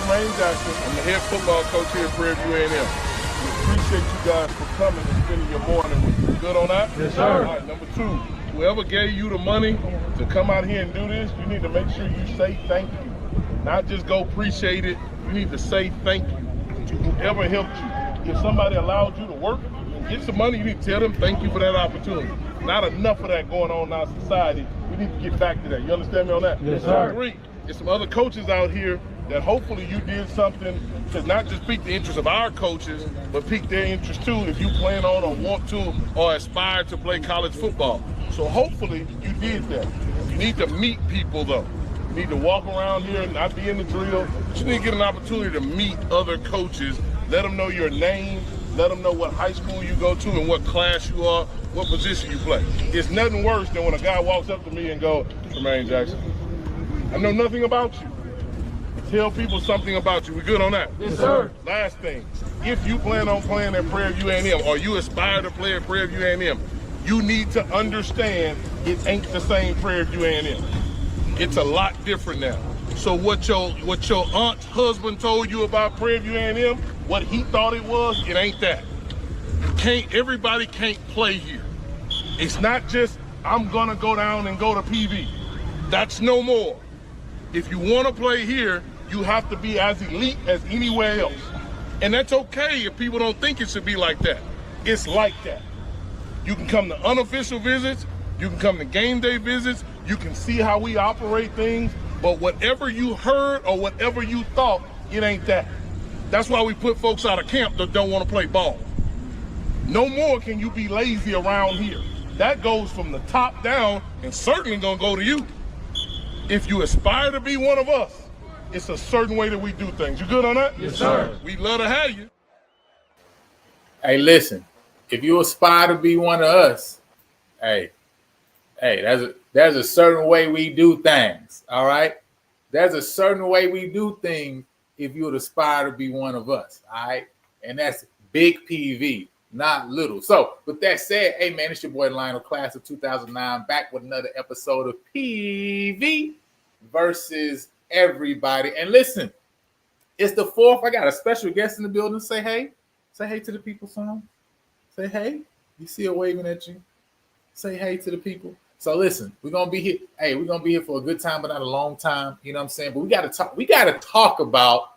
Prairie, I'm the head football coach here at Prairie A&M. We appreciate you guys for coming and spending your morning with us. Good on that? Yes, sir. All right, number 2, whoever gave you the money to come out here and do this, you need to make sure you say thank you. Not just go appreciate it, you need to say thank you to whoever helped you. If somebody allowed you to work and get some money, you need to tell them thank you for that opportunity. Not enough of that going on in our society. We need to get back to that. You understand me on that? Yes, sir. 3, there's some other coaches out here that hopefully you did something to not just pique the interest of our coaches, but pique their interest too if you plan on or want to or aspire to play college football. So hopefully you did that. You need to meet people though. You need to walk around here and not be in the drill. But you need to get an opportunity to meet other coaches, let them know your name, let them know what high school you go to and what class you are, what position you play. It's nothing worse than when a guy walks up to me and goes, Jermaine Jackson, I know nothing about you. Tell people something about you. We good on that? Yes, sir. Last thing, if you plan on playing at Prairie A&M or you aspire to play at Prairie A&M, you need to understand it ain't the same Prairie A&M. It's a lot different now. So what your aunt's husband told you about Prairie A&M, what he thought it was, it ain't that. Everybody can't play here. It's not just, I'm gonna go down and go to PV. That's no more. If you wanna play here, you have to be as elite as anywhere else. And that's okay if people don't think it should be like that. It's like that. You can come to unofficial visits, you can come to game day visits, you can see how we operate things, but whatever you heard or whatever you thought, it ain't that. That's why we put folks out of camp that don't want to play ball. No more can you be lazy around here. That goes from the top down and certainly gonna go to you. If you aspire to be one of us, it's a certain way that we do things. You good on that? Yes, sir. We'd love to have you. Hey, listen, if you aspire to be one of us, hey, there's a certain way we do things, all right? There's a certain way we do things if you would aspire to be one of us, all right? And that's big PV, not little. So with that said, hey, man, it's your boy Lionel, class of 2009, back with another episode of PV versus everybody. And listen, it's the 4th. I got a special guest in the building. Say hey. Say hey to the people, son. Say hey. You see her waving at you. Say hey to the people. So listen, we're gonna be here. Hey, we're gonna be here for a good time, but not a long time. You know what I'm saying? But we gotta talk. We gotta talk about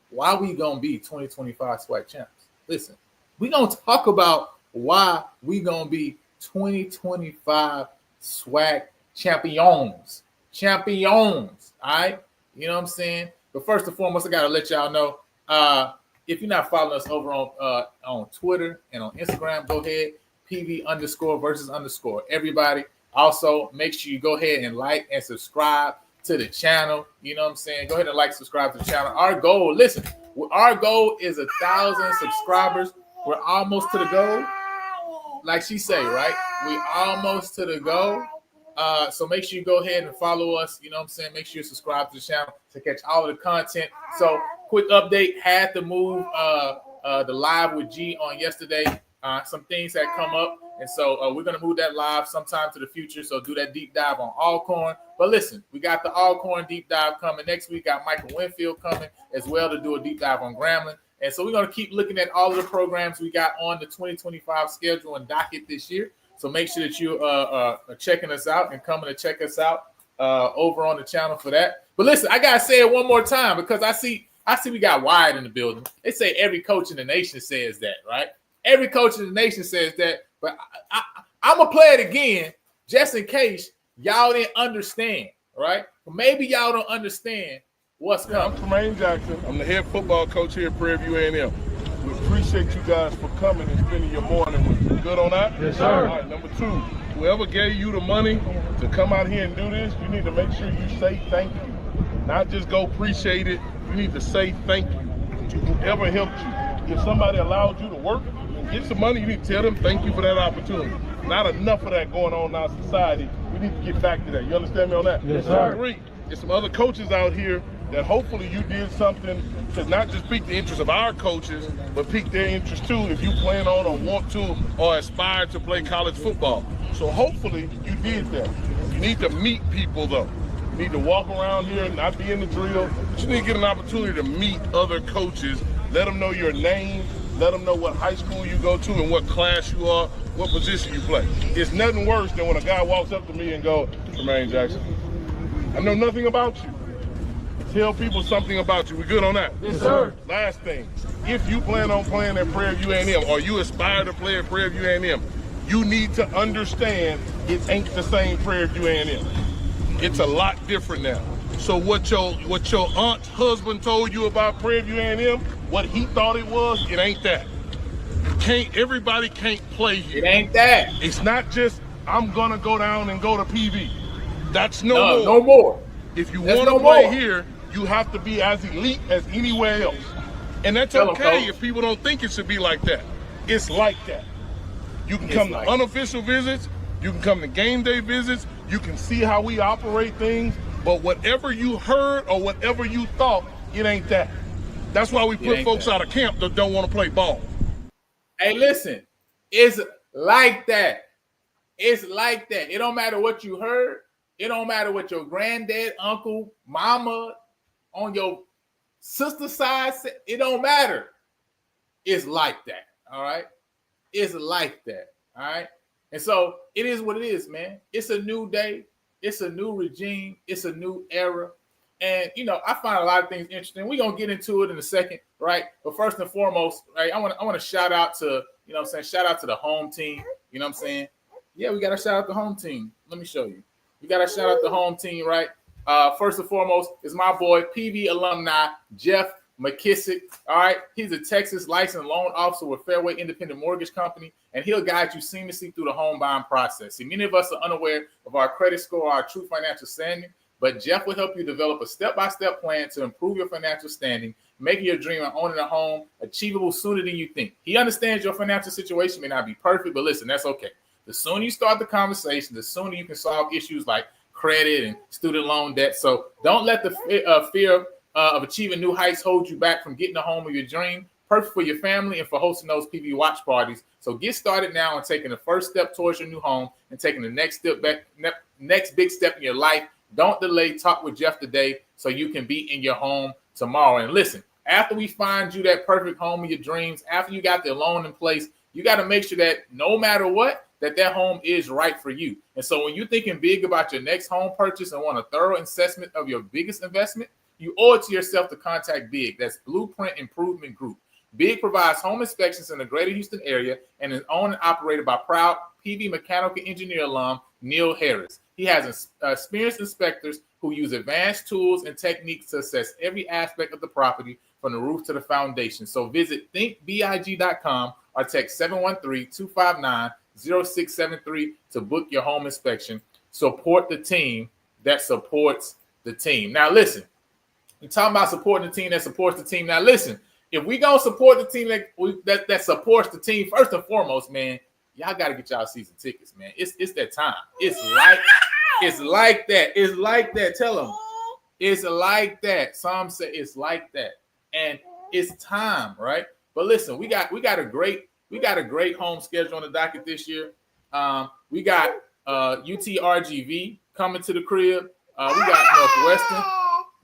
why we gonna be 2025 SWAC champs. Listen, we gonna talk about why we gonna be 2025 SWAC champions. Champions. All right. You know what I'm saying? But first and foremost, I gotta let y'all know. If you're not following us over on Twitter and on Instagram, go ahead. PV_versus_. Everybody, also make sure you go ahead and like and subscribe to the channel. You know what I'm saying? Go ahead and like, subscribe to the channel. Our goal, listen, our goal is 1,000 subscribers. We're almost to the goal. Like she say, right? We almost to the goal. So make sure you go ahead and follow us. You know what I'm saying? Make sure you subscribe to the channel to catch all of the content. So quick update, had to move the live with G on yesterday. Some things had come up, and so we're going to move that live sometime to the future, so do that deep dive on Alcorn. But listen, we got the Alcorn deep dive coming next week. Got Michael Winfield coming as well to do a deep dive on Grambling. And so we're going to keep looking at all of the programs we got on the 2025 schedule and docket this year. So make sure that you are checking us out and coming to check us out over on the channel for that. But listen, I got to say it one more time because I see we got Wyatt in the building. They say every coach in the nation says that, right? Every coach in the nation says that, but I'm going to play it again just in case y'all didn't understand, right? But maybe y'all don't understand what's coming. I'm Jermaine Jackson. I'm the head football coach here at Prairie A&M. We appreciate you guys for coming and spending your morning with us. Good on that? Yes, sir. All right, number 2, whoever gave you the money to come out here and do this, you need to make sure you say thank you. Not just go appreciate it. You need to say thank you to whoever helped you. If somebody allowed you to work, get some money, you need to tell them thank you for that opportunity. Not enough of that going on in our society. We need to get back to that. You understand me on that? Yes, sir. 3, there's some other coaches out here that hopefully you did something to not just pique the interest of our coaches, but pique their interest too if you plan on or want to or aspire to play college football. So hopefully you did that. You need to meet people though. You need to walk around here and not be in the drill, but you need to get an opportunity to meet other coaches, let them know your name, let them know what high school you go to and what class you are, what position you play. It's nothing worse than when a guy walks up to me and goes, Jermaine Jackson, I know nothing about you. Tell people something about you. We good on that? Yes, sir. Last thing, if you plan on playing at Prairie UAM or you aspire to play at Prairie UAM, you need to understand it ain't the same Prairie UAM. It's a lot different now. So what your aunt's husband told you about Prairie UAM, what he thought it was, it ain't that. Everybody can't play here. It ain't that. It's not just I'm gonna go down and go to PV. That's No more. If you want to play here, you have to be as elite as anywhere else. And that's okay if people don't think it should be like that. It's like that. You can come to unofficial visits, you can come to game day visits, you can see how we operate things, but whatever you heard or whatever you thought, it ain't that. That's why we put folks out of camp that don't want to play ball. Hey, listen, it's like that. It's like that. It don't matter what you heard. It don't matter what your granddad, uncle, mama, on your sister side said. It don't matter. It's like that. All right. It's like that. All right. And so it is what it is, man. It's a new day. It's a new regime. It's a new era. And, you know, I find a lot of things interesting. We're going to get into it in a second, right? But first and foremost, right, I want to shout out to, you know what I'm saying, shout out to the home team. You know what I'm saying? Yeah, we got to shout out the home team. Let me show you. We got to shout out the home team, right? First and foremost is my boy, PV alumni, Jeff McKissick. All right. He's a Texas licensed loan officer with Fairway Independent Mortgage Company, and he'll guide you seamlessly through the home buying process. See, many of us are unaware of our credit score, our true financial standing, but Jeff will help you develop a step-by-step plan to improve your financial standing, making your dream of owning a home achievable sooner than you think. He understands your financial situation may not be perfect, but listen, that's okay. The sooner you start the conversation, the sooner you can solve issues like credit and student loan debt. So don't let the fear of achieving new heights hold you back from getting the home of your dream. Perfect for your family and for hosting those PV watch parties. So get started now and taking the first step towards your new home and taking the next big step in your life. Don't delay. Talk with Jeff today so you can be in your home tomorrow. And listen, after we find you that perfect home of your dreams, after you got the loan in place, you got to make sure that no matter what, that home is right for you. And so when you're thinking big about your next home purchase and want a thorough assessment of your biggest investment, you owe it to yourself to contact BIG. That's Blueprint Improvement Group. BIG provides home inspections in the greater Houston area and is owned and operated by proud PV mechanical engineer alum Neil Harris. He has experienced inspectors who use advanced tools and techniques to assess every aspect of the property from the roof to the foundation. So visit thinkbig.com or text 713-259-0673 to book your home inspection. Support the team that supports the team. Now, listen, we're talking about supporting the team that supports the team. Now, listen, if we gonna support the team that supports the team, first and foremost, man, y'all got to get y'all season tickets, man. It's that time. It's like that. It's like that. Tell them it's like that. Some say it's like that, and it's time, right? But listen, we got a great home schedule on the docket this year. We got UTRGV coming to the crib. We got Northwestern.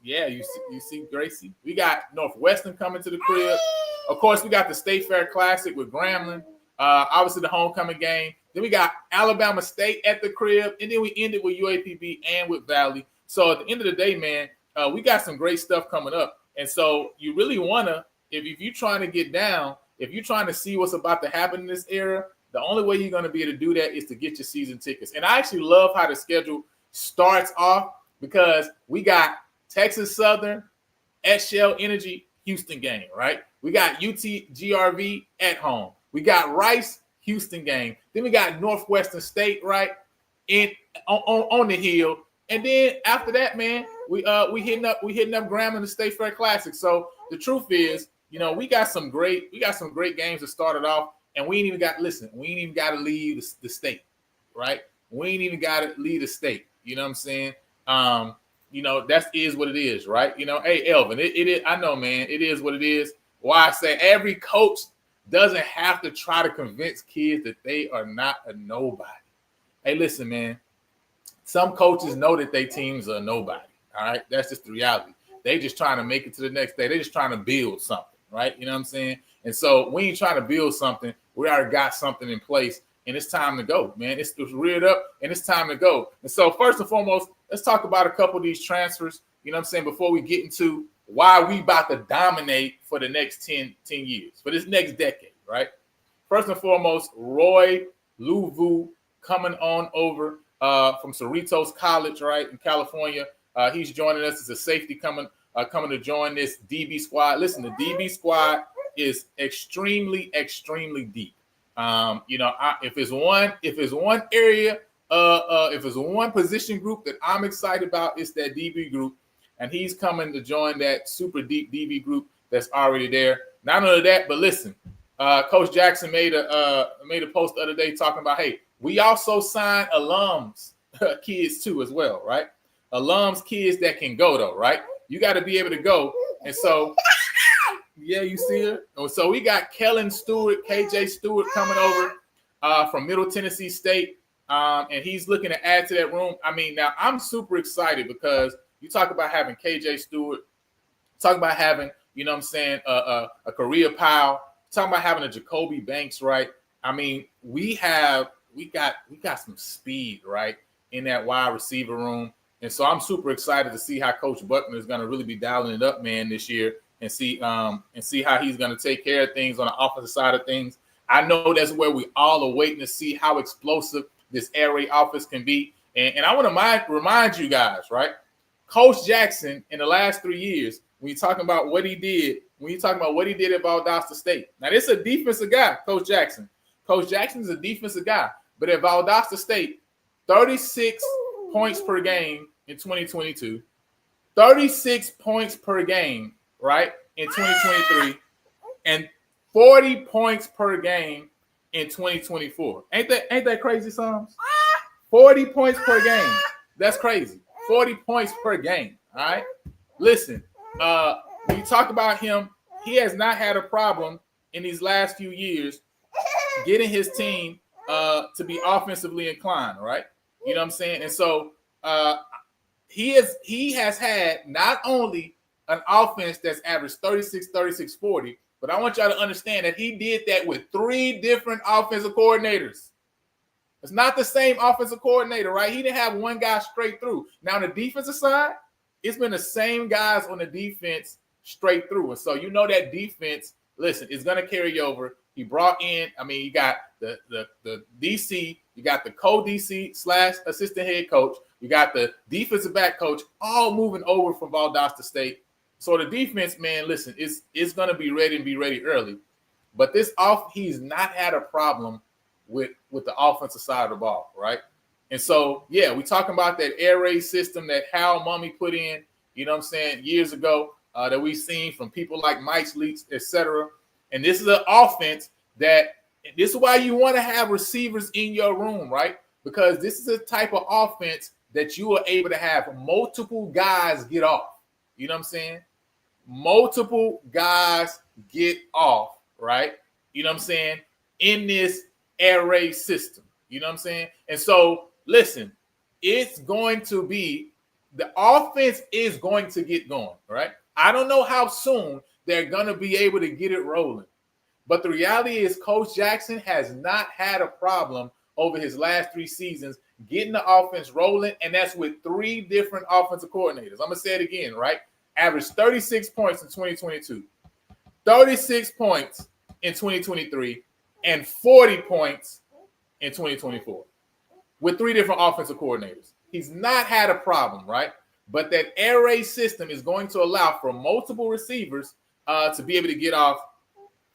Yeah, you see Gracie. We got Northwestern coming to the crib. Of course, we got the State Fair Classic with Grambling. Obviously, the homecoming game. Then we got Alabama State at the crib. And then we ended with UAPB and with Valley. So at the end of the day, man, we got some great stuff coming up. And so you really want to, if you're trying to get down, if you're trying to see what's about to happen in this era, the only way you're going to be able to do that is to get your season tickets. And I actually love how the schedule starts off because we got Texas Southern at Shell Energy Houston game, right? We got UTRGV at home. We got Rice Houston game. Then we got Northwestern State, right? On the hill. And then after that, man, we hitting up Grambling the State Fair Classic. So the truth is, you know, we got some great games that started off, and we ain't even got to leave the state, right? We ain't even got to leave the state. You know what I'm saying? that is what it is, right? Hey, Elvin, it is. I know, man, it is what it is. Why I say every coach doesn't have to try to convince kids that they are not a nobody. Hey, listen, man. Some coaches know that their teams are nobody. All right, that's just the reality. They just trying to make it to the next day. They just trying to build something, right? You know what I'm saying? And so when you're trying to build something, we already got something in place, and it's time to go, man. It's reared up, and it's time to go. And so first and foremost, let's talk about a couple of these transfers. You know what I'm saying? Before we get into why we about to dominate for the next 10 years, for this next decade, right? First and foremost, Roy Luvu coming on over from Cerritos College, right, in California. He's joining us as a safety coming to join this DB squad. Listen, the DB squad is extremely, extremely deep. If it's one area, if it's one position group that I'm excited about, it's that DB group, and he's coming to join that super deep DB group that's already there. Not only that, but listen, Coach Jackson made a post the other day talking about, hey, we also signed alums kids too as well, right? Alums kids that can go though, right? You got to be able to go. And so, yeah, you see it. So we got Kellen Stewart, KJ Stewart coming over from Middle Tennessee State, and he's looking to add to that room. I mean, now I'm super excited because you talk about having KJ Stewart, talk about having, you know what I'm saying, a Korea Powell, talking about having a Jacoby Banks, right? I mean, we got some speed, right, in that wide receiver room. And so I'm super excited to see how Coach Buckner is going to really be dialing it up, man, this year, and see how he's going to take care of things on the offensive side of things. I know that's where we all are waiting to see how explosive this air raid offense can be. And I want to remind you guys, right? Coach Jackson in the last 3 years, when you're talking about what he did, at Valdosta State. Now, this is a defensive guy, Coach Jackson. Coach Jackson is a defensive guy. But at Valdosta State, 36 points per game in 2022, 36 points per game, right, in 2023, and 40 points per game in 2024. Ain't that crazy, Psalms? 40 points per game. That's crazy. 40 points per game. All right. Listen, when you talk about him, he has not had a problem in these last few years getting his team to be offensively inclined, right? You know what I'm saying? And so he has had not only an offense that's averaged 36, 40, but I want y'all to understand that he did that with 3 different offensive coordinators. It's not the same offensive coordinator, right? He didn't have one guy straight through. Now, on the defensive side, it's been the same guys on the defense straight through. And so you know that defense, listen, is going to carry over. He brought in, I mean, you got the DC, you got the co-DC / assistant head coach, you got the defensive back coach, all moving over from Valdosta State. So the defense, man, listen, it's going to be ready and be ready early. But he's not had a problem with the offensive side of the ball, right? And so, yeah, we talking about that air raid system that Hal Mummy put in, you know what I'm saying, years ago, that we've seen from people like Mike Leach, et cetera. And this is an offense this is why you want to have receivers in your room, right? Because this is a type of offense that you are able to have multiple guys get off. You know what I'm saying? Multiple guys get off, right? You know what I'm saying? In this air raid system. You know what I'm saying? And so, listen, the offense is going to get going, right? I don't know how soon they're going to be able to get it rolling. But the reality is Coach Jackson has not had a problem over his last 3 seasons getting the offense rolling, and that's with 3 different offensive coordinators. I'm going to say it again, right? Averaged 36 points in 2022, 36 points in 2023, and 40 points in 2024 with 3 different offensive coordinators. He's not had a problem, right? But that air raid system is going to allow for multiple receivers to be able to get off,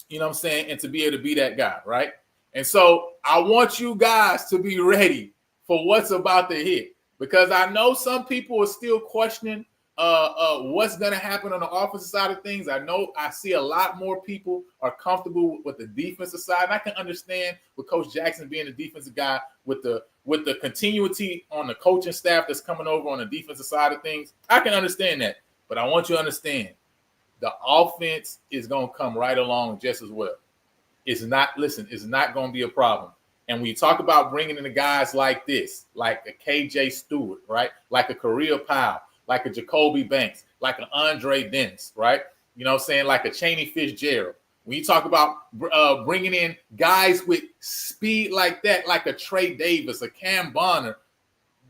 you know what I'm saying, and to be able to be that guy, right? And so I want you guys to be ready for what's about to hit, because I know some people are still questioning what's going to happen on the offensive side of things. I see a lot more people are comfortable with the defensive side, and I can understand with Coach Jackson being the defensive guy with the with the continuity on the coaching staff that's coming over on the defensive side of things, I can understand that. But I want you to understand the offense is going to come right along just as well. It's not going to be a problem. And when you talk about bringing in the guys like this, like a KJ Stewart, right? Like a Korea Powell, like a Jacoby Banks, like an Andre Dennis, right? You know what I'm saying? Like a Chaney Fitzgerald. When you talk about bringing in guys with speed like that, like a Trey Davis, a Cam Bonner,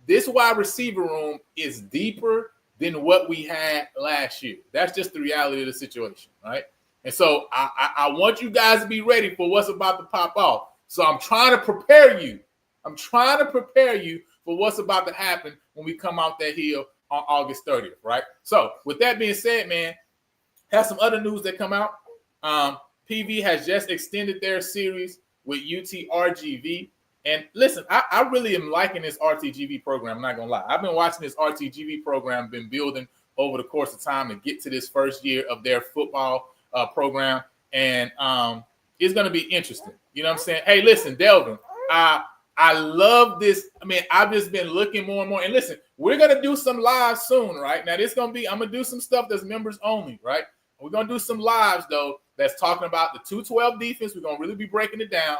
this wide receiver room is deeper than what we had last year. That's just the reality of the situation, right? And so I want you guys to be ready for what's about to pop off. So I'm trying to prepare you. I'm trying to prepare you for what's about to happen when we come out that hill on August 30th, right? So with that being said, man, have some other news that come out. PV has just extended their series with UTRGV. And listen, I really am liking this RTGV program. I'm not going to lie. I've been watching this RTGV program, been building over the course of time to get to this first year of their football program. And it's going to be interesting. You know what I'm saying? Hey, listen, Delvin, I love this. I mean, I've just been looking more and more. And listen, we're going to do some lives soon, right? Now, this going to be, I'm going to do some stuff that's members only, right? We're going to do some lives, though, that's talking about the 212 defense. We're going to really be breaking it down.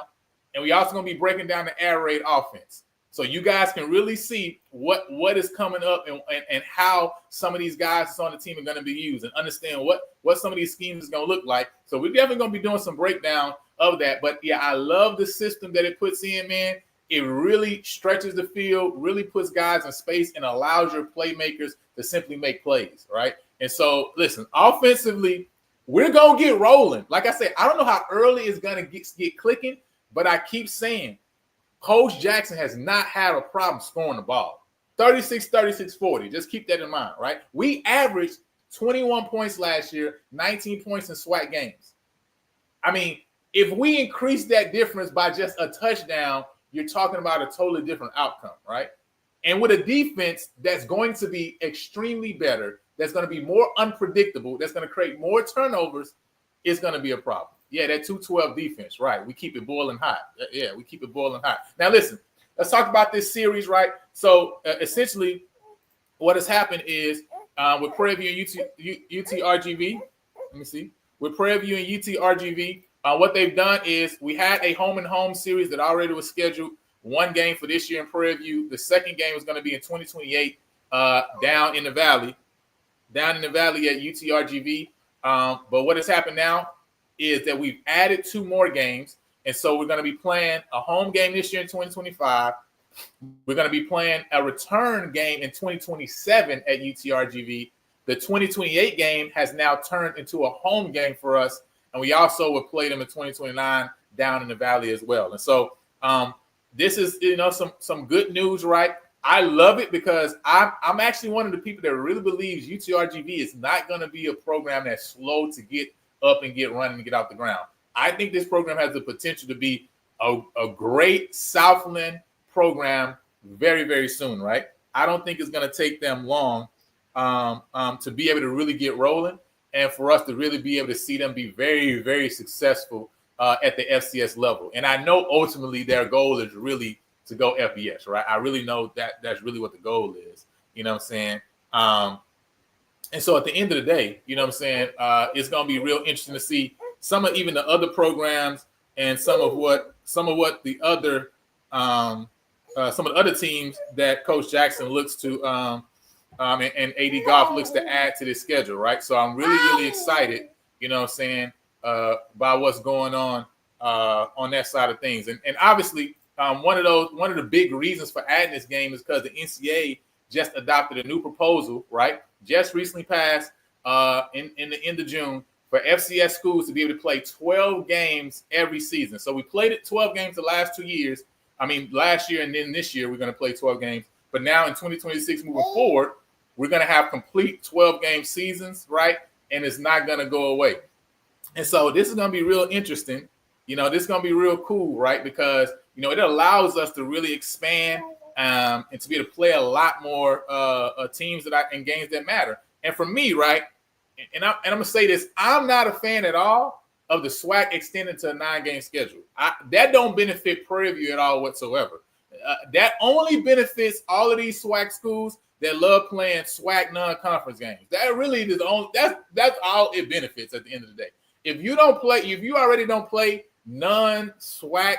And we also going to be breaking down the air raid offense. So you guys can really see what is coming up and how some of these guys on the team are going to be used and understand what some of these schemes is going to look like. So we're definitely going to be doing some breakdown of that. But, yeah, I love the system that it puts in, man. It really stretches the field, really puts guys in space and allows your playmakers to simply make plays, right? And so, listen, offensively, we're going to get rolling. Like I said, I don't know how early it's going to get clicking, but I keep saying Coach Jackson has not had a problem scoring the ball. 36, 40. Just keep that in mind, right? We averaged 21 points last year, 19 points in SWAC games. I mean, if we increase that difference by just a touchdown, you're talking about a totally different outcome, right? And with a defense that's going to be extremely better, that's going to be more unpredictable, that's going to create more turnovers, it's going to be a problem. Yeah, that 212 defense, right? We keep it boiling hot. Yeah, we keep it boiling hot. Now, listen, let's talk about this series, right? So, essentially, what has happened is with Prairie and UTRGV, let me see. With Prairie and UTRGV, what they've done is we had a home-and-home series that already was scheduled. One game for this year in Prairie View. The second game is going to be in 2028 down in the valley at UTRGV. But what has happened now is that we've added 2 more games. And so we're going to be playing a home game this year in 2025. We're going to be playing a return game in 2027 at UTRGV. The 2028 game has now turned into a home game for us. And we also will play them in 2029 down in the valley as well. And so this is, some good news, right? I love it because I'm actually one of the people that really believes UTRGV is not going to be a program that's slow to get up and get running and get off the ground. I think this program has the potential to be a great Southland program very, very soon, right? I don't think it's going to take them long to be able to really get rolling and for us to really be able to see them be very, very successful at the FCS level. And I know ultimately their goal is really to go FBS, right? I really know that that's really what the goal is. You know what I'm saying? And so at the end of the day, you know what I'm saying, it's going to be real interesting to see some of even the other programs and some of what the other some of the other teams that Coach Jackson looks to and AD Golf looks to add to this schedule, right? So I'm really, really excited, you know what I'm saying, by what's going on that side of things. And obviously, one of the big reasons for adding this game is because the NCAA just adopted a new proposal, right? Just recently passed in the end of June for FCS schools to be able to play 12 games every season. So we played it 12 games the last 2 years. I mean, last year and then this year, we're going to play 12 games. But now in 2026, moving forward, we're going to have complete 12-game seasons, right? And it's not going to go away. And so this is going to be real interesting. You know, this is going to be real cool, right? Because, you know, it allows us to really expand and to be able to play a lot more teams and games that matter. And for me, right, and I'm going to say this, I'm not a fan at all of the SWAC extending to a 9-game schedule. That don't benefit Prairie View at all whatsoever. That only benefits all of these SWAC schools that love playing SWAC non-conference games. That really is the only, that's all it benefits at the end of the day. If you already don't play non-SWAC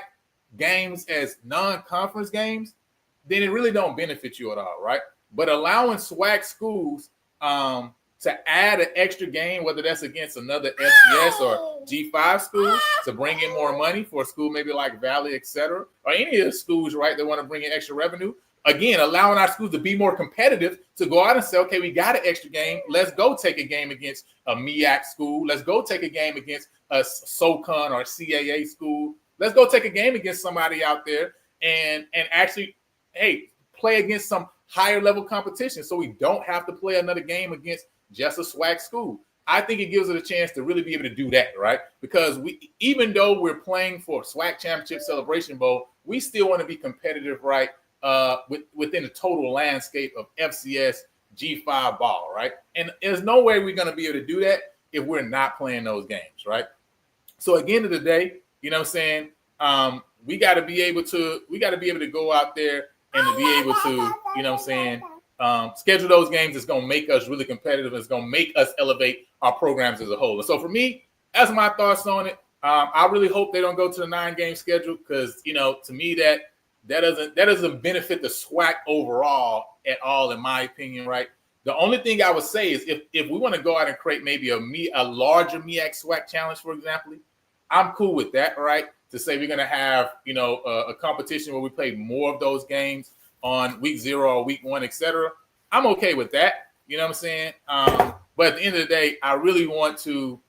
games as non-conference games, then it really don't benefit you at all, right? But allowing SWAC schools to add an extra game, whether that's against another FCS or G5 school, to bring in more money for a school maybe like Valley, et cetera, or any of the schools, right, that want to bring in extra revenue. Again, allowing our schools to be more competitive, to go out and say, okay, we got an extra game. Let's go take a game against a MEAC school. Let's go take a game against a SoCon or CAA school. Let's go take a game against somebody out there and actually, hey, play against some higher level competition, so we don't have to play another game against just a SWAC school. I think it gives it a chance to really be able to do that, right? Because even though we're playing for SWAC Championship Celebration Bowl, we still want to be competitive, right? Within the total landscape of FCS G5 ball, right? And there's no way we're going to be able to do that if we're not playing those games, right? So at the end of the day, you know what I'm saying? We got to be able to go out there and to be able to, you know what I'm saying, schedule those games that's going to make us really competitive. It's going to make us elevate our programs as a whole. And so for me, that's my thoughts on it. I really hope they don't go to the 9-game schedule because, you know, to me that doesn't benefit the SWAC overall at all, in my opinion, right? The only thing I would say is if we want to go out and create maybe a larger MEAC SWAC challenge, for example, I'm cool with that, right? To say we're going to have, you know, a competition where we play more of those games on week 0 or week 1, etc. I'm okay with that. You know what I'm saying? But at the end of the day, I really want to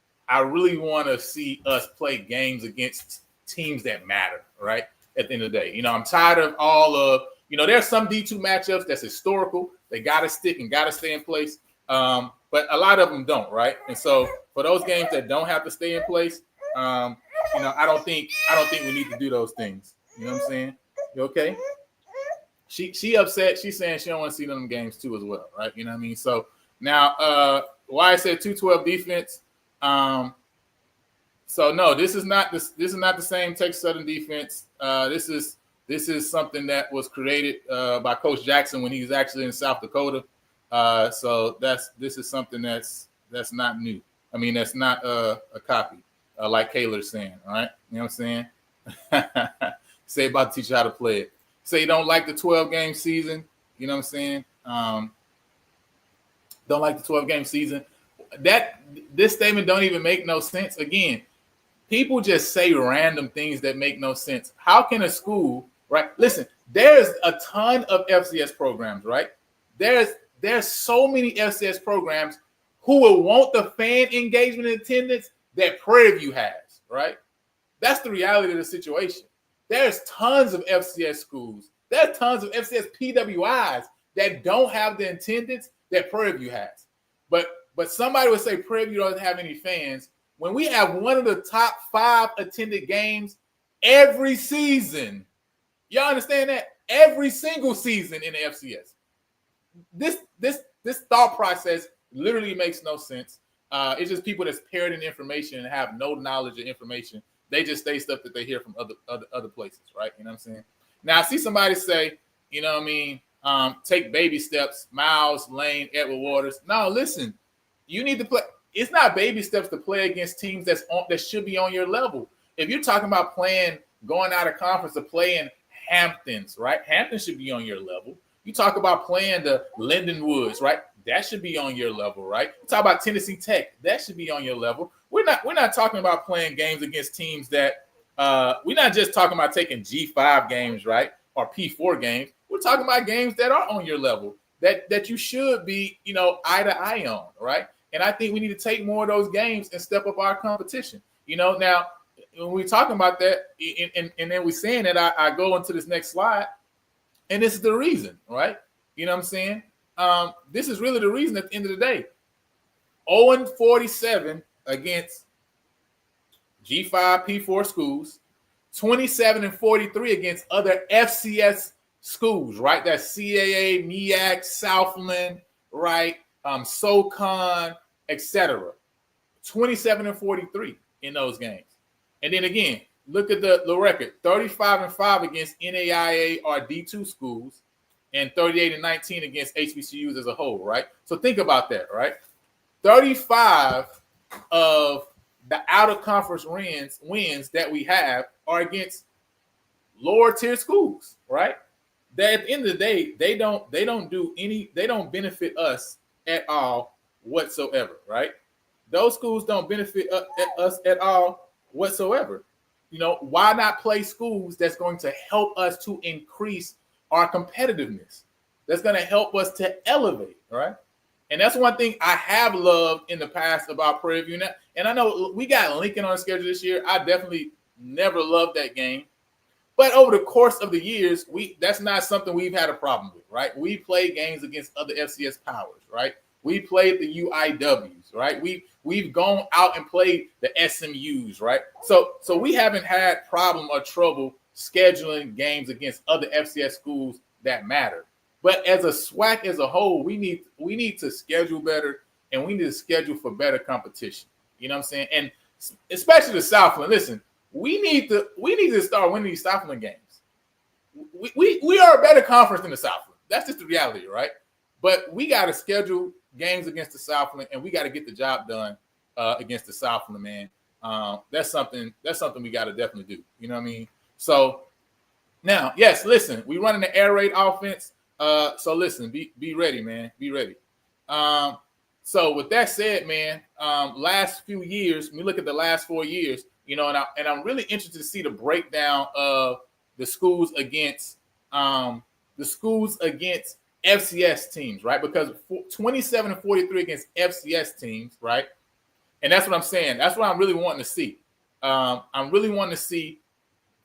see us play games against teams that matter, right? At the end of the day, you know, I'm tired of all of, you know, there's some D2 matchups that's historical. They got to stick and got to stay in place. But a lot of them don't, right? And so for those games that don't have to stay in place, you know, I don't think we need to do those things. You know what I'm saying? You okay? She upset. She's saying she don't want to see them games too as well, right? You know what I mean? So now, why I said 212 defense. So no, this is not the same Texas Southern defense. This is something that was created by Coach Jackson when he was actually in South Dakota. So this is something that's not new. I mean, that's not a copy, like Kaler's saying. All right, you know what I'm saying? Say about to teach you how to play it. Say you don't like the 12-game season. You know what I'm saying? Don't like the 12-game season. This statement don't even make no sense. Again, people just say random things that make no sense. How can a school, right? Listen, there's a ton of FCS programs, right? There's so many FCS programs who will want the fan engagement and attendance that Prairie View has, right? That's the reality of the situation. There's tons of FCS schools. There's tons of FCS PWIs that don't have the attendance that Prairie View has. But somebody would say Prairie View doesn't have any fans when we have one of the top 5 attended games every season. Y'all understand that? Every single season in the FCS. This thought process literally makes no sense. It's just people that's parroting information and have no knowledge of information. They just say stuff that they hear from other places, right? You know what I'm saying? Now, I see somebody say, you know what I mean, take baby steps, Miles, Lane, Edward Waters. No, listen, you need to play. It's not baby steps to play against teams that should be on your level. If you're talking about going out of conference to play in Hamptons, right? Hampton should be on your level. You talk about playing the Lindenwoods, right? That should be on your level, right? You talk about Tennessee Tech, that should be on your level. We're not talking about playing games against teams that we're not just talking about taking G5 games, right? Or P4 games. We're talking about games that are on your level that you should be, you know, eye to eye on, right? And I think we need to take more of those games and step up our competition. You know, now when we're talking about that, and then we're saying that, I go into this next slide, and this is the reason, right? You know what I'm saying? This is really the reason at the end of the day. 0-47 against G5, P4 schools, 27-43 against other FCS schools, right? That's CAA, MEAC, Southland, right? SoCon, etc. 27-43 in those games. And then again, look at the record: 35-5 against NAIA or D2 schools, and 38-19 against HBCUs as a whole. Right. So think about that. Right. 35 of the out of conference wins that we have are against lower tier schools. Right. That at the end of the day, they don't benefit us at all whatsoever. Right. Those schools don't benefit us at all whatsoever. You know, why not play schools that's going to help us to increase our competitiveness? That's going to help us to elevate, right? And that's one thing I have loved in the past about Prairie View. And I know we got Lincoln on the schedule this year. I definitely never loved that game. But over the course of the years, that's not something we've had a problem with, right? We played games against other FCS powers, right? We played the UIWs, right? We've gone out and played the SMUs, right? So we haven't had problem or trouble scheduling games against other FCS schools that matter. But as a SWAC as a whole, we need to schedule better, and we need to schedule for better competition. You know what I'm saying? And especially the Southland. Listen, we need to start winning these Southland games. We are a better conference than the Southland. That's just the reality, right? But we got to schedule games against the Southland, and we got to get the job done against the Southland, man. That's something we got to definitely do. You know what I mean? So now, yes, listen, we running the air raid offense. So listen, be ready, man. Be ready. So with that said, man, last few years, when we look at the last 4 years, you know, and I'm really interested to see the breakdown of the schools against FCS teams, right? Because 27-43 against FCS teams, right? And that's what I'm saying. That's what I'm really wanting to see. I'm really wanting to see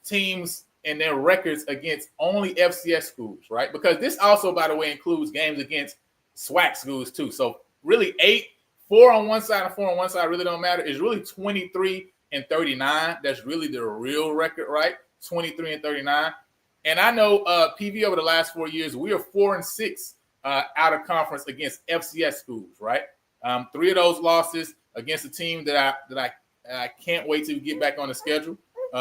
teams and their records against only FCS schools, right? Because this also, by the way, includes games against SWAC schools too. So really 4 on one side and 4 on one side really don't matter. It's really 23-39. That's really the real record, right? 23-39. And I know PV over the last 4 years, we are 4-6 out of conference against FCS schools, right? 3 of those losses against a team that I can't wait to get back on the schedule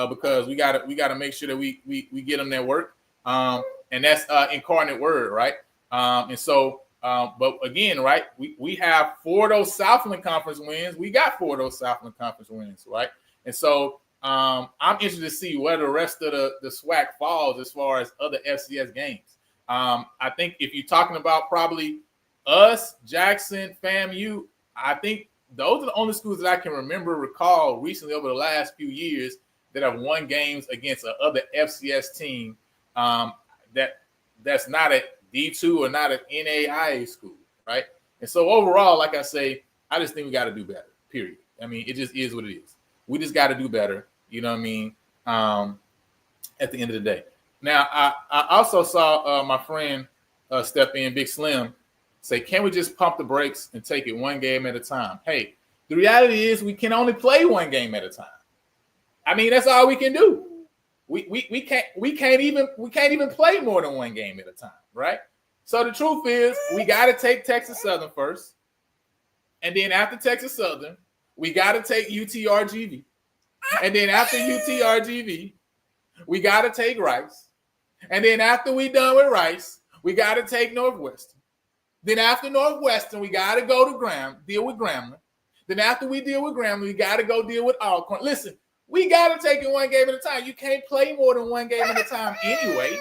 because we gotta make sure that we get them their work. And that's Incarnate Word, right? And so, but again, right, we have 4 of those Southland Conference wins. We got 4 of those Southland Conference wins, right? And so I'm interested to see where the rest of the SWAC falls as far as other FCS games. I think if you're talking about probably us, Jackson, FAMU, I think those are the only schools that I can recall recently over the last few years that have won games against another FCS team that's not a D2 or not an NAIA school, right? And so overall, like I say, I just think we got to do better, period. I mean, it just is what it is. We just got to do better, you know what I mean, at the end of the day. Now, I also saw my friend step in, Big Slim, say, can we just pump the brakes and take it one game at a time? Hey, the reality is we can only play one game at a time. I mean, that's all we can do. We can't even play more than one game at a time, right? So the truth is we got to take Texas Southern first. And then after Texas Southern, we got to take UTRGV. And then after UTRGV, we got to take Rice. And then after we done with Rice, we got to take Northwestern. Then after Northwestern, we got to go to deal with Grambling. Then after we deal with Grambling, we got to go deal with Alcorn. Listen, we got to take it one game at a time. You can't play more than one game at a time anyway.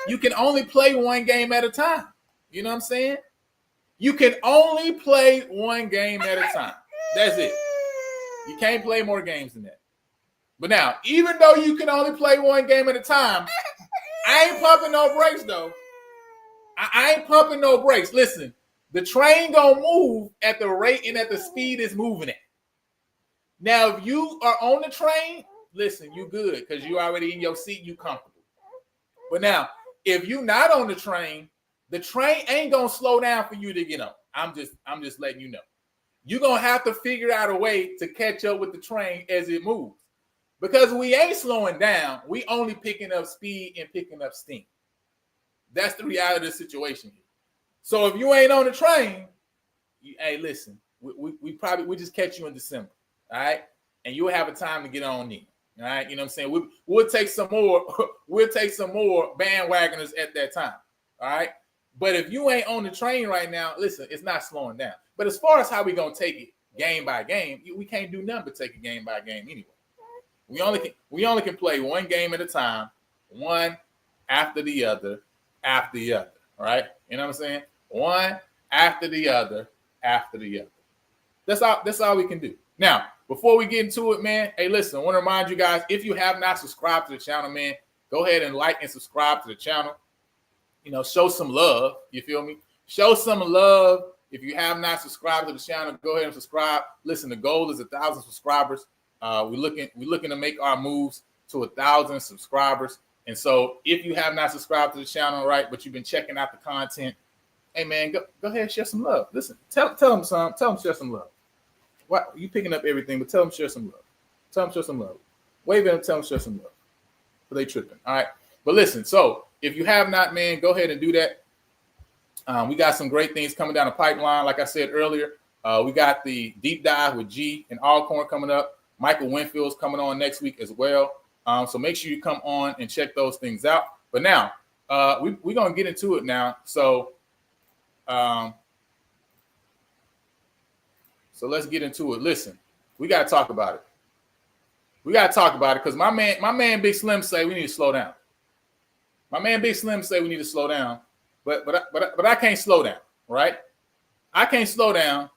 You can only play one game at a time. You know what I'm saying? You can only play one game at a time. That's it. You can't play more games than that. But now, even though you can only play one game at a time, I ain't pumping no brakes, though. I ain't pumping no brakes. Listen, the train gonna move at the rate and at the speed it's moving at. Now, if you are on the train, listen, you good because you already in your seat, you comfortable. But now, if you not on the train ain't gonna slow down for you to get on. I'm just letting you know. You're gonna have to figure out a way to catch up with the train as it moves. Because we ain't slowing down, we only picking up speed and picking up steam. That's the reality of the situation here. So if you ain't on the train, hey, listen, we just catch you in December, all right? And you'll have a time to get on in, All right, you know what I'm saying? We'll take some more. We'll take some more bandwagoners at that time. All right. But if you ain't on the train right now, listen, it's not slowing down. But as far as how we gonna take it game by game, we can't do nothing but take it game by game anyway. We only can play one game at a time, one after the other, after the other. All right. You know what I'm saying? One after the other, after the other. That's all we can do. Now, before we get into it, man, hey, listen, I want to remind you guys, if you have not subscribed to the channel, man, go ahead and like and subscribe to the channel. You know, show some love. You feel me? Show some love. If you have not subscribed to the channel, go ahead and subscribe. Listen, the goal is 1,000 subscribers. We're looking to make our moves to 1,000 subscribers. And so if you have not subscribed to the channel, right, but you've been checking out the content, hey, man, go ahead and share some love. Listen, tell them some. Tell them share some love. Why you picking up everything, but tell them share some love. Tell them share some love. Wave at them, tell them share some love. But they tripping. All right. But listen, so if you have not, man, go ahead and do that. We got some great things coming down the pipeline. Like I said earlier, we got the deep dive with G and Alcorn coming up. Michael Winfield's coming on next week as well. So make sure you come on and check those things out. But now we're going to get into it now. So let's get into it. Listen, we got to talk about it. We got to talk about it because my man Big Slim say we need to slow down. My man Big Slim say we need to slow down, but I can't slow down, right? I can't slow down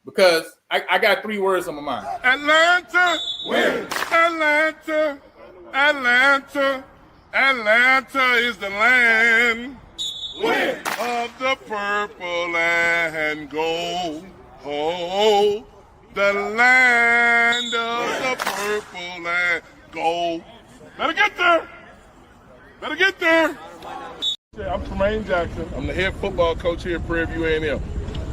because I got 3 words on my mind. Atlanta, win. Atlanta, Atlanta, Atlanta is the land of the purple and gold. Oh, the land of the purple and gold. Better get there. Better get there. I'm Tremaine Jackson. I'm the head football coach here at Prairie View A&M.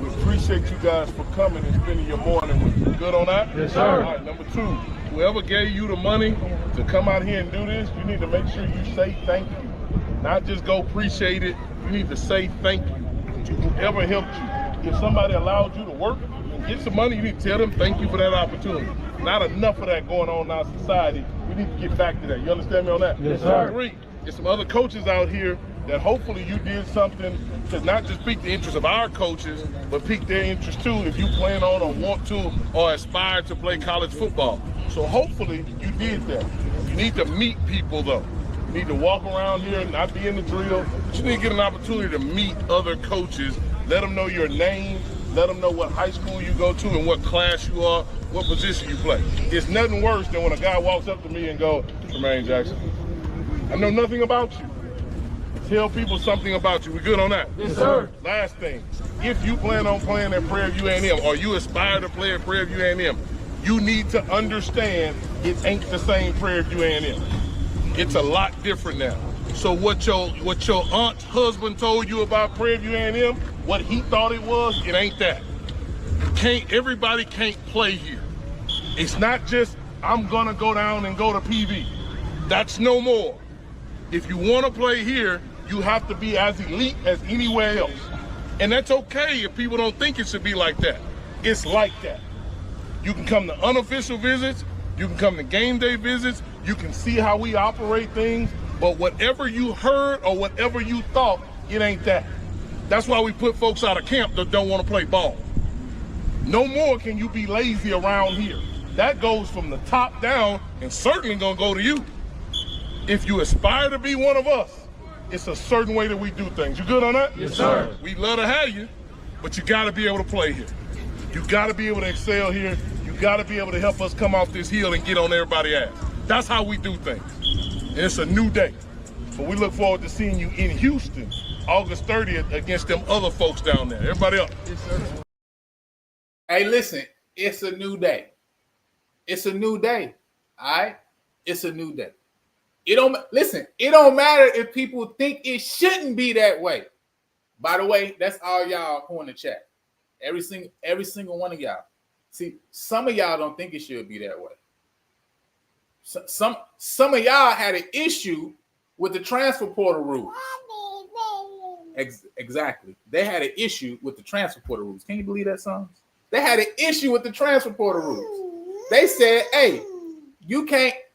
We appreciate you guys for coming and spending your morning with us. Good on that? Yes, sir. All right, number 2, whoever gave you the money to come out here and do this, you need to make sure you say thank you. Not just go appreciate it. You need to say thank you to whoever helped you. If somebody allowed you to work and get some money, you need to tell them thank you for that opportunity. Not enough of that going on in our society. We need to get back to that. You understand me on that? Yes, sir. 3, there's some other coaches out here that hopefully you did something to not just pique the interest of our coaches, but pique their interest too if you plan on or want to or aspire to play college football. So hopefully you did that. You need to meet people though. You need to walk around here and not be in the drill. But you need to get an opportunity to meet other coaches. Let them know your name. Let them know what high school you go to and what class you are, what position you play. It's nothing worse than when a guy walks up to me and goes, Tremaine Jackson, I know nothing about you. Tell people something about you. We good on that? Yes, sir. Last thing, if you plan on playing at Prairie View A&M or you aspire to play at Prairie View A&M, you need to understand it ain't the same Prairie View A&M. It's a lot different now. So what your aunt's husband told you about Prairie View A&M, what he thought it was, it ain't that. Everybody can't play here. It's not just, I'm gonna go down and go to PV. That's no more. If you wanna play here, you have to be as elite as anywhere else. And that's okay if people don't think it should be like that. It's like that. You can come to unofficial visits, you can come to game day visits, you can see how we operate things, but whatever you heard or whatever you thought, it ain't that. That's why we put folks out of camp that don't want to play ball. No more can you be lazy around here. That goes from the top down and certainly gonna go to you. If you aspire to be one of us, it's a certain way that we do things. You good on that? Yes, sir. We'd love to have you, but you gotta be able to play here. You gotta be able to excel here. You gotta be able to help us come off this hill and get on everybody's ass. That's how we do things. And it's a new day. But we look forward to seeing you in Houston, August 30th against them other folks down there. Everybody else. Yes, sir. Hey, listen, it's a new day. It's a new day. All right? It's a new day. It don't matter if people think it shouldn't be that way. By the way, that's all y'all who in the chat. Every single one of y'all. See, some of y'all don't think it should be that way. Some of y'all had an issue with the transfer portal rules. Exactly. They had an issue with the transfer portal rules. Can you believe that, They had an issue with the transfer portal rules. They said, hey, you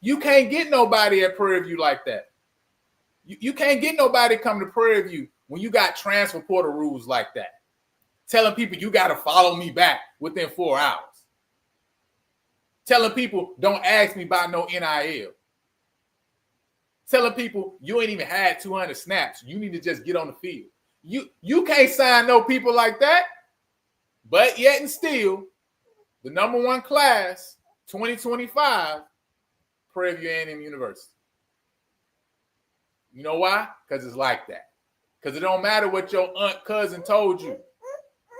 You can't get nobody at Prairie View like that. You can't get nobody come to Prairie View when you got transfer portal rules like that. Telling people you got to follow me back within 4 hours. Telling people don't ask me about no NIL. Telling people you ain't even had 200 snaps. You need to just get on the field. You can't sign no people like that. But yet and still, the number one class, 2025, Prairie View A&M University. You know why? Because it's like that. Because it don't matter what your aunt cousin told you.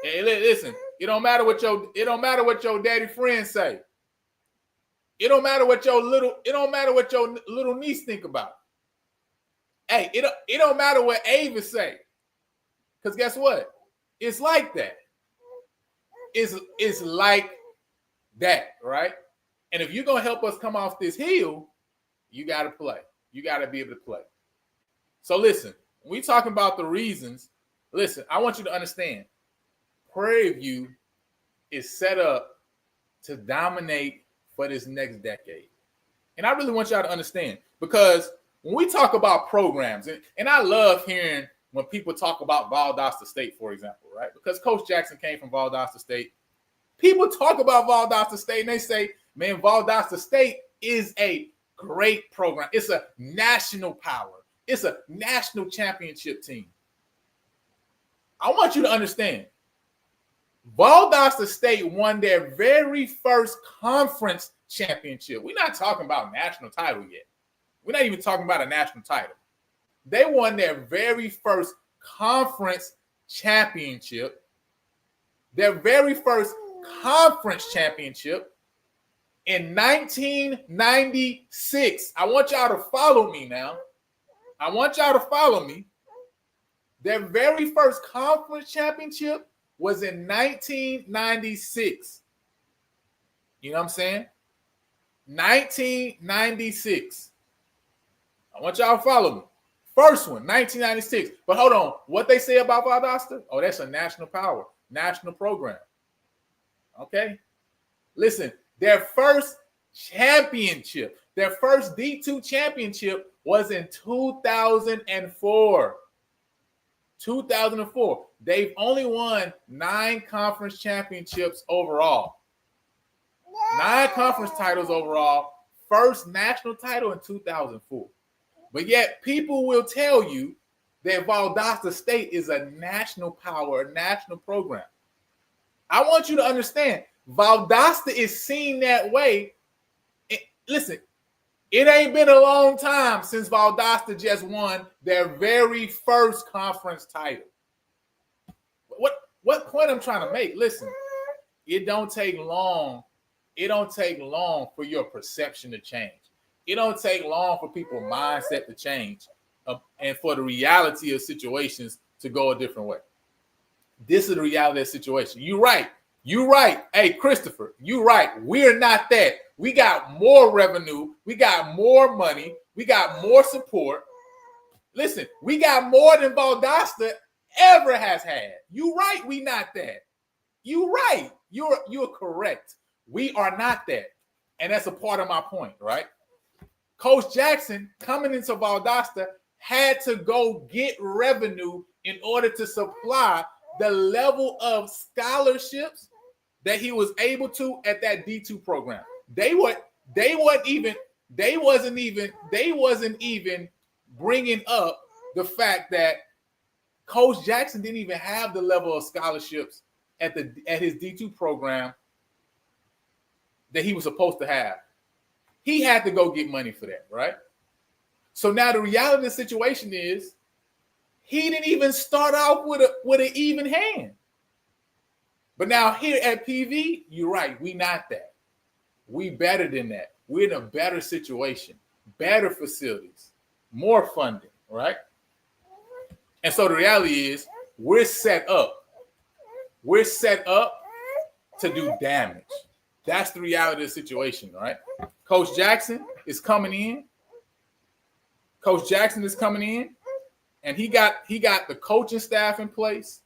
Hey, listen, it don't matter what your daddy friends say. It don't matter what your little niece think about. Hey, it don't matter what Avis say. Because guess what? It's like that. It's like that, right? And if you're gonna help us come off this hill, you gotta play. You gotta be able to play. So listen, when we talking about the reasons, listen, I want you to understand, Prairie View is set up to dominate for this next decade. And I really want y'all to understand, because when we talk about programs, and I love hearing when people talk about Valdosta State, for example, right? Because Coach Jackson came from Valdosta State. People talk about Valdosta State and they say, man, Valdosta State is a great program. It's a national power. It's a national championship team. I want you to understand, Valdosta State won their very first conference championship. We're not talking about national title yet. We're not even talking about a national title. They won their very first conference championship. Their very first conference championship in 1996. I want y'all to follow me now. I want y'all to follow me. Their very first conference championship was in 1996. You know what I'm saying? 1996. I want y'all to follow me. First one, 1996. But hold on. What they say about Valdosta? Oh, that's a national power, national program. Okay? Listen, their first championship, their first D2 championship was in 2004. 2004. They've only won 9 conference championships overall. 9 conference titles overall. First national title in 2004. But yet people will tell you that Valdosta State is a national power, a national program. I want you to understand, Valdosta is seen that way. Listen, it ain't been a long time since Valdosta just won their very first conference title. What point I'm trying to make? Listen, it don't take long. It don't take long for your perception to change. It don't take long for people's mindset to change and for the reality of situations to go a different way. This is the reality of the situation. You're right. You're right. Hey, Christopher, you're right. We're not that. We got more revenue. We got more money. We got more support. Listen, we got more than Valdosta ever has had. You're right. We not that. You're right. You're correct. We are not that. And that's a part of my point, right? Coach Jackson coming into Valdosta had to go get revenue in order to supply the level of scholarships that he was able to at that D2 program. They wasn't even bringing up the fact that Coach Jackson didn't even have the level of scholarships at his D2 program that he was supposed to have. He had to go get money for that, right? So now the reality of the situation is he didn't even start off with an even hand. But now here at PV, you're right, we not that. We better than that. We're in a better situation, better facilities, more funding, right? And so the reality is we're set up. We're set up to do damage. That's the reality of the situation, right? Coach Jackson is coming in. Coach Jackson is coming in, and he got the coaching staff in place.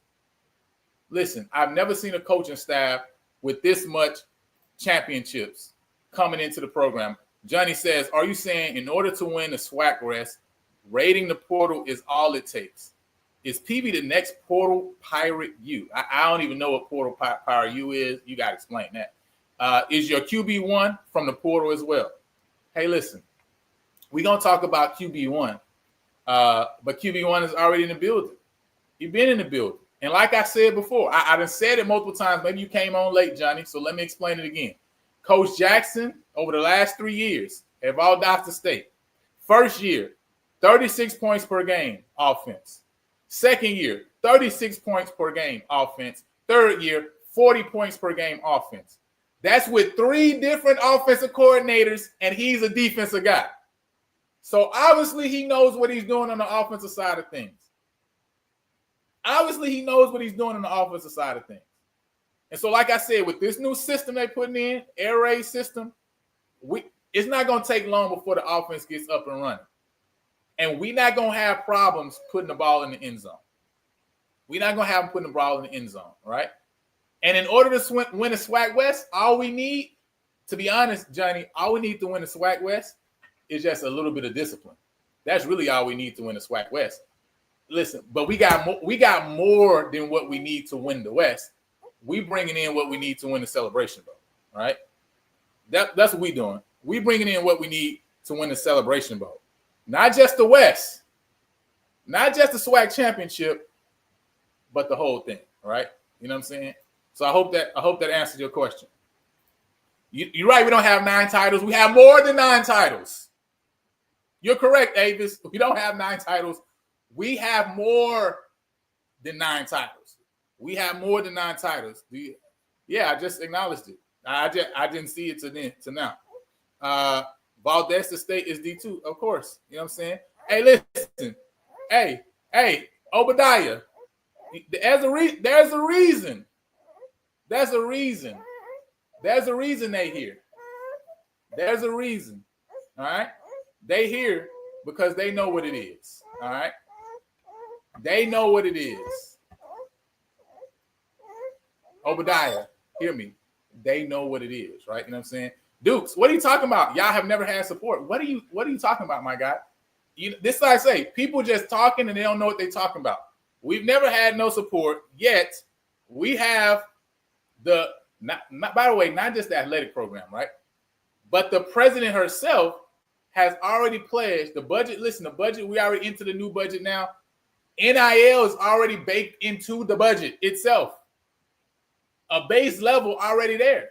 Listen, I've never seen a coaching staff with this much championships coming into the program. Johnny says, are you saying in order to win the SWAC West, raiding the portal is all it takes? Is PV the next portal Pirate U? I don't even know what portal Pirate U is. You got to explain that. Is your QB1 from the portal as well? Hey, listen, we're going to talk about QB1, but QB1 is already in the building. You've been in the building. And like I said before, I done said it multiple times. Maybe you came on late, Johnny, so let me explain it again. Coach Jackson, over the last 3 years at Valdosta State, first year, 36 points per game offense. Second year, 36 points per game offense. Third year, 40 points per game offense. That's with 3 different offensive coordinators, and he's a defensive guy. So obviously he knows what he's doing on the offensive side of things. Obviously he knows what he's doing on the offensive side of things. And so, like I said, with this new system they're putting in, air raid system, it's not going to take long before the offense gets up and running. And we're not going to have problems putting the ball in the end zone. We're not going to have them putting the ball in the end zone, right? And in order to win the SWAC West, all we need, to be honest, Johnny, all we need to win the SWAC West is just a little bit of discipline. That's really all we need to win the SWAC West. Listen, but we got more than what we need to win the West. We bringing in what we need to win the Celebration Bowl, right? That's what we doing. We bringing in what we need to win the Celebration Bowl. Not just the West, not just the SWAC championship, but the whole thing, right? You know what I'm saying? So I hope that answers your question. You're right, we don't have 9 titles. We have more than 9 titles. You're correct, Avis. We don't have 9 titles. We have more than 9 titles. We have more than 9 titles. Yeah, I just acknowledged it. I didn't see it to now. Valdosta State is D2, of course. You know what I'm saying? Hey, listen. Hey, Obadiah. There's a reason. There's a reason. There's a reason they here. There's a reason. All right? They here because they know what it is. All right? They know what it is. Obadiah, hear me. They know what it is, right? You know what I'm saying? Dukes, what are you talking about? Y'all have never had support. What are you talking about, my guy? This is what I say. People just talking and they don't know what they're talking about. We've never had no support, yet we have by the way, not just the athletic program, right? But the president herself has already pledged the budget. Listen, the budget, we already into the new budget now. NIL is already baked into the budget itself. A base level already there.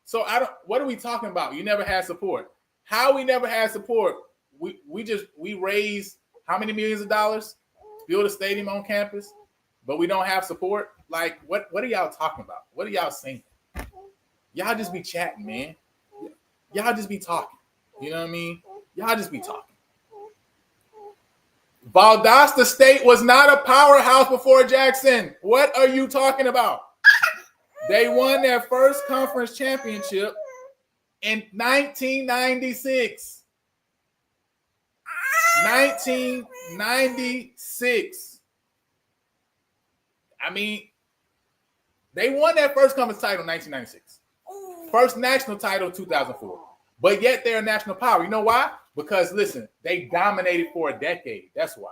So what are we talking about? You never had support. How we never had support? We raised how many millions of dollars to build a stadium on campus, but we don't have support. Like, what are y'all talking about? What are y'all saying? Y'all just be chatting, man. Y'all just be talking. You know what I mean? Y'all just be talking. Valdosta State was not a powerhouse before Jackson. What are you talking about? They won their first conference championship in 1996. 1996. I mean, they won their first conference title in 1996. First national title in 2004. But yet they're a national power. You know why? Because, listen, they dominated for a decade. That's why.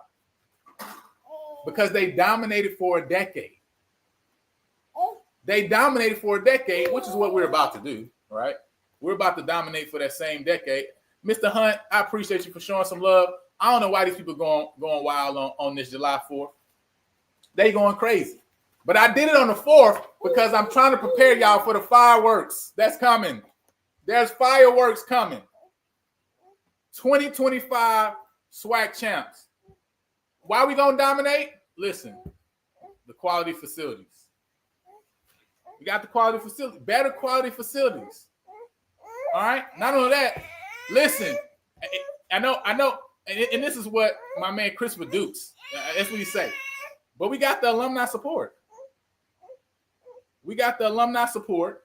Because they dominated for a decade. They dominated for a decade, which is what we're about to do, right? We're about to dominate for that same decade. Mr. Hunt, I appreciate you for showing some love. I don't know why these people going wild on this July 4th. They going crazy. But I did it on the 4th because I'm trying to prepare y'all for the fireworks that's coming. There's fireworks coming. 2025 SWAC champs. Why are we going to dominate? Listen, the quality facilities. We got the quality facilities, better quality facilities. All right. Not only that, listen, I know, and this is what my man Christopher Dukes, that's what he say. But we got the alumni support. We got the alumni support.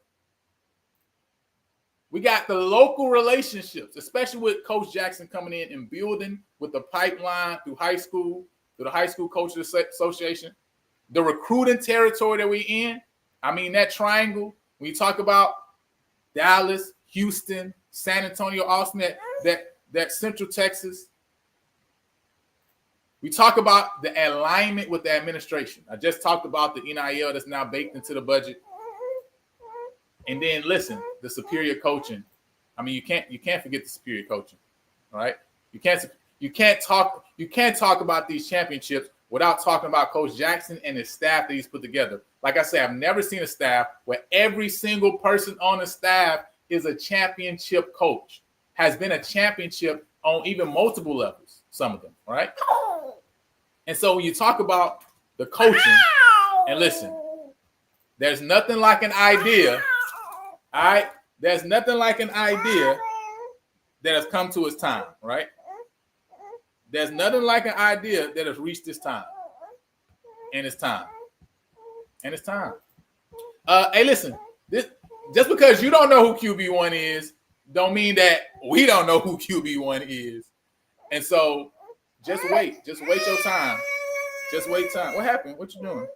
We got the local relationships, especially with Coach Jackson coming in and building with the pipeline through high school, through the High School Coaches Association, the recruiting territory that we in. I mean, that triangle, when you talk about Dallas, Houston, San Antonio, Austin, that Central Texas. We talk about the alignment with the administration. I just talked about the NIL that's now baked into the budget. And then listen, the superior coaching. I mean, you can't forget the superior coaching, right? You can't talk about these championships without talking about Coach Jackson and his staff that he's put together. Like I said, I've never seen a staff where every single person on the staff is a championship coach, has been a championship on even multiple levels, some of them, right? And so when you talk about the coaching, and listen, there's nothing like an idea, all right? There's nothing like an idea that has come to its time, right? There's nothing like an idea that has reached its time. And it's time. And it's time. Hey, listen, this just because you don't know who QB1 is, don't mean that we don't know who QB1 is. And so just wait. Just wait your time. Just wait time. What happened? What you doing?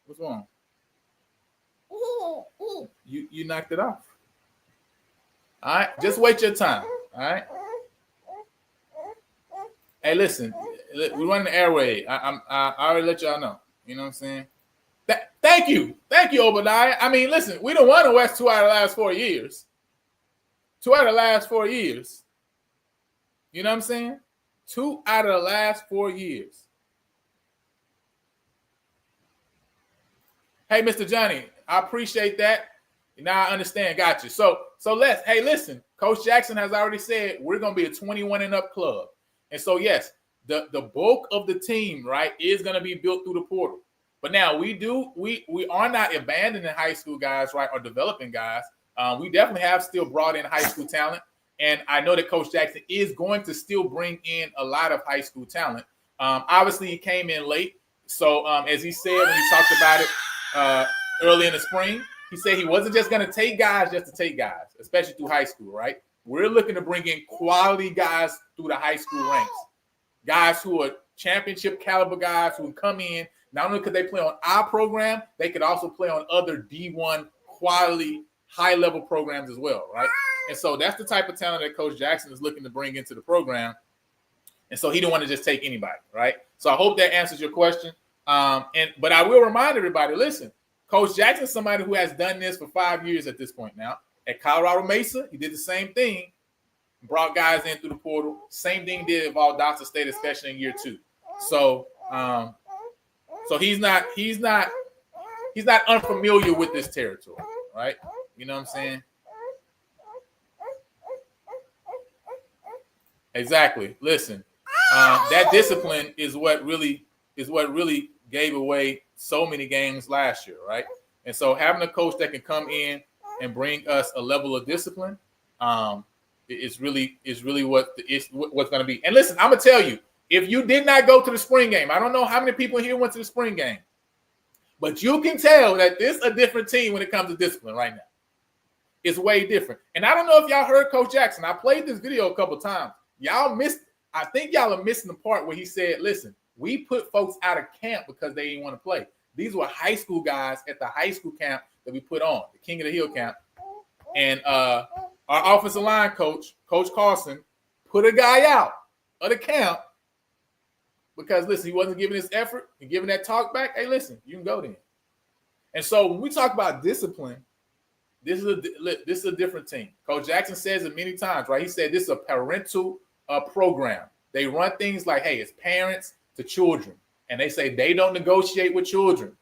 What's wrong? You knocked it off. All right. Just wait your time. All right. Hey, listen. We run the airway. I already let y'all know. You know what I'm saying? Thank you, Obadiah. I mean, listen. We don't won the West 2 out of the last 4 years. 2 out of the last 4 years. You know what I'm saying? 2 out of the last 4 years. Hey, Mr. Johnny, I appreciate that. Now I understand. Got you. So listen. Coach Jackson has already said we're going to be a 21 and up club. And so, yes, the bulk of the team, right, is going to be built through the portal. But now we are not abandoning high school guys, right, or developing guys. We definitely have still brought in high school talent. And I know that Coach Jackson is going to still bring in a lot of high school talent. Obviously, he came in late. So as he said when he talked about it early in the spring, he said he wasn't just going to take guys just to take guys, especially through high school, right? We're looking to bring in quality guys through the high school ranks, guys who are championship caliber guys who can come in. Not only could they play on our program, they could also play on other D1 quality high-level programs as well, right? And so that's the type of talent that Coach Jackson is looking to bring into the program. And so he didn't want to just take anybody, right? So I hope that answers your question. But I will remind everybody, listen, Coach Jackson is somebody who has done this for 5 years at this point now. At Colorado Mesa, he did the same thing, brought guys in through the portal. Same thing did at Valdosta State, especially in year 2. So he's not unfamiliar with this territory, right? You know what I'm saying? Exactly. Listen, that discipline is what really gave away so many games last year, right? And so having a coach that can come in and bring us a level of discipline is really what's going to be. And listen, I'm gonna tell you, if you did not go to the spring game, I don't know how many people here went to the spring game, but you can tell that this is a different team when it comes to discipline right now. It's way different. And I don't know if y'all heard Coach Jackson. I played this video a couple times. I think y'all are missing the part where he said, listen, we put folks out of camp because they didn't want to play. These were high school guys at the high school camp that we put on, the King of the Hill camp. And our offensive line coach, Coach Carson, put a guy out of the camp because, listen, he wasn't giving his effort and giving that talk back. Hey, listen, you can go then. And so when we talk about discipline, this is a different team. Coach Jackson says it many times, right? He said this is a parental program. They run things like, hey, it's parents to children. And they say they don't negotiate with children.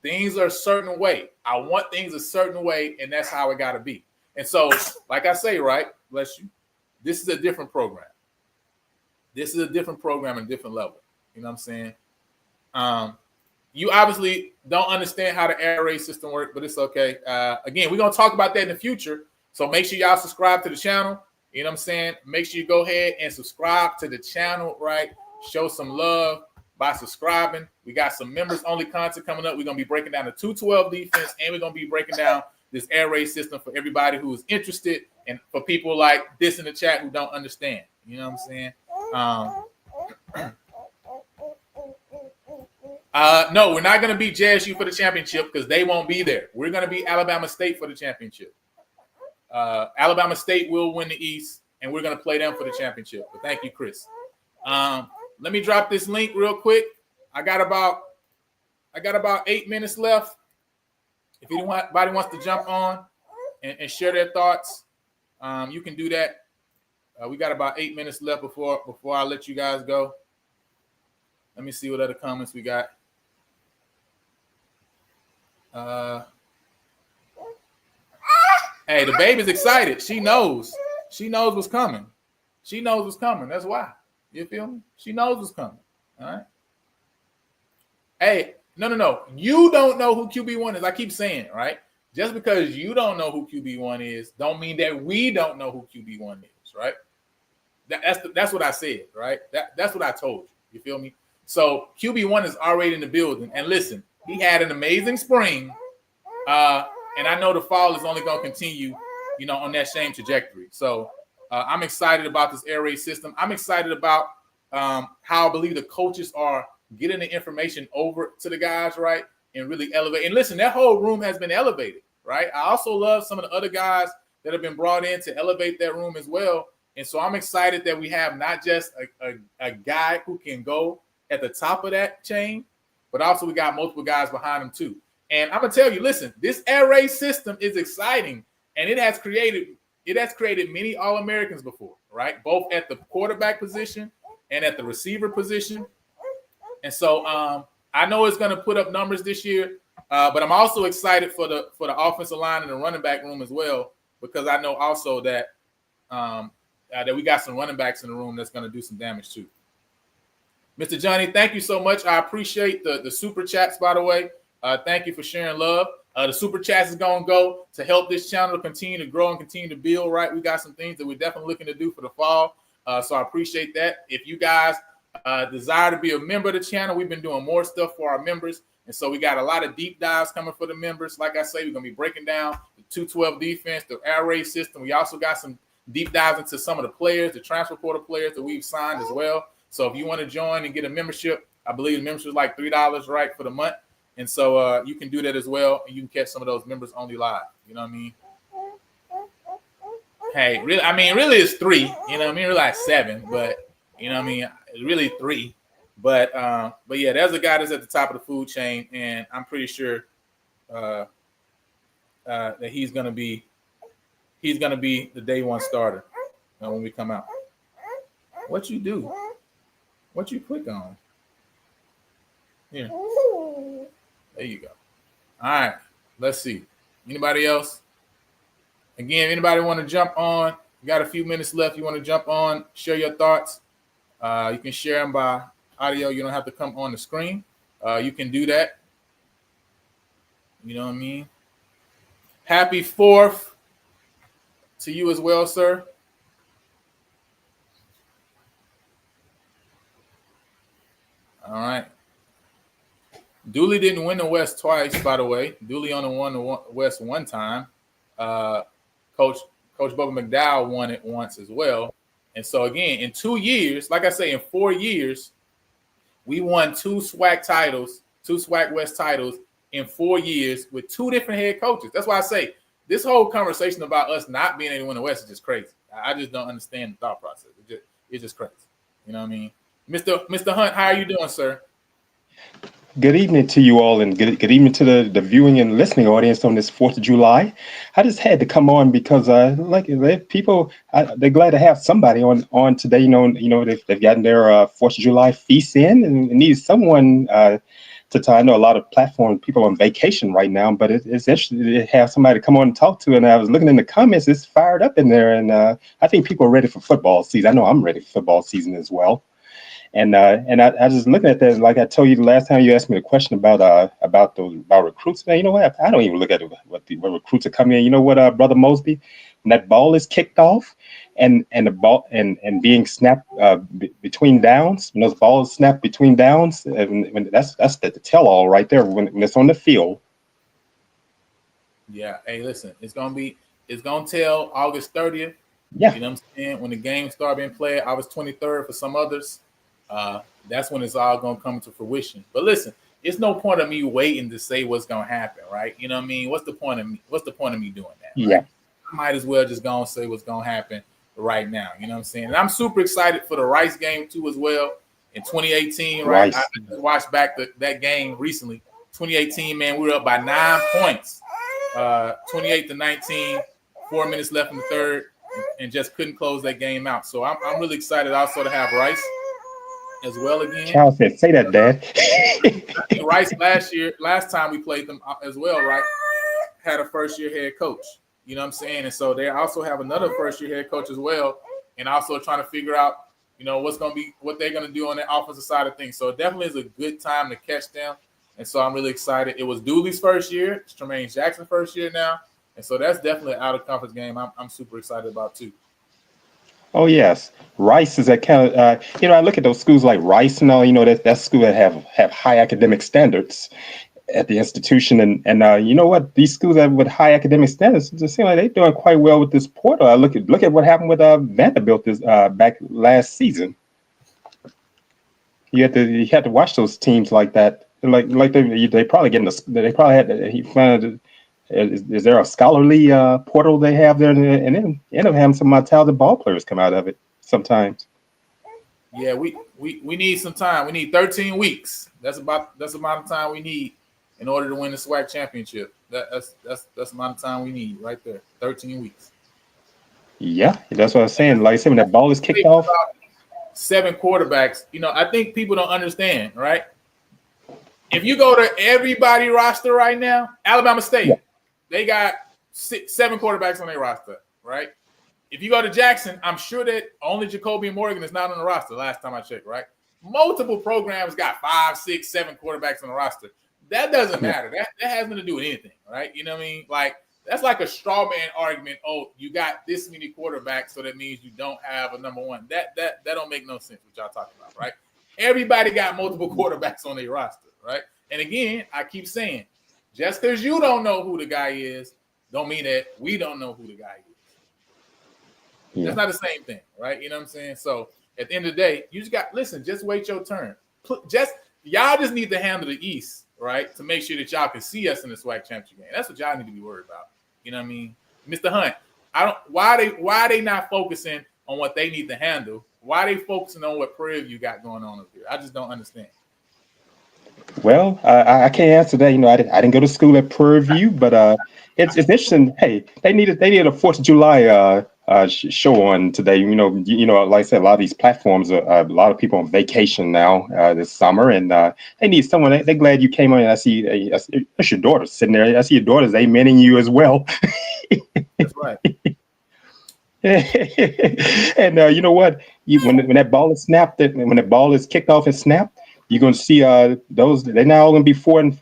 Things are a certain way. I want things a certain way, and that's how it got to be. And so, like I say, right, bless you, this is a different program. This is a different program and different level. You know what I'm saying? You obviously don't understand how the air raid system works, but it's okay. Again, we're going to talk about that in the future. So make sure y'all subscribe to the channel. You know what I'm saying? Make sure you go ahead and subscribe to the channel, right? Show some love by subscribing. We got some members-only content coming up. We're going to be breaking down the 212 defense, and we're going to be breaking down this air raid system for everybody who is interested and for people like this in the chat who don't understand. You know what I'm saying? No, we're not going to beat JSU for the championship because they won't be there. We're going to beat Alabama State for the championship. Alabama State will win the East, and we're going to play them for the championship. But thank you, Chris. Let me drop this link real quick. I got about 8 minutes left. If anybody wants to jump on and share their thoughts, you can do that. We got about 8 minutes left before I let you guys go. Let me see what other comments we got. Hey, the baby's excited. She knows. She knows what's coming. She knows what's coming. That's why. You feel me? She knows what's coming. All right. Hey, no. You don't know who QB1 is. I keep saying, right? Just because you don't know who QB1 is, don't mean that we don't know who QB1 is, right? That's what I said, right? That's what I told you. You feel me? So QB1 is already in the building. And listen, he had an amazing spring. And I know the fall is only going to continue, on that same trajectory. So I'm excited about this air raid system. I'm excited about how I believe the coaches are getting the information over to the guys, right, and really elevate. And listen, that whole room has been elevated, right? I also love some of the other guys that have been brought in to elevate that room as well. And so I'm excited that we have not just a guy who can go at the top of that chain, but also we got multiple guys behind him too. And I'm gonna tell you, listen, this air raid system is exciting, and it has created many All-Americans before, right? Both at the quarterback position and at the receiver position. And so I know it's gonna put up numbers this year, but I'm also excited for the offensive line and the running back room as well, because I know also that that we got some running backs in the room that's gonna do some damage too. Mr. Johnny, thank you so much. I appreciate the super chats, by the way. Thank you for sharing love. The super chats is going to go to help this channel continue to grow and continue to build, right? We got some things that we're definitely looking to do for the fall. So I appreciate that. If you guys desire to be a member of the channel, we've been doing more stuff for our members. And so we got a lot of deep dives coming for the members. Like I say, we're going to be breaking down the 212 defense, the air raid system. We also got some deep dives into some of the players, the transfer portal players that we've signed as well. So if you want to join and get a membership, I believe the membership is like $3, right, for the month. And so you can do that as well, and you can catch some of those members only live. You know what I mean? Hey, really it's 3. You know what I mean? Really like 7, but you know what I mean? It's really 3. But yeah, there's a guy that's at the top of the food chain, and I'm pretty sure that he's gonna be the day one starter when we come out. What you do? What you click on? Here. There you go. All right. Let's see. Anybody else? Again, anybody want to jump on? You got a few minutes left. You want to jump on, share your thoughts. You can share them by audio. You don't have to come on the screen. You can do that. You know what I mean? Happy 4th to you as well, sir. All right. Dooley didn't win the West twice, by the way. Dooley only won the West one time. Coach Bubba McDowell won it once as well. And so, again, in 2 years, like I say, in 4 years, we won 2 SWAC titles, 2 SWAC West titles in 4 years with 2 different head coaches. That's why I say this whole conversation about us not being able to win the West is just crazy. I just don't understand the thought process. It's just crazy. You know what I mean? Mr. Hunt, how are you doing, sir? Good evening to you all, and good evening to the viewing and listening audience on this 4th of July. I just had to come on because people, they're glad to have somebody on today. You know they've gotten their 4th of July feast in, and need someone to tell. I know a lot of platform people on vacation right now, but it's interesting to have somebody to come on and talk to. And I was looking in the comments; it's fired up in there, and I think people are ready for football season. I know I'm ready for football season as well. And I just looking at that, like I told you the last time you asked me a question about recruits. Man, you know what? I don't even look at what recruits are coming in. You know what, Brother Mosby, when that ball is kicked off, and the ball and being snapped between downs, when those balls snap between downs, and that's the tell all right there when it's on the field. Yeah. Hey, listen, it's gonna tell August 30th. Yeah. You know what I'm saying? When the games start being played, August 23rd for some others. That's when it's all gonna come to fruition. But listen, it's no point of me waiting to say what's gonna happen, right? You know what I mean? What's the point of me doing that? Right? Yeah. I might as well just go and say what's going to happen right now. You know what I'm saying? And I'm super excited for the Rice game too as well. In 2018, right? I just watched back that game recently. 2018, man, we were up by 9 points, 28-19, 4 minutes left in the third, and just couldn't close that game out. So I'm really excited also to have Rice as well again. Charles said, "Say that, Dad." I think Rice last time we played them as well, right? Had a first-year head coach. You know what I'm saying? And so they also have another first-year head coach as well, and also trying to figure out, what they're gonna do on the offensive side of things. So it definitely is a good time to catch them. And so I'm really excited. It was Dooley's first year. It's Tremaine Jackson's first year now. And so that's definitely an out-of-conference game I'm super excited about too. Oh, yes. Rice is that kind of, I look at those schools like Rice and all, that school that have high academic standards at the institution. And you know what? These schools that with high academic standards, it seem like they're doing quite well with this portal. Look at what happened with Vanderbilt back last season. You had to watch those teams like that. Like they probably is there a scholarly portal they have there, and then end up having some talented ball players come out of it sometimes. Yeah, we need some time. We need 13 weeks. That's about the time we need in order to win the SWAC championship. That's the amount of time we need right there. 13 weeks. Yeah, that's what I was saying. Like I said, when that ball is kicked off, 7 quarterbacks. I think people don't understand, right? If you go to everybody roster right now, Alabama State, they got 7 quarterbacks on their roster, right? If you go to Jackson, I'm sure that only Jacoby Morgan is not on the roster last time I checked, right? Multiple programs got 5, 6, 7 quarterbacks on the roster. That doesn't matter. That has nothing to do with anything, right? You know what I mean? Like, that's like a straw man argument. Oh, you got this many quarterbacks, so that means you don't have a number one. That don't make no sense what y'all talking about, right? Everybody got multiple quarterbacks on their roster, right? And again, I keep saying, just because you don't know who the guy is, don't mean that we don't know who the guy is. Yeah. That's not the same thing, right? You know what I'm saying? So at the end of the day, you just wait your turn. Y'all just need to handle the East, right? To make sure that y'all can see us in the SWAC championship game. That's what y'all need to be worried about. You know what I mean? Mr. Hunt, why they not focusing on what they need to handle? Why are they focusing on what Prairie View got going on up here? I just don't understand. Well, I can't answer that. I didn't go to school at Prairie View, but it's interesting. Hey, they needed a 4th of July show on today. Like I said, a lot of these platforms a lot of people on vacation now this summer, and they need someone. They're glad you came on. And I see that's your daughter sitting there. I see your daughter's amening you as well. That's right. And you know what? When that ball is snapped, when the ball is kicked off and snapped, you're going to see those. They're not all going to be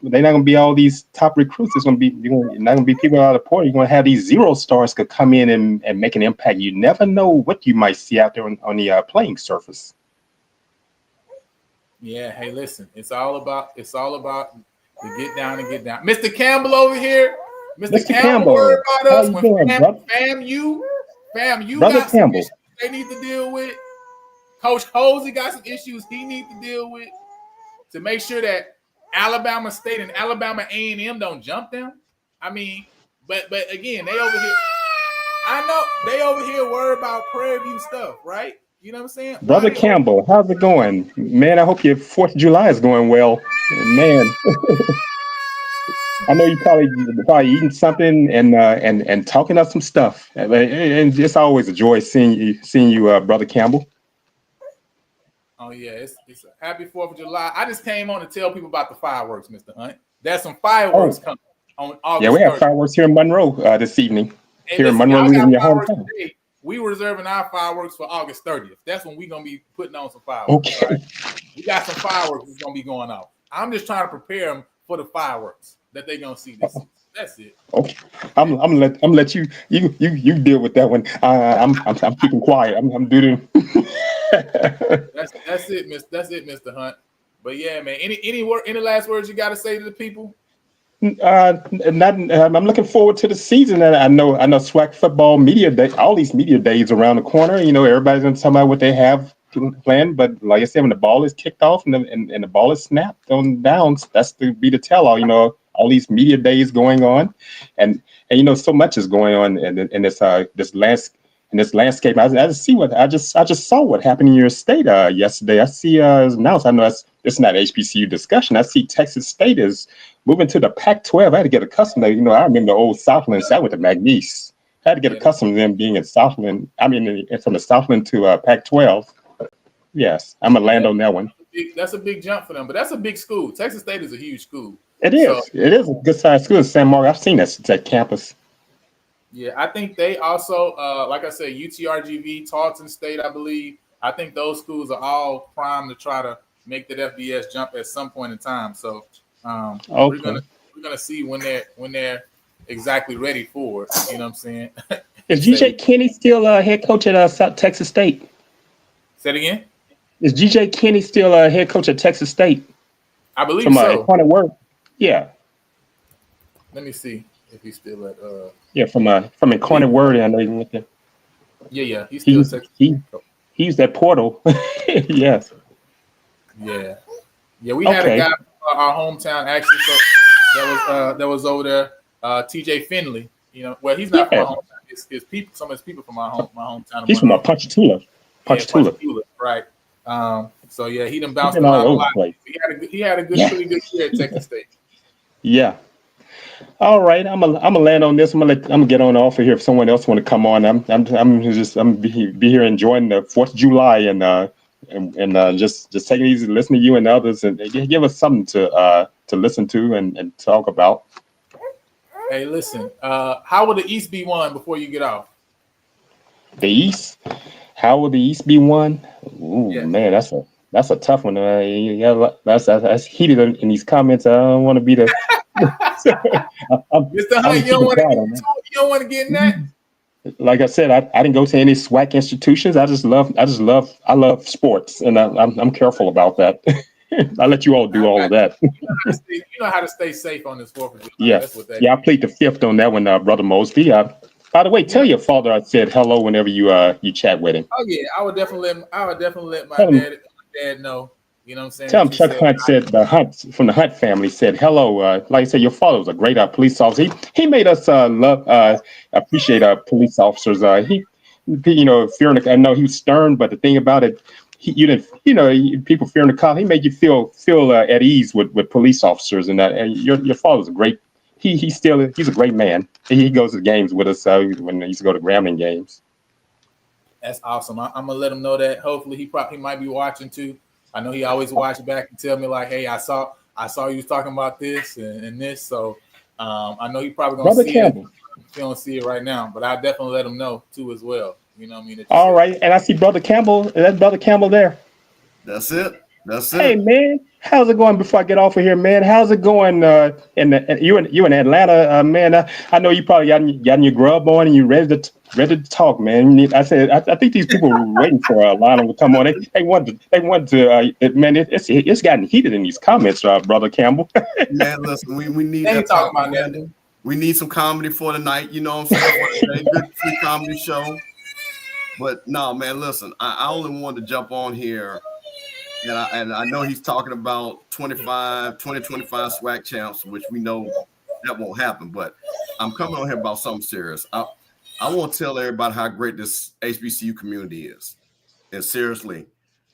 they're not going to be all these top recruits. It's going to be not going to be people out of the portal. You're going to have these 0 stars could come in and make an impact. You never know what you might see out there on the playing surface. Yeah. Hey, listen. It's all about the get down and get down. Mr. Campbell over here. Mr. Campbell worried about us. FAMU Brother got some Campbell. issues they need to deal with. Coach Hosey got some issues he needs to deal with to make sure that Alabama State and Alabama A&M don't jump them. I mean, but again, they over here. I know they over here worried about Prairie View stuff, right? You know what I'm saying? Brother Campbell, how's it going? Man, I hope your 4th of July is going well. Man. I know you probably eating something and talking up some stuff. And it's always a joy seeing you, Brother Campbell. Oh yeah, it's a happy 4th of July. I just came on to tell people about the fireworks, Mr. Hunt. There's some fireworks coming on August. Yeah, we have fireworks here in Monroe this evening. Here in Monroe, in your hometown. We were reserving our fireworks for August 30th. That's when we're gonna be putting on some fireworks. Okay. Right? We got some fireworks that's gonna be going off. I'm just trying to prepare them for the fireworks that they're gonna see this season. That's it. Okay, I'm gonna let you deal with that one. I'm keeping quiet. I'm doing. That's it, Mr. Hunt. But yeah, man. Any last words you got to say to the people? I'm looking forward to the season. And I know SWAC football media day. All these media days around the corner. Everybody's gonna talk about what they have planned. But like I said, when the ball is kicked off and the ball is snapped on downs, that's to be the tell all. all these media days going on, and so much is going on in this landscape. I just saw what happened in your state yesterday. I see it's announced. I know it's not HBCU discussion. I see Texas State is moving to the Pac-12. I had to get accustomed to. I remember the old Southland. I went to McNeese. I had to get accustomed to them being in Southland. I mean, from the Southland to Pac-12. Yes, I'm gonna land on that one. That's a big jump for them, but that's a big school. Texas State is a huge school. It is. It is a good sized school. San Marcos. I've seen that campus. Yeah, I think they also, like I said, UTRGV, Tarleton State, I believe. I think those schools are all primed to try to make that FBS jump at some point in time. So we're gonna see when they're exactly ready for it. You know what I'm saying? Is GJ Kenny still head coach at South Texas State? Say it again. Is GJ Kenny still head coach at Texas State? I believe so. From Word. Yeah. Let me see if he's still at. Yeah, from Incarnate Word, I know he went there. Yeah, he's still Texas. He's that portal. Yes. Yeah. We had a guy from our hometown actually. So that was over there. TJ Finley. Well, he's not from my hometown. His people, some of his people from my hometown. He's from Ponchatoula. Ponchatoula, right? So yeah, he done bounced around a lot. He had a pretty good year at Texas State. Yeah. All right, I'm gonna land on this. I'm gonna get on off of here if someone else want to come on. I'm be here enjoying the 4th of July and just taking it easy, listening to you and others, and give us something to listen to and talk about. Hey, listen. How will the East be won before you get off? The East. How will the East be won? Ooh, man, that's a tough one. That's heated in these comments. I don't want to be the. Mr. Hunt, you don't want to get in that. Like I said, I didn't go to any SWAC institutions. I love sports, and I'm careful about that. I let you all do all of that. You know how to stay safe on this 4th of July. Yeah. I plead the 5th on that one, Brother Mosby. By the way, tell your father I said hello whenever you chat with him. Oh yeah, I would definitely let my dad know. You know what I'm saying? Tell him Chuck Hunt said the Hunt from the Hunt family said hello. Like I said, your father was a great police officer. He made us appreciate our police officers. Fearing. I know he was stern, but the thing about it, people fearing the cop. He made you feel at ease with police officers, and that. And your father's a great. He's a great man. He goes to games with us when he used to go to Grambling games. That's awesome. I'm gonna let him know that. Hopefully, he might be watching too. I know he always watch back and tell me like, "Hey, I saw you was talking about this and this." So I know he probably gonna see it. He don't see it right now, but I definitely let him know too as well. You know what I mean? All right, and I see Brother Campbell. Is that Brother Campbell there? That's it. Hey man, how's it going? Before I get off of here, man, how's it going? You in Atlanta, man? I know you probably got your grub on and you ready to talk, man. I think these people were waiting for Lionel to come on. They want to. Man, it's gotten heated in these comments, Brother Campbell. Man, listen, we need to talk about that. We need some comedy for the night. You know what I'm saying? Good free comedy show. But no, man, listen, I only wanted to jump on here. And I know he's talking about 2025 SWAC champs, which we know that won't happen. But I'm coming on here about something serious. I want to tell everybody how great this HBCU community is. And seriously.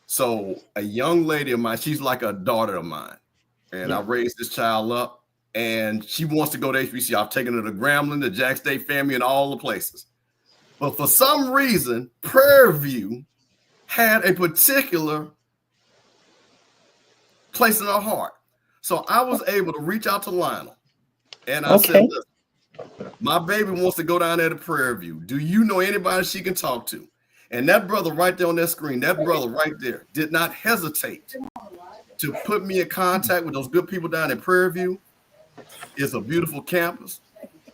So a young lady of mine, she's like a daughter of mine. And I raised this child up. And she wants to go to HBCU. I've taken her to Grambling, the Jack State family, and all the places. But for some reason, Prairie View had a particular place in her heart. So I was able to reach out to Lionel. And I said, listen, my baby wants to go down there to Prairie View. Do you know anybody she can talk to? And that brother right there on that screen, that brother right there did not hesitate to put me in contact with those good people down in Prairie View. It's a beautiful campus.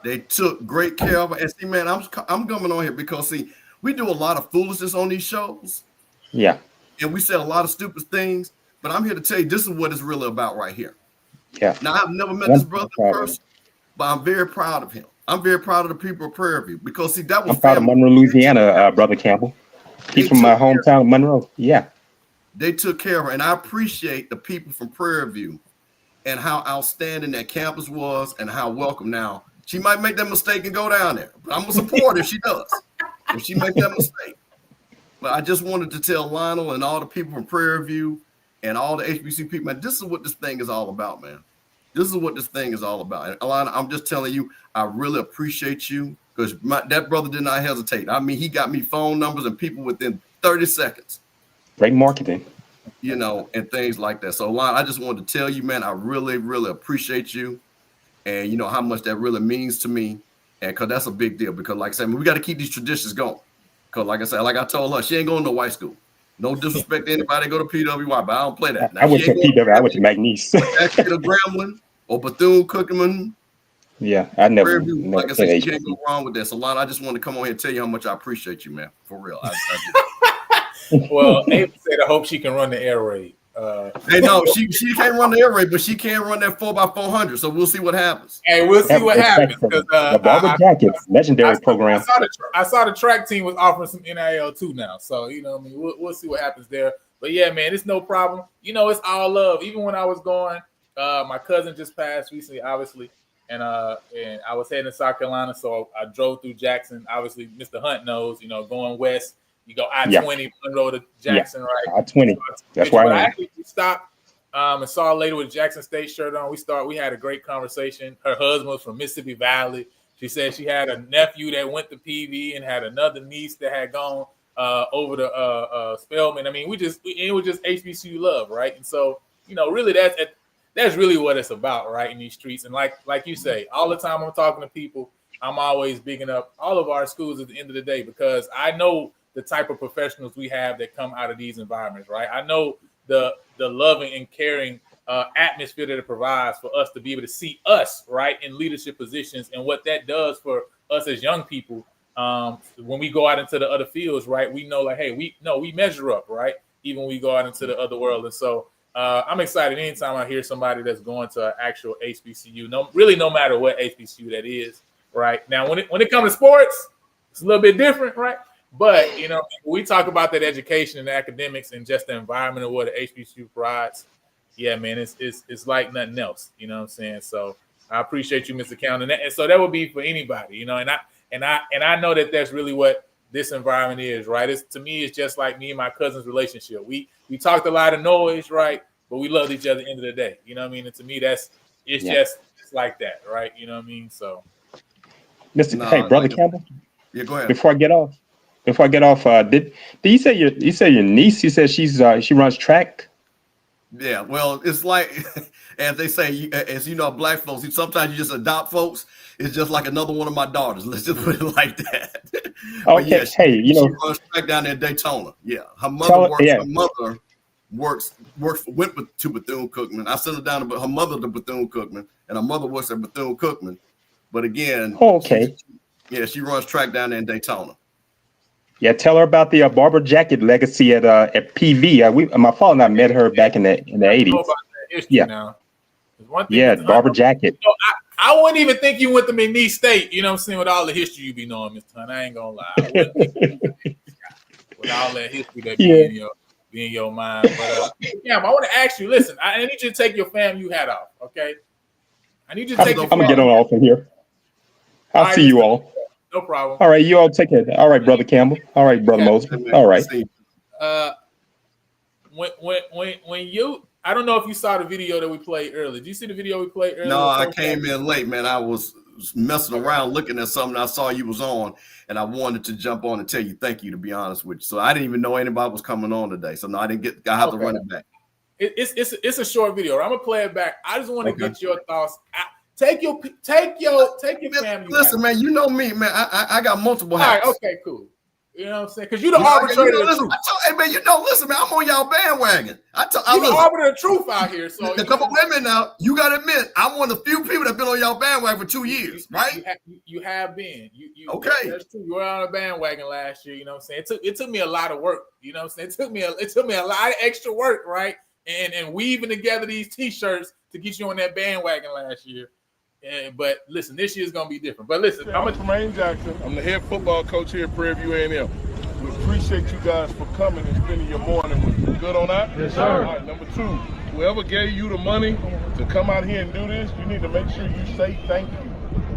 They took great care of her. And see, man, I'm coming on here because, see, we do a lot of foolishness on these shows. Yeah. And we say a lot of stupid things. But I'm here to tell you, this is what it's really about right here. Yeah. Now, I've never met this brother in person, but I'm very proud of him. I'm very proud of the people of Prairie View because, see, that was. I'm proud of Monroe, Louisiana, Brother Campbell. He's from my hometown of Monroe. Yeah. They took care of her, and I appreciate the people from Prairie View and how outstanding that campus was and how welcome. Now, she might make that mistake and go down there, but I'm going to support her if she does. If she makes that mistake. But I just wanted to tell Lionel and all the people from Prairie View and all the HBCU people, man, this is what this thing is all about, man. This is what this thing is all about. And Alana, I'm just telling you, I really appreciate you because that brother did not hesitate. I mean, he got me phone numbers and people within 30 seconds. Great marketing. You know, and things like that. So, Alana, I just wanted to tell you, man, I really, really appreciate you. And you know how much that really means to me. And because that's a big deal. Because like I said, we got to keep these traditions going. Because like I said, like I told her, she ain't going to no white school. No disrespect to anybody go to PWI, but I don't play that. Now, I went to PWI. I went to McNeese. Actually, the Grambling or Bethune-Cookman. Yeah, I never. Like I said, you can't go wrong with that. So, Lana, I just want to come on here and tell you how much I appreciate you, man. For real. Well, Abe said, I hope she can run the air raid. Hey, no, she can't run the air raid, but she can run that 4x400. So we'll see what happens. Hey, we'll see what happens. The Barber Jackets, legendary program. I saw the track team was offering some NIL too now. So, you know what I mean? We'll see what happens there. But yeah, man, it's no problem. You know, it's all love. Even when I was going, my cousin just passed recently, obviously. And I was heading to South Carolina. So I drove through Jackson. Obviously, Mr. Hunt knows, you know, going west. You go I-20, Monroe to Jackson, right? I-20. That's why I actually stopped and saw a lady with a Jackson State shirt on. We had a great conversation. Her husband was from Mississippi Valley. She said she had a nephew that went to PV and had another niece that had gone over to Spelman. I mean, it was just HBCU love, right? And so, you know, really that's really what it's about, right, in these streets. And like you say, all the time I'm talking to people, I'm always bigging up all of our schools at the end of the day because I know the type of professionals we have that come out of these environments, right? I know the loving and caring atmosphere that it provides for us to be able to see us, right, in leadership positions and what that does for us as young people. When we go out into the other fields, right, we know like, hey, we measure up, right, even when we go out into the other world. And so I'm excited anytime I hear somebody that's going to an actual HBCU, no matter what HBCU that is, right? Now, when it comes to sports, it's a little bit different, right? But, you know, we talk about that education and academics and just the environment of what the HBCU provides. Yeah, man, it's like nothing else. You know what I'm saying? So I appreciate you, Mr. Count. And so that would be for anybody, you know, and I know that that's really what this environment is, right? To me, it's just like me and my cousin's relationship. We talked a lot of noise, right? But we loved each other at the end of the day. You know what I mean? And to me, just like that, right? You know what I mean? So, Brother Campbell. Yeah, go ahead. Before I get off, did you say your niece? You said she runs track. Yeah, well, it's like, as they say, as you know, black folks, sometimes you just adopt folks. It's just like another one of my daughters. Let's just put it like that. Okay, yeah, she runs track down there in Daytona. Yeah, her mother went to Bethune-Cookman. I sent her down to her mother to Bethune-Cookman, and her mother works at Bethune-Cookman. But again, she runs track down there in Daytona. Yeah, tell her about the Barber Jacket legacy at PV. My father and I met her back in the 80s. Barber Jacket. You know, I wouldn't even think you went to McNeese State. You know what I'm saying? With all the history you be knowing, Mr. Hunt, I ain't gonna lie. With all that history that be in your mind. But I want to ask you. Listen, I need you to take your FAMU hat off. Okay, I need you to take. I'm gonna get on off in here. I'll see you all. No problem. All right, you all take it. All right, Brother Campbell. All right, Brother Mosby. All right. When you, I don't know if you saw the video that we played earlier. Did you see the video we played earlier? No, I came in late, man. I was messing around looking at something I saw you was on, and I wanted to jump on and tell you thank you, to be honest with you. So I didn't even know anybody was coming on today. So no, I have to run it back. It's a short video. I'm gonna play it back. I just want to get your thoughts. Take your family. Listen, man, you know me, man. I got multiple hats. All right, okay, cool. You know what I'm saying? Because you're the arbitrator of truth. Hey, man, listen, man, I'm on y'all bandwagon. You're the arbiter of truth out here. So a couple women now, you got to admit, I'm one of the few people that have been on y'all bandwagon for 2 years, right? You have been. Okay. That's true. You were on a bandwagon last year, you know what I'm saying? It took me a lot of work, you know what I'm saying? It took me a lot of extra work, right? And weaving together these T-shirts to get you on that bandwagon last year. But listen, this year's gonna be different. But listen, I'm Tremaine Jackson. I'm the head football coach here at Prairie View A&M. We appreciate you guys for coming and spending your morning with us. Good on that? Yes, sir. All right, number 2, whoever gave you the money to come out here and do this, you need to make sure you say thank you.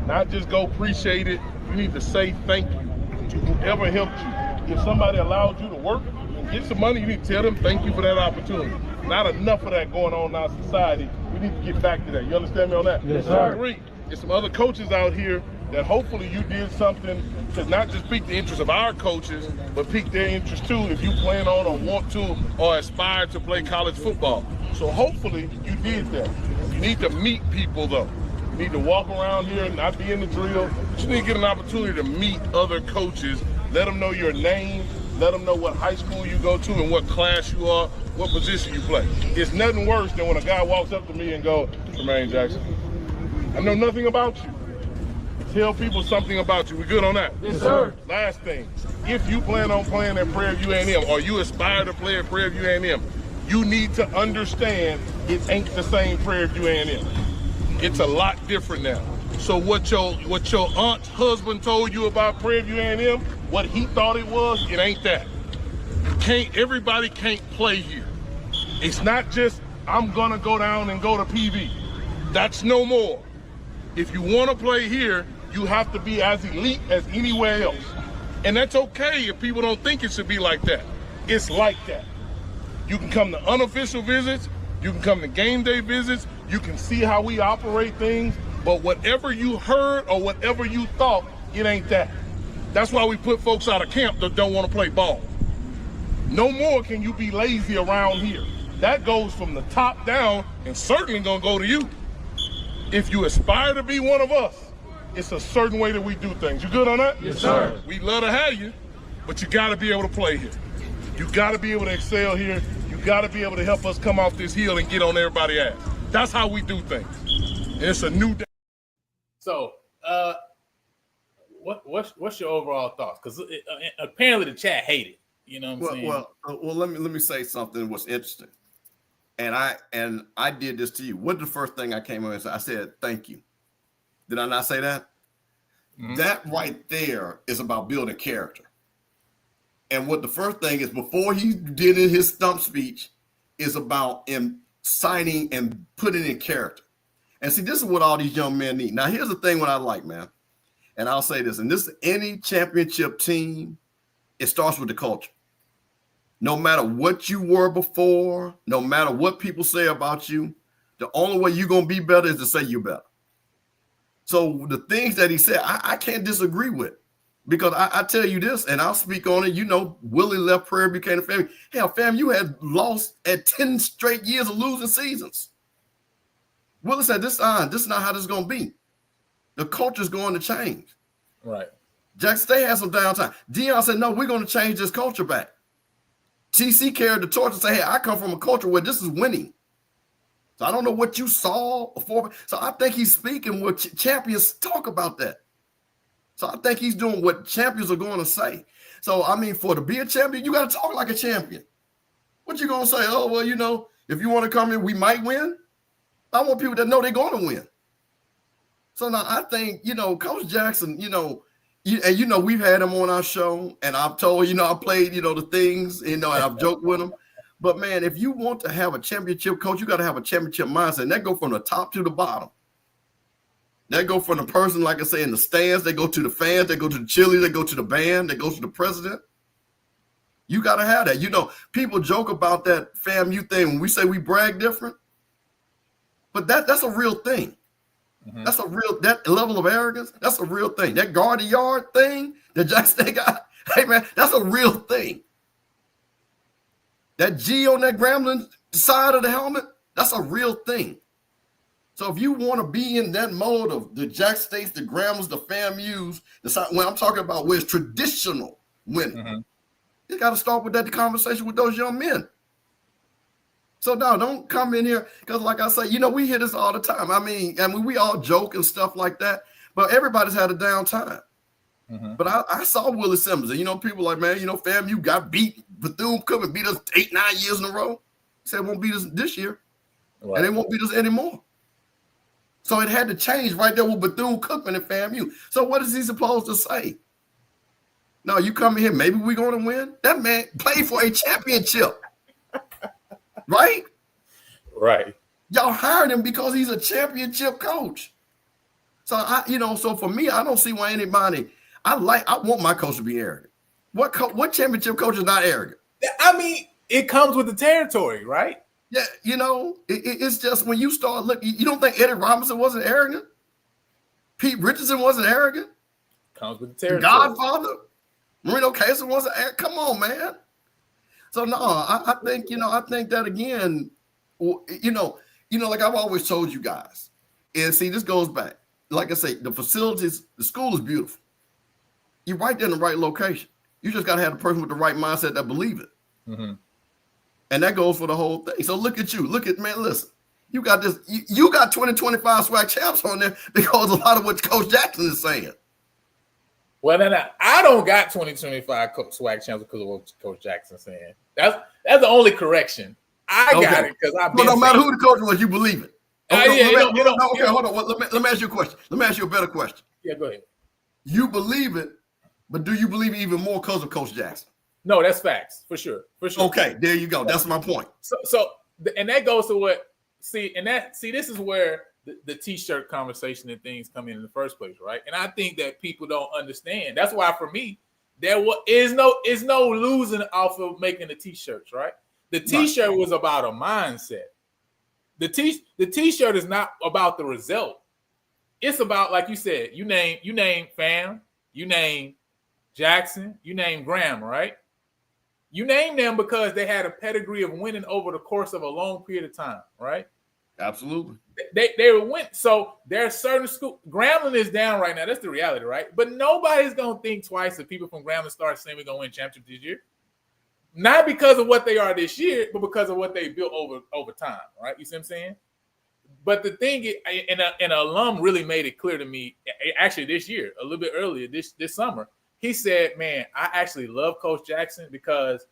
Not just go appreciate it. You need to say thank you to whoever helped you. If somebody allowed you to work and get some money, you need to tell them thank you for that opportunity. Not enough of that going on in our society. We need to get back to that. You understand me on that? Yes, sir. I agree. There's some other coaches out here that hopefully you did something to not just pique the interest of our coaches, but pique their interest too if you plan on or want to or aspire to play college football. So hopefully you did that. You need to meet people though. You need to walk around here and not be in the drill. But you need to get an opportunity to meet other coaches, let them know your name, let them know what high school you go to and what class you are, what position you play. It's nothing worse than when a guy walks up to me and goes, Jermaine Jackson, I know nothing about you. Tell people something about you. We good on that? Yes, sir. Last thing, if you plan on playing at Prairie View A&M or you aspire to play at Prairie View A&M, you need to understand it ain't the same Prairie View A&M. It's a lot different now. So what your aunt's husband told you about Prairie View A&M, what he thought it was, it ain't that. Everybody can't play here. It's not just, I'm gonna go down and go to PV. That's no more. If you wanna play here, you have to be as elite as anywhere else. And that's okay if people don't think it should be like that. It's like that. You can come to unofficial visits, you can come to game day visits, you can see how we operate things, but whatever you heard or whatever you thought, it ain't that. That's why we put folks out of camp that don't want to play ball. No more can you be lazy around here. That goes from the top down and certainly gonna go to you. If you aspire to be one of us, it's a certain way that we do things. You good on that? Yes, sir. We love to have you, but you gotta be able to play here. You gotta be able to excel here. You gotta be able to help us come off this hill and get on everybody's ass. That's how we do things. And it's a new day. So, what's your overall thoughts? Because apparently the chat hated. You know what I'm saying? Well, let me say something that was interesting. And I did this to you. What's the first thing I came up and said? I said, thank you. Did I not say that? Mm-hmm. That right there is about building character. And what the first thing is, before he did in his stump speech, is about inciting and putting in character. And see, this is what all these young men need. Now, here's the thing what I like, man. And I'll say this, and this is any championship team, it starts with the culture. No matter what you were before, no matter what people say about you, the only way you're going to be better is to say you're better. So the things that he said, I can't disagree with, because I tell you this, and I'll speak on it. You know, Willie left Prairie, became a family. Hell, fam, you had lost at 10 straight years of losing seasons. Willie said, this is not how this is going to be. The culture is going to change. Right. Jackson State had some downtime. Deion said, no, we're going to change this culture back. TC carried the torch and said, hey, I come from a culture where this is winning. So I don't know what you saw before. So I think he's speaking what champions talk about that. So I think he's doing what champions are going to say. So, I mean, to be a champion, you got to talk like a champion. What you going to say? Oh, well, you know, if you want to come in, we might win. I want people that know they're going to win. So now I think, you know, Coach Jackson, you know, and, you know, we've had him on our show, and I've told, you know, I played, you know, the things, you know, and I've joked with him. But, man, if you want to have a championship coach, you got to have a championship mindset. And that go from the top to the bottom. That go from the person, like I say, in the stands. They go to the fans. They go to the cheerleaders. They go to the band. They go to the president. You got to have that. You know, people joke about that FAMU thing when we say we brag different. But that's a real thing. Mm-hmm. That's a real, that level of arrogance, that's a real thing. That guard the yard thing that Jackson State got, hey, man, that's a real thing. That G on that Grambling side of the helmet, that's a real thing. So if you want to be in that mode of the Jackson States, the Gramblers, the FAMUs, when I'm talking about where it's traditional winning, mm-hmm. You got to start with that conversation with those young men. So no, don't come in here because, like I say, you know, we hear this all the time. I mean, we all joke and stuff like that, but everybody's had a down time. Mm-hmm. But I saw Willie Simmons, and you know, people like, man, you know, FAMU got beat. Bethune-Cookman beat us 8-9 years in a row. He said won't beat us this year, right. And they won't beat us anymore. So it had to change right there with Bethune-Cookman and FAMU. So what is he supposed to say? No, you come in here, maybe we're going to win. That man played for a championship. Right? Right. Y'all hired him because he's a championship coach. So so for me, I don't see why anybody. I want my coach to be arrogant. What championship coach is not arrogant? I mean, it comes with the territory, right? Yeah, it's just when you start looking, you don't think Eddie Robinson wasn't arrogant? Pete Richardson wasn't arrogant? Comes with the territory. The Godfather? Marino Casey wasn't arrogant? Come on, man. So no, I think that again, like I've always told you guys, and see, this goes back. Like I say, the facilities, the school is beautiful. You're right there in the right location. You just got to have the person with the right mindset that believe it. Mm-hmm. And that goes for the whole thing. So look at you. Listen. You got this. You got 2025 SWAC champs on there because a lot of what Coach Jackson is saying. Well, then I don't got 2025 SWAC champs because of what Coach Jackson's saying. That's the only correction. I got it because I've been. No matter who the coach was, you believe it. Okay, hold on. Let me ask you a question. Let me ask you a better question. Yeah, go ahead. You believe it, but do you believe it even more because of Coach Jackson? No, that's facts for sure. Okay, there you go. That's my point. So and that goes to what this is where the t-shirt conversation and things come in the first place, right? And I think that people don't understand. That's why for me, there is no losing off of making the t-shirts, right? The t-shirt was about a mindset. The t-shirt is not about the result. It's about, like you said, you name Fam, you name Jackson, you name Graham, right? You name them because they had a pedigree of winning over the course of a long period of time, right? Absolutely. They went. So there's certain school. Grambling is down right now. That's the reality, right? But nobody's gonna think twice if people from Grambling start saying we're gonna win championship this year. Not because of what they are this year, but because of what they built over time, right? You see what I'm saying? But the thing is, and an alum really made it clear to me, actually this year, a little bit earlier, this summer, he said, man, I actually love Coach Jackson because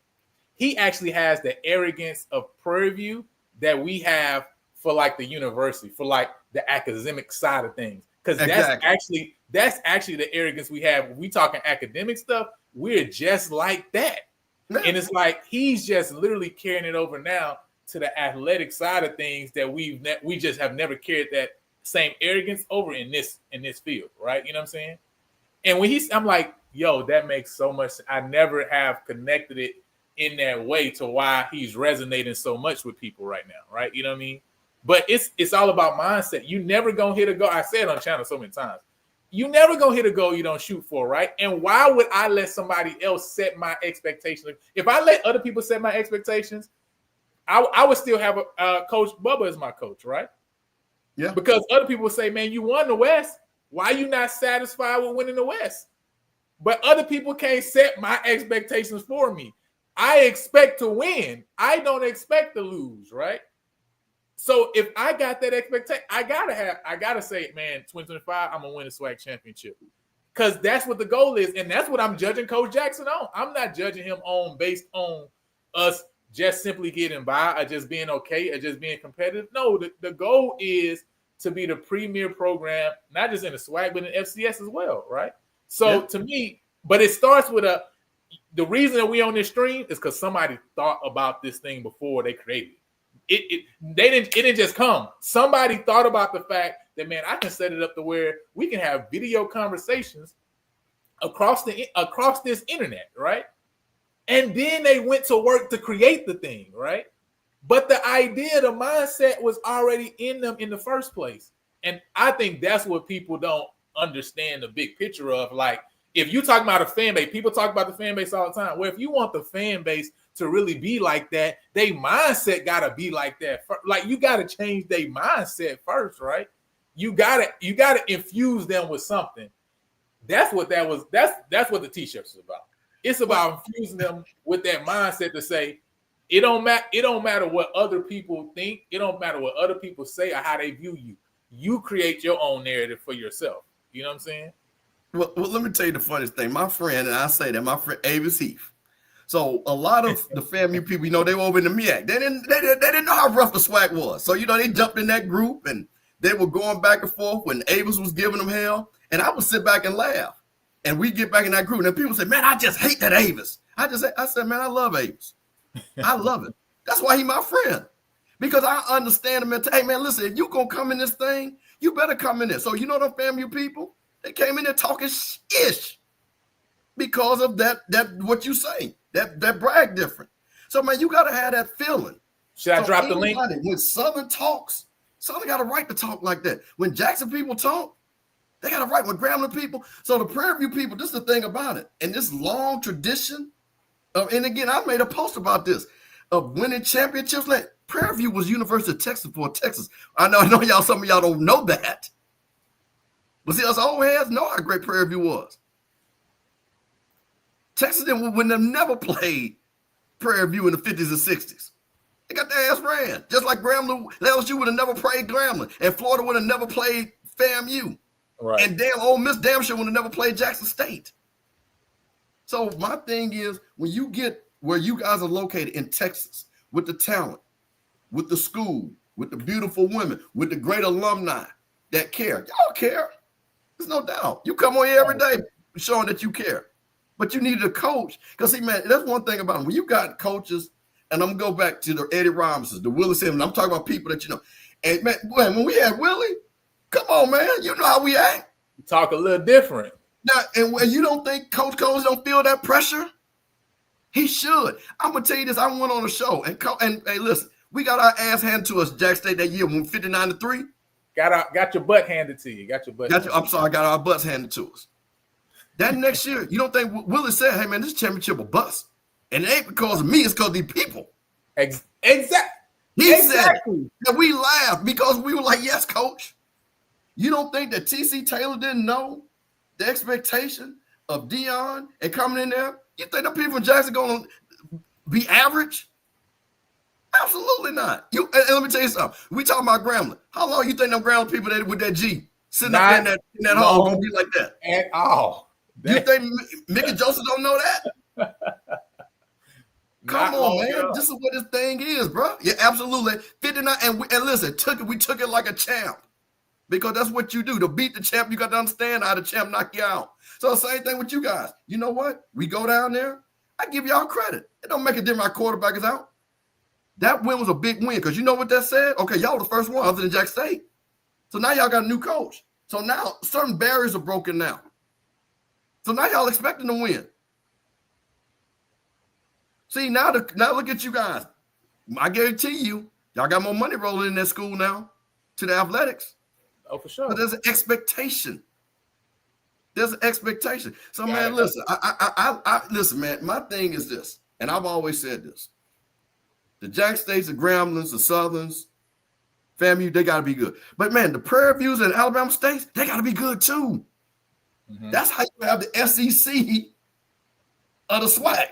he actually has the arrogance of Prairie View that we have for like the university, for like the academic side of things. Because that's actually the arrogance we have. When we talking academic stuff, we're just like that. And it's like he's just literally carrying it over now to the athletic side of things that we just have never carried that same arrogance over in this field, right? You know what I'm saying? And when I'm like, yo, that makes so much. I never have connected it in that way to why he's resonating so much with people right now, right? You know what I mean? But it's all about mindset. You never gonna hit a goal. I said on the channel so many times. You never gonna hit a goal you don't shoot for, right? And why would I let somebody else set my expectations? If I let other people set my expectations, I would still have a Coach Bubba as my coach, right? Yeah. Because other people say, man, you won the West. Why are you not satisfied with winning the West? But other people can't set my expectations for me. I expect to win. I don't expect to lose, right? So if I got that expectation, I gotta say, man, 2025, I'm gonna win a SWAC championship. Because that's what the goal is, and that's what I'm judging Coach Jackson on. I'm not judging him based on us just simply getting by or just being okay or just being competitive. No, the goal is to be the premier program, not just in the SWAC, but in FCS as well, right? So to me, but it starts with the reason that we on this stream is because somebody thought about this thing before they created it. It didn't just come. Somebody thought about the fact that, man, I can set it up to where we can have video conversations across this internet, right? And then they went to work to create the thing, right? But the idea, the mindset was already in them in the first place. And I think that's what people don't understand the big picture of. Like, if you talk about a fan base, people talk about the fan base all the time. Well, if you want the fan base to really be like that, they mindset gotta be like that. Like, you gotta change their mindset first, right? You gotta infuse them with something. That's what that was. That's what the t-shirts is about. It's about infusing them with that mindset to say, it don't matter what other people think. It don't matter what other people say or how they view you. You create your own narrative for yourself. You know what I'm saying? Well, let me tell you the funniest thing. My friend, and I say that, my friend Avis Heath. So a lot of the FAMU people, they were over in the MEAC. They didn't know how rough the SWAC was. So, they jumped in that group and they were going back and forth when Avis was giving them hell. And I would sit back and laugh. And we get back in that group. And then people say, man, I just hate that Avis. I said, man, I love Avis. I love it. That's why he's my friend. Because I understand the mentality. Hey, man, listen, if you going to come in this thing, you better come in there. So you know them FAMU people? They came in there talking ish because of that what you say, that brag different. So, man, you got to have that feeling. Should I drop the link? When Southern talks, Southern got a right to talk like that. When Jackson people talk, they got a right. When Grambling people. So the Prairie View people, this is the thing about it. And this long tradition of, and again, I made a post about this, of winning championships. Like Prairie View was University of Texas for Texas. I know y'all, some of y'all don't know that. But see, us old heads know how great Prairie View was. Texas would have never played Prairie View in the 50s and 60s. They got their ass ran. Just like Grambling, LSU would have never played Grambling. And Florida would have never played FAMU. Right. And damn, Ole Miss damn sure would have never played Jackson State. So my thing is, when you get where you guys are located in Texas, with the talent, with the school, with the beautiful women, with the great alumni that care. Y'all care. There's no doubt. You come on here every day showing that you care. But you need a coach. Because, see, man, that's one thing about them. When you got coaches, and I'm going to go back to the Eddie Robinsons, the Willie Simmons, I'm talking about people that you know. And, man, when we had Willie, come on, man. You know how we act. You talk a little different. Now, and when you don't think Coach Coles don't feel that pressure, he should. I'm going to tell you this. I went on a show, and hey, listen, we got our ass handed to us Jack State that year when 59-3. Got your butt handed to you. I'm sorry, I got our butts handed to us. That next year, you don't think Willie said, hey, man, this championship will bust. And it ain't because of me, it's because of these people. Exactly. He said that we laughed because we were like, yes, coach. You don't think that T.C. Taylor didn't know the expectation of Dion and coming in there? You think the people from Jackson going to be average? Absolutely not. And let me tell you something. We talking about Grambling. How long you think them Grambling people that with that G sitting up in that hall going to be like that? At all. You think Mickey Joseph don't know that? Come on, man. This is what this thing is, bro. Yeah, absolutely. 59, and listen, we took it like a champ. Because that's what you do. To beat the champ, you got to understand how the champ knock you out. So the same thing with you guys. You know what? We go down there, I give y'all credit. It don't make a difference our quarterback is out. That win was a big win because you know what that said? Okay, y'all were the first one other than Jack State. So now y'all got a new coach. So now certain barriers are broken now. So now y'all expecting to win. See, now look at you guys. I guarantee you, y'all got more money rolling in that school now to the athletics. Oh, for sure. But there's an expectation. There's an expectation. So, man, listen, I listen, man, my thing is this, and I've always said this. The Jack States, the Gramblings, the Southerns, FAMU, they got to be good. But, man, the Prairie Views and Alabama States, they got to be good, too. Mm-hmm. That's how you have the SEC of the SWAC.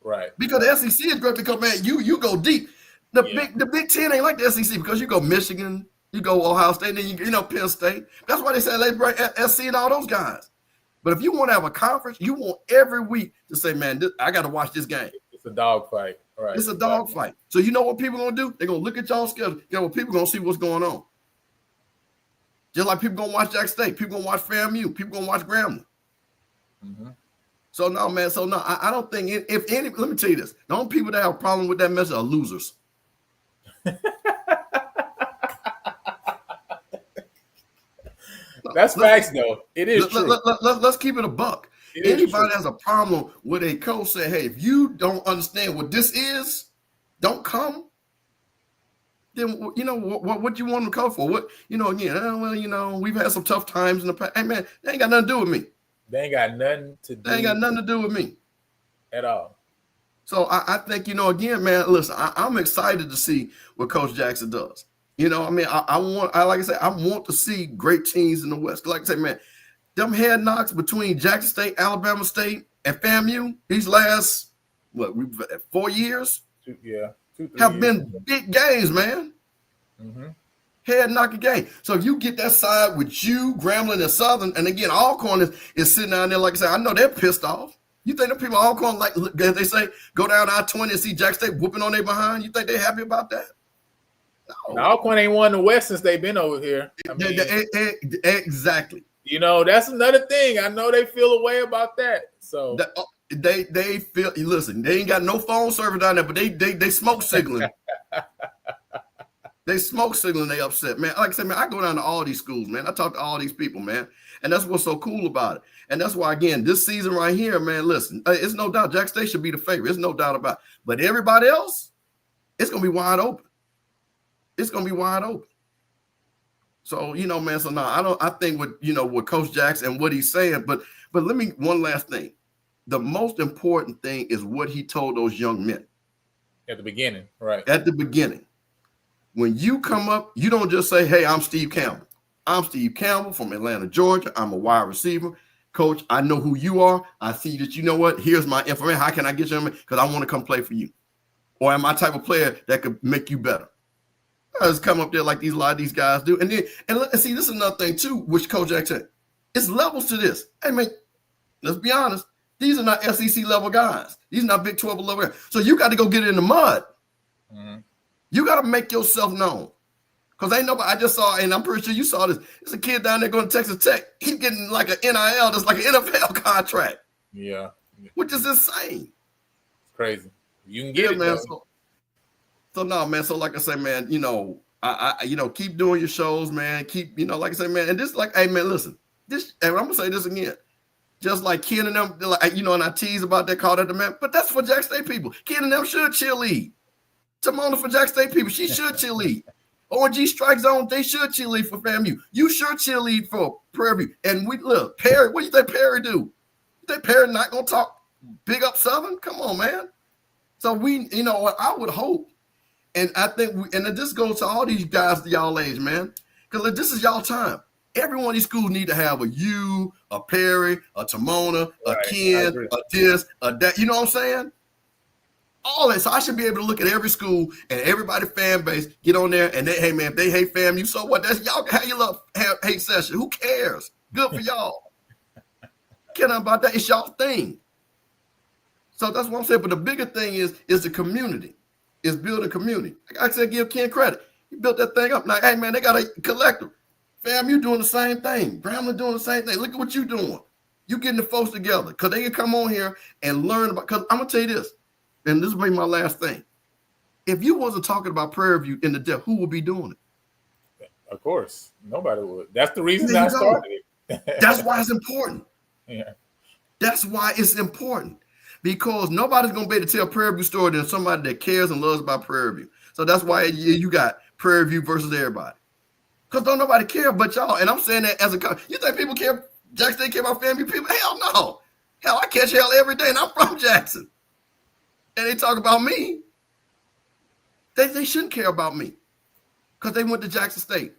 Right. Because the SEC is great because, man, you go deep. The Big Ten ain't like the SEC because you go Michigan, you go Ohio State, then you know Penn State. That's why they say they bring SC and all those guys. But if you want to have a conference, you want every week to say, man, I got to watch this game. It's a dog fight. Right. It's a dog fight. So you know what people are going to do? They're going to look at y'all schedule. You know what people going to see what's going on. Just like people going to watch Jack State. People going to watch FAMU. People going to watch Grambling. Mm-hmm. So, no, man. So, no, I don't think if any – let me tell you this. The only people that have a problem with that message are losers. That's facts, though. It is true. Let's keep it a buck. Anybody has a problem with a coach say, hey, if you don't understand what this is, don't come. Then, you know, what you want them to come for? What, you know, again, well, you know, we've had some tough times in the past. Hey, man, they ain't got nothing to do with me. They ain't got nothing to do. They ain't got nothing to do with me. At all. So I think, you know, again, man, listen, I'm excited to see what Coach Jackson does. You know, I mean, I want to see great teams in the West. Like I say, man, them head knocks between Jackson State, Alabama State, and FAMU these last, 4 years? 2 have been big games, man. Mm-hmm. Head knocking game. So if you get that side with you, Grambling, and Southern, and again, Alcorn is sitting down there, like I said, I know they're pissed off. You think the people at Alcorn, like they say, go down I-20 and see Jack State whooping on their behind? You think they're happy about that? No. Now, Alcorn ain't won the West since they've been over here. I mean, exactly. You know, that's another thing. I know they feel a way about that. So they feel. Listen, they ain't got no phone service down there, but they smoke signaling. They smoke signal and they upset, man. Like I said, man, I go down to all these schools, man. I talk to all these people, man. And that's what's so cool about it. And that's why, again, this season right here, man, listen, it's no doubt Jack State should be the favorite. There's no doubt about it. But everybody else, it's going to be wide open. It's going to be wide open. So, man, so now I think with Coach Jackson and what he's saying, but let me, one last thing. The most important thing is what he told those young men. At the beginning, right. At the beginning. When you come up, you don't just say, hey, I'm Steve Campbell. I'm Steve Campbell from Atlanta, Georgia. I'm a wide receiver. Coach, I know who you are. I see that, here's my information. How can I get you? Because I want to come play for you. Or am I type of player that could make you better? I just come up there like a lot of these guys do. And see, this is another thing too, which Coach Jackson said. It's levels to this. Hey, man, let's be honest. These are not SEC level guys. These are not Big 12 level guys. So you got to go get it in the mud. Mm-hmm. You got to make yourself known. Because ain't nobody, I just saw, and I'm pretty sure you saw this. There's a kid down there going to Texas Tech. He's getting like an NIL, that's like an NFL contract. Yeah. Which is insane. It's crazy. You can get it, man. So no, man. So like I say, man, I keep doing your shows, man. Keep, like I say, man. And this, like, hey, man, listen. This, and I'm gonna say this again. Just like Ken and them, like, and I tease about that, call that the man. But that's for Jack State people. Ken and them should cheerlead. Timona for Jack State people, she should cheerlead. OG Strike Zone, they should cheerlead for FAMU. You should cheerlead for Prairie. And we look, Perry, what do you think Perry do? You think Perry not gonna talk big up Southern? Come on, man. So we, I would hope, and I think, and this goes to all these guys y'all age, man, because this is y'all time. Every one of these schools need to have a U, a Perry, a Timona, a Ken, a this, a that. You know what I'm saying? All that. So I should be able to look at every school and everybody fan base, get on there, and they, hey man, if they hate FAMU, so what? That's y'all can have your little hate session. Who cares? Good for y'all. Care about that. It's y'all thing. So that's what I'm saying. But the bigger thing is the community. Is building community. Like I said, give Ken credit. He built that thing up. Like, hey man, they got a collective. FAMU doing the same thing. Grambling doing the same thing. Look at what you doing. You getting the folks together because they can come on here and learn about. Because I'm gonna tell you this, and this will be my last thing. If you wasn't talking about Prairie View in the depth, who would be doing it? Of course, nobody would. That's the reason I started it. That's why it's important. Yeah, that's why it's important because nobody's gonna be able to tell Prairie View story than somebody that cares and loves about Prairie View. So that's why you got Prairie View versus everybody. Because don't nobody care but y'all. And I'm saying that as a you think people care, Jackson State care about FAMU people? Hell no. Hell, I catch hell every day and I'm from Jackson. And they talk about me. They shouldn't care about me. Because they went to Jackson State.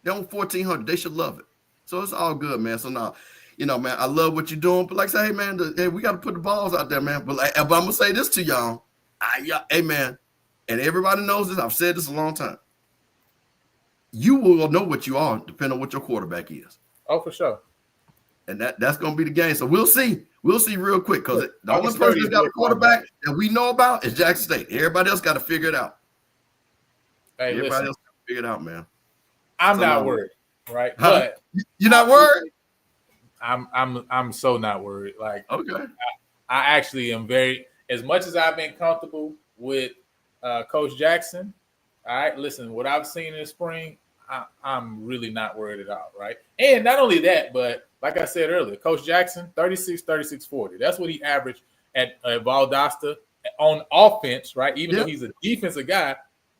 They own 1,400. They should love it. So it's all good, man. So now, man, I love what you're doing. But like I say, hey, man, we got to put the balls out there, man. But I'm going to say this to y'all. Hey, man, and everybody knows this. I've said this a long time. You will know what you are depending on what your quarterback is. Oh, for sure. And that's going to be the game. So we'll see. We'll see real quick because the only person that's got a quarterback that we know about is Jackson State. Everybody else got to figure it out. Hey, everybody else got to figure it out, man. I'm not worried, right? Huh? But you're not worried? I'm so not worried. Like, okay. I actually am very, as much as I've been comfortable with Coach Jackson. All right, listen, what I've seen in the spring, I'm really not worried at all, right? And not only that, but like I said earlier, Coach Jackson, 36, 36, 40. That's what he averaged at Valdosta on offense, right? Even though he's a defensive guy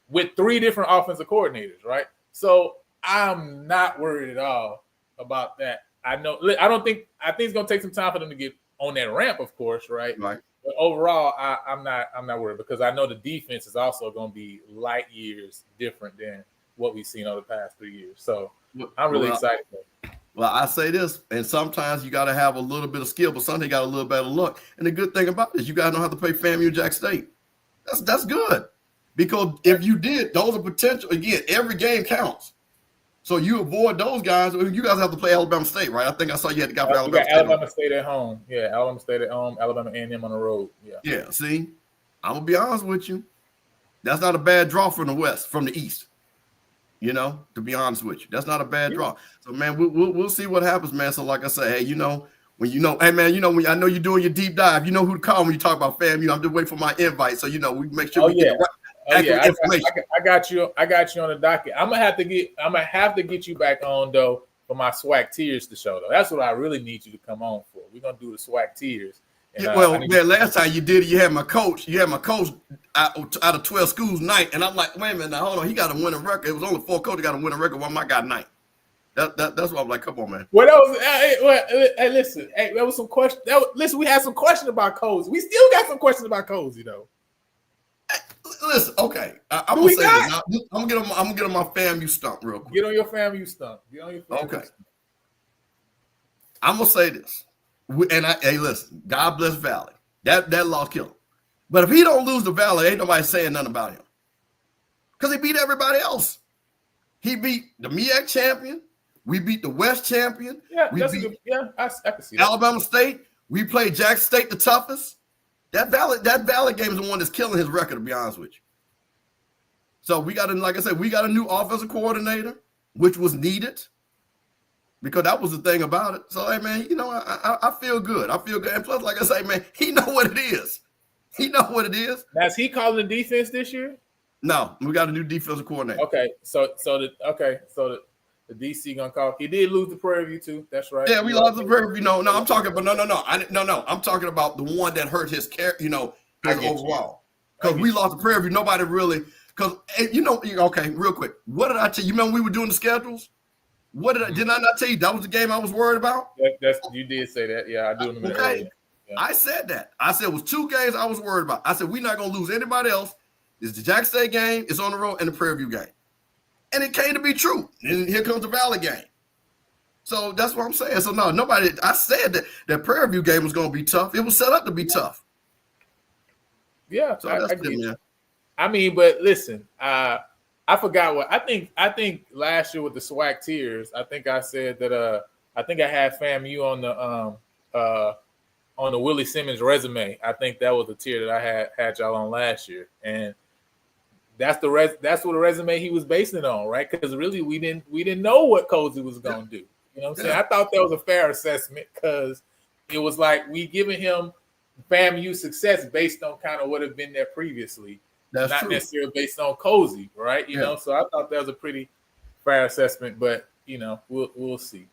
with 3 different offensive coordinators, right? So I'm not worried at all about that. I think it's going to take some time for them to get on that ramp, of course, right? Right. But overall, I'm not worried because I know the defense is also going to be light years different than what we've seen over the past 3 years. So I'm really excited. Well, I say this, and sometimes you got to have a little bit of skill, but sometimes you got a little bit of luck. And the good thing about it is you got to know how to play FAMU Jack State. That's good because if you did, those are potential. Again, every game counts. So you avoid those guys. You guys have to play Alabama State, right? I think I saw you had to go for Alabama State at home. Yeah, Alabama State at home, Alabama A&M on the road. Yeah. Yeah, see, I'm going to be honest with you. That's not a bad draw from the West, from the East. To be honest with you. That's not a bad draw. So, man, we'll see what happens, man. So, like I say, hey, when hey, man, when I know you're doing your deep dive, you know who to call when you talk about FAMU. I'm just waiting for my invite. So, we make sure we get the right. yeah, I got you. I got you on the docket. I'm gonna have to get you back on though for my SWAC tiers to show though. That's what I really need you to come on for. We're gonna do the SWAC tiers. And, last time you did it, you had my coach out of 12 schools night, and I'm like, wait a minute, now hold on, he got a winning record. It was only 4 coaches got a winning record. Why my guy night? That's what I'm like. Come on, man. Well, that was listen. Hey, there was some question. Listen, we had some questions about Cozy. We still got some questions about Cozy though. Listen, okay. I'm gonna say this. I'm gonna get on my FAMU stump real quick. Get on your FAMU stump. Okay. I'm gonna say this. Hey, listen. God bless Valley. That loss killed him. But if he don't lose the Valley, ain't nobody saying nothing about him. Because he beat everybody else. He beat the MEAC champion. We beat the West champion. Yeah, I can see that. Alabama State. We played Jackson State the toughest. That Valley game is the one that's killing his record, to be honest with you. So we got a new offensive coordinator, which was needed because that was the thing about it. So, hey, man, I feel good. I feel good. And plus, like I say, man, he know what it is. Now, is he calling the defense this year? No, we got a new defensive coordinator. Okay, so the DC gonna call. He did lose the Prairie View too. That's right. Yeah, we lost the Prairie View. No, I'm talking about no. I'm talking about the one that hurt his overall. Because we lost the Prairie View. Nobody really. Because okay, real quick. What did I tell you? You remember we were doing the schedules? Did I not tell you that was the game I was worried about? You did say that. Yeah, I do remember that. Okay, yeah. I said that. I said it was 2 games I was worried about. I said we're not gonna lose anybody else. It's the Jackson State game. It's on the road, and the Prairie View game. And it came to be true. And here comes the Valley game. So that's what I'm saying. So no, nobody. I said that Prairie View game was going to be tough. It was set up to be tough. Yeah, so I get it. I mean, but listen, I forgot what I think last year with the SWAC tiers. I think I said that. I think I had FAMU on the Willie Simmons resume. I think that was the tier that I had y'all on last year, and that's what the resume he was basing it on, right? Because really we didn't know what Cozy was gonna do. You know what I'm saying? I thought that was a fair assessment because it was like we giving him FAMU success based on kind of what had been there previously, not necessarily based on Cozy, right? You know, so I thought that was a pretty fair assessment, but we'll see.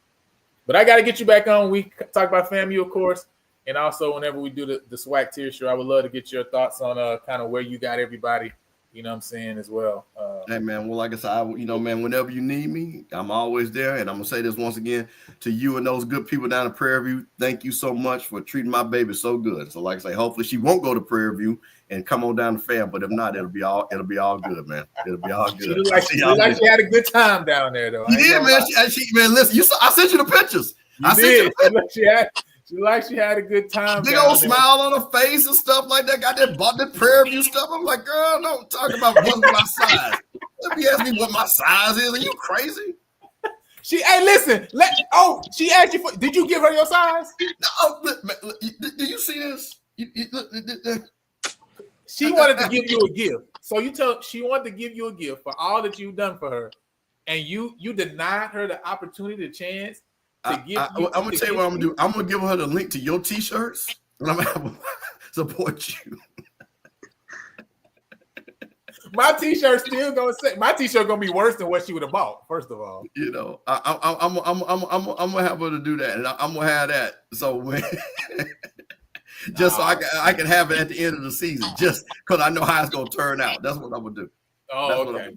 But I got to get you back on. We talk about FAMU, of course, and also whenever we do the SWAC tier show, I would love to get your thoughts on kind of where you got everybody. You know what I'm saying, as well. Hey, man, well, like I said, man, whenever you need me, I'm always there. And I'm going to say this once again to you and those good people down at Prairie View. Thank you so much for treating my baby so good. So, like I say, hopefully she won't go to Prairie View and come on down to FAM. But if not, it'll be all good, man. It'll be all good. She had a good time down there, though. You did, man. Man, listen, I sent you the pictures. She had a good time. Big old smile on her face and stuff like that. Got that bought the Prairie View stuff. I'm like, girl, don't talk about what's my size. Let me ask me what my size is. Are you crazy? She asked you for. Did you give her your size? No, do you see this? She wanted to give you a gift. So she wanted to give you a gift for all that you've done for her, and you denied her the opportunity, the chance. I'm gonna tell you what I'm gonna do. I'm gonna give her the link to your t-shirts, and I'm gonna support you. My t-shirt still gonna be worse than what she would have bought. First of all, I'm gonna have her to do that, and I'm gonna have that. So when, so I can have it at the end of the season, just because I know how it's gonna turn out. That's what I'm gonna do. Oh, okay,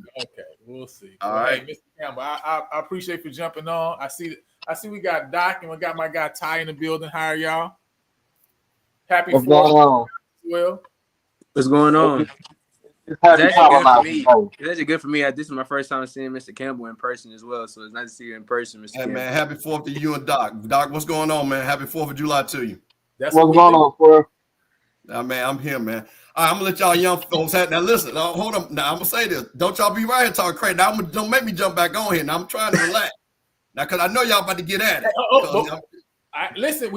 we'll see. All right, Mr. Campbell, I appreciate you for jumping on. I see we got Doc and we got my guy Ty in the building. How are y'all? Happy What's going on? Well, what's going on? It's actually good for me. This is my first time seeing Mr. Campbell in person as well, so it's nice to see you in person, Mr. Campbell. Man, happy 4th to you and Doc. Doc, what's going on, man? Happy 4th of July to you. What's going on, bro? Man, I'm here, man. All right, I'm gonna let y'all young folks have now. Listen, hold on. Now I'm gonna say this. Don't y'all be right here talking crazy. Now don't make me jump back on here. Now I'm trying to relax. Now, because I know y'all about to get at it. Listen,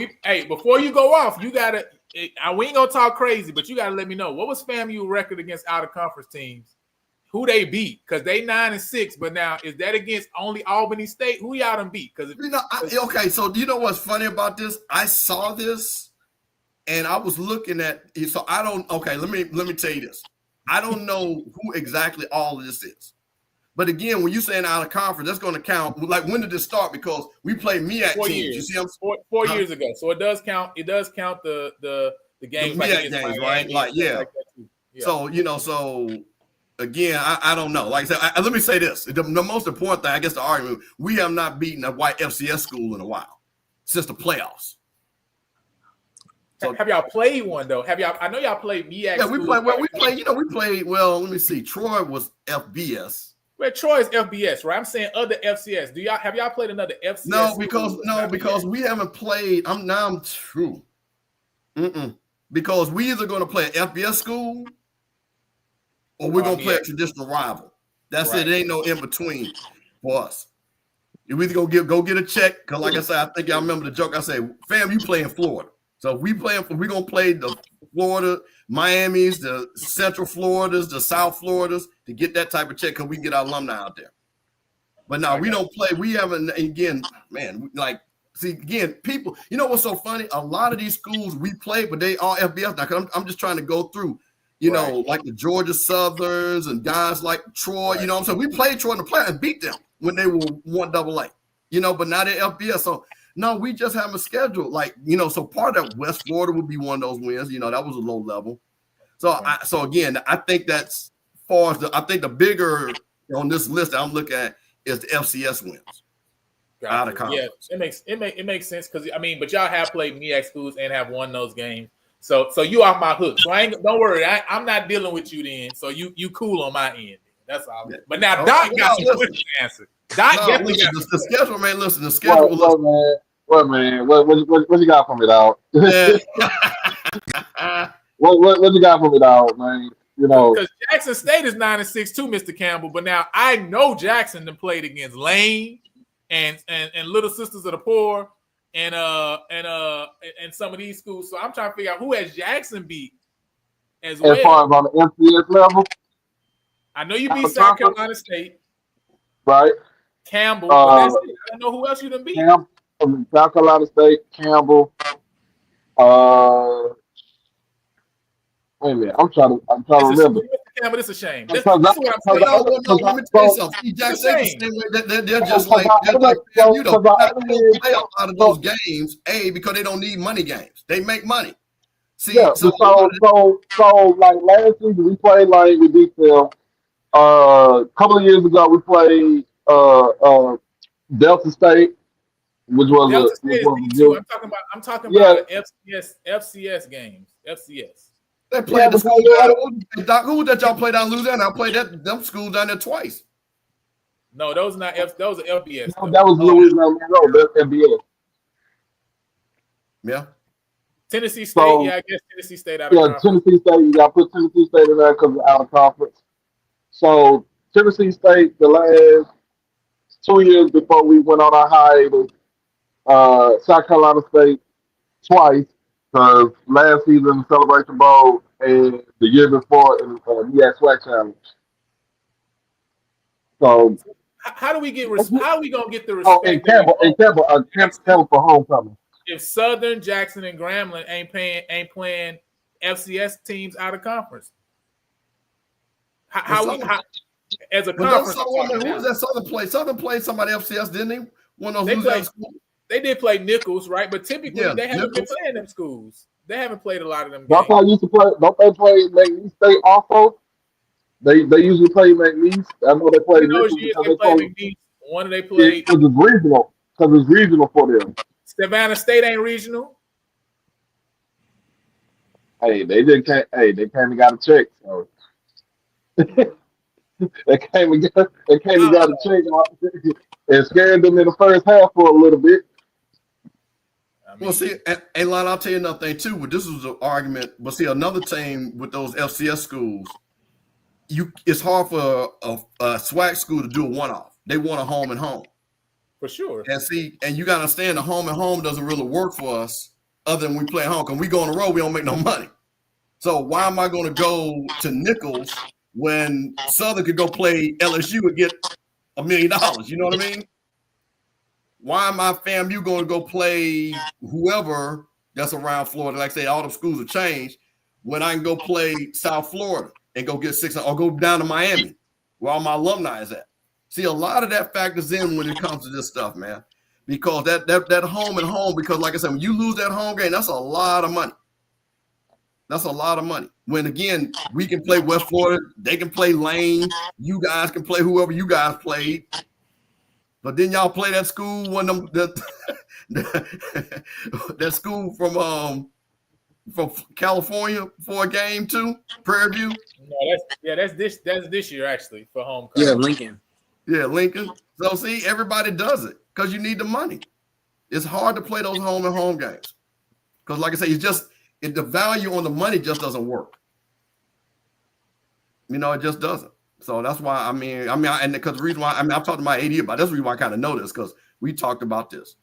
before you go off, you gotta. We ain't gonna talk crazy, but you gotta let me know what was FAMU record against out of conference teams. Who they beat? Because they 9-6, but now is that against only Albany State? Who y'all done beat? Because okay. So do you know what's funny about this? I saw this, and I was looking at. So I don't. Okay, let me tell you this. I don't know who exactly all of this is. But again, when you're saying out of conference, that's going to count. Like, when did this start? Because we play MEAC 4 teams. years. You see, I'm 4 years ago. So it does count. It does count the games, the like MEAC games, right? Like, yeah. Like that too. Yeah. So so again, I don't know. Like I said, let me say this: the most important thing, I guess, the argument: we have not beaten a white FCS school in a while since the playoffs. So, have y'all played one though? Have y'all? I know y'all played MEAC. Yeah, we played. Well, we played. You know, we played. Well, let me see. Troy was FBS. Well, Troy is FBS, right? I'm saying other FCS. Have y'all played another FCS? Because we haven't played. I'm true. Because we either going to play an FBS school or we're going to play a traditional rival. That's right. It. It ain't no in between for us. You either go get a check, because like I said, I think y'all remember the joke. I said, fam, you play in Florida. So if we're going to play the Florida, Miami's, the Central Floridas, the South Floridas to get that type of check, because we can get our alumni out there. But no, we don't play. We haven't, again, man, like, see, again, people, you know what's so funny? A lot of these schools we play, but they are FBS now, because I'm just trying to go through, you know, like the Georgia Southerns and guys like Troy, you know what I'm saying? We played Troy in the playoffs and beat them when they were 1AA, you know, but now they're FBS. So, no, we just haven't scheduled, like, you know, so part of that West Florida would be one of those wins, you know, that was a low level. So, so again, I think that's far as I think the bigger on this list I'm looking at is the FCS wins. Out of conference. Yeah, it makes sense, because I mean, but y'all have played MEAC schools and have won those games. So you off my hook. So don't worry, I'm not dealing with you then. So you cool on my end. That's all. Yeah. But now Doc got some question answered. Doc definitely got the schedule, man. Listen, the schedule. What you got for me, dog? What you got for me, dog, man? You know, because Jackson State is 9-6 too, Mr. Campbell. But now I know Jackson then played against Lane and Little Sisters of the Poor and some of these schools. So I'm trying to figure out who has Jackson beat as well. As far as on the FCS level, I know you beat South Carolina State, right? Campbell. I don't know who else you done beat. South Carolina State, Campbell. Wait a minute, I'm trying to remember. Campbell, it's a shame. Let me tell you something. They're just like you know, play a lot of those games, because they don't need money games. They make money. See, so like last season we played Lane, we beat them. A couple of years ago we played Delta State, which was Delta State is I'm talking about FCS games. FCS. They played the school down. Who that y'all play down Louisiana? I played them schools down there twice. No, those are not those are FBS. No, that was Louisiana. That's FBS. Yeah. Tennessee State, I guess Tennessee State out of conference. Tennessee State, you got to put Tennessee State in there because they're out of conference. So Tennessee State, the last 2 years before we went on our hiatus, South Carolina State twice, because last season the Celebration Bowl and the year before in the SWAC Challenge. So how do we get how are we gonna get the respect? Oh, and Campbell for homecoming. If Southern, Jackson, and Grambling ain't playing FCS teams out of conference, how as a conference? Who was that Southern play? Southern played somebody FCS, didn't they? One of those schools. They did play Nichols, right? But typically they haven't been playing them schools. They haven't played a lot of them games. Don't they play McNeese State also? They usually play McNeese. I know they play Nichols. They play McNeese. One of they played because it's regional. Because it's regional for them. Savannah State ain't regional. Hey, they came and got a check. So they came and got a check and scared them in the first half for a little bit. Well, see, and Lon, I'll tell you another thing too. But this was an argument. But see, another team with those FCS schools, it's hard for a SWAC school to do a one-off. They want a home and home. For sure. And you got to understand the home and home doesn't really work for us other than we play home. Because we go on the road, we don't make no money. So why am I going to go to Nichols when Southern could go play LSU and get $1 million? You know what I mean? Why am I FAMU going to go play whoever that's around Florida? Like I say, all the schools have changed when I can go play South Florida and go get 600, or go down to Miami where all my alumni is at. See, a lot of that factors in when it comes to this stuff, man. Because that home and home, because like I said, when you lose that home game, that's a lot of money. That's a lot of money. When again, we can play West Florida, they can play Lane, you guys can play whoever you guys played. But then y'all play that school, one of them that school from California for a game too, Prairie View. No, that's this year actually for home. Yeah, Lincoln. Yeah, Lincoln. So see, everybody does it because you need the money. It's hard to play those home and home games because, like I say, the value on the money just doesn't work. You know, it just doesn't. So that's why and because the reason why I've talked to my AD about this, reason why I kind of know this because we talked about this.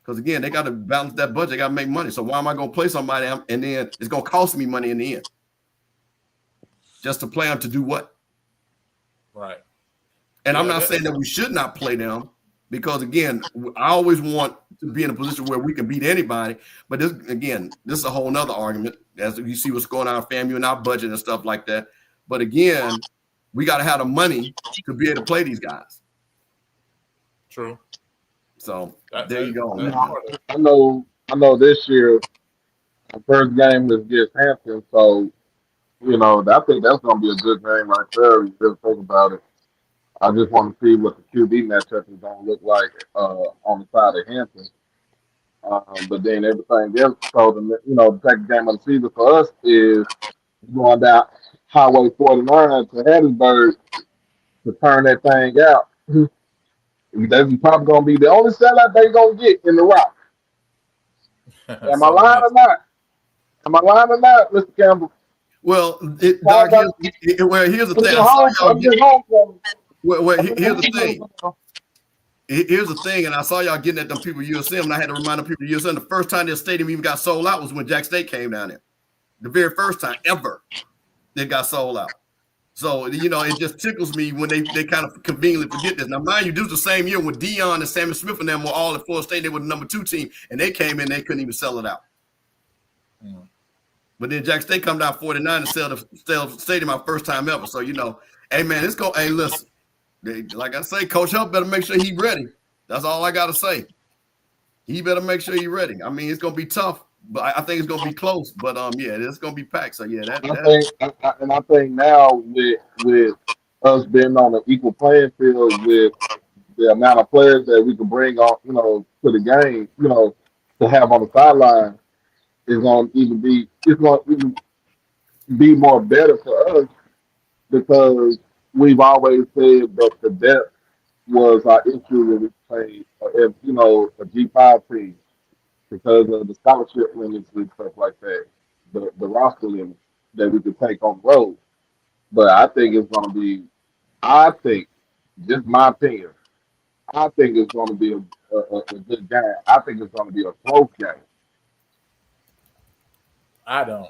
Because again, they got to balance that budget, they got to make money. So why am I going to play somebody and then it's going to cost me money in the end? Just to play them to do what? Right. And I'm not saying that we should not play them because again, I always want to be in a position where we can beat anybody. But this is a whole nother argument as you see what's going on in FAMU and our budget and stuff like that. But again, we got to have the money to be able to play these guys. True. So there you go. I know this year, the first game is against Hampton. So, you know, I think that's going to be a good game right there. You really think about it. I just want to see what the QB matchup is going to look like on the side of Hampton. But then everything else, so the second game of the season for us is going down Highway 49 to Hattiesburg to turn that thing out. That's probably going to be the only sellout they're going to get in the Rock. Am I lying or not? Am I lying or not, Mr. Campbell? Well, here's the thing. Here's the thing. Here's the thing, and I saw y'all getting at them people USM, and I had to remind them people USM the first time their stadium even got sold out was when Jack State came down there. The very first time ever it got sold out. So, you know, it just tickles me when they kind of conveniently forget this. Now, mind you, this was the same year when Dion and Sammy Smith and them were all at Florida State. They were the number 2 team, and they came in, they couldn't even sell it out. Mm. But then Jack State come down 49 and sell the stadium our first time ever. So, you know, hey, man, hey, listen. Like I say, Coach Huff better make sure he's ready. That's all I got to say. He better make sure he's ready. I mean, it's going to be tough, but I think it's going to be close. But, yeah, it's going to be packed. So, yeah. I think now with us being on an equal playing field with the amount of players that we can bring on, you know, to the game, you know, to have on the sideline is going to be more better for us because we've always said that the depth was our issue when we played, you know, a G5 team because of the scholarship limits and stuff like that, the roster limits that we could take on the road. But I think it's going to be, just my opinion, I think it's going to be a good game. I think it's going to be a close game. I don't.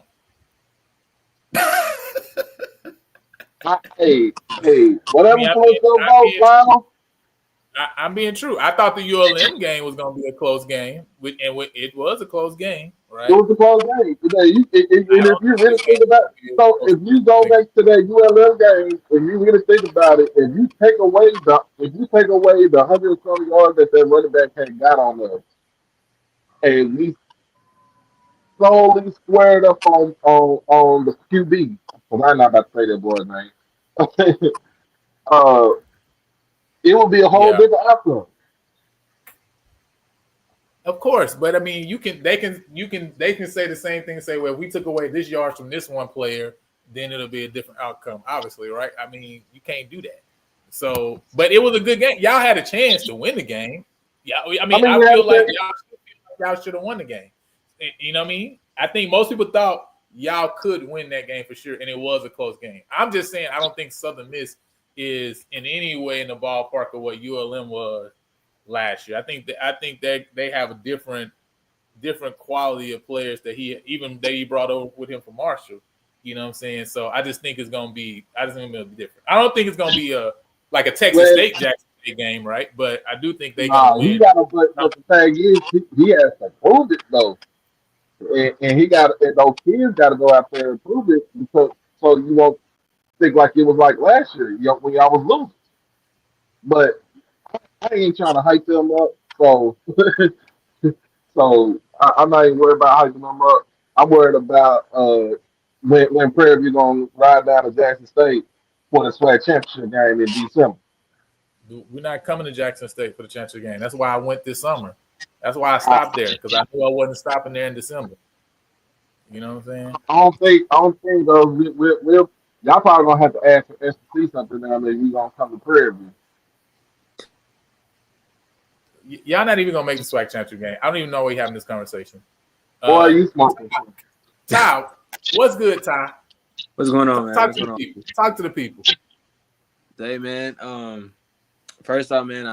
Hey, whatever I'm being true. I thought the ULM game was going to be a close game, and it was a close game, right? It was a close game. If you really think about it, so if you go back to that ULM game, if you really think about it, if you take away the 120 yards that running back had got on us, and we slowly squared up on the QB. Well, I'm not about to say that boy's name. It would be a whole different outcome. Of course, but I mean, they can say the same thing and say, well, if we took away this yards from this one player, then it'll be a different outcome, obviously, right? I mean, you can't do that. So, but it was a good game. Y'all had a chance to win the game. Yeah, I feel like y'all should have won the game. You know what I mean? I think most people thought y'all could win that game for sure, and it was a close game. I'm just saying I don't think Southern Miss is in any way in the ballpark of what ULM was last year. I think they have a different quality of players that he brought over with him from Marshall. You know what I'm saying? So I just think it's gonna be different. I don't think it's gonna be like a Texas State Jackson State game, right? But I do think they gonna win. But the thing is, he has to prove it though. And those kids got to go out there and prove it because so you won't think like it was like last year, when y'all was losing. But I ain't trying to hype them up, so I'm not even worried about hyping them up. I'm worried about when Prairie View gonna ride down to Jackson State for the SWAC championship game in December. We're not coming to Jackson State for the championship game. That's why I went this summer. That's why I stopped there, because I knew I wasn't stopping there in December. You know what I'm saying? I don't think though. We'll y'all probably gonna have to ask for us to see something down there. We gonna come to Prairie View. Y'all not even gonna make the SWAC championship game. I don't even know why we're having this conversation. Boy, you smoking. Ty, what's good, Ty? What's going on, man? Talk to the people. Talk to the people. Hey, man. First off, man,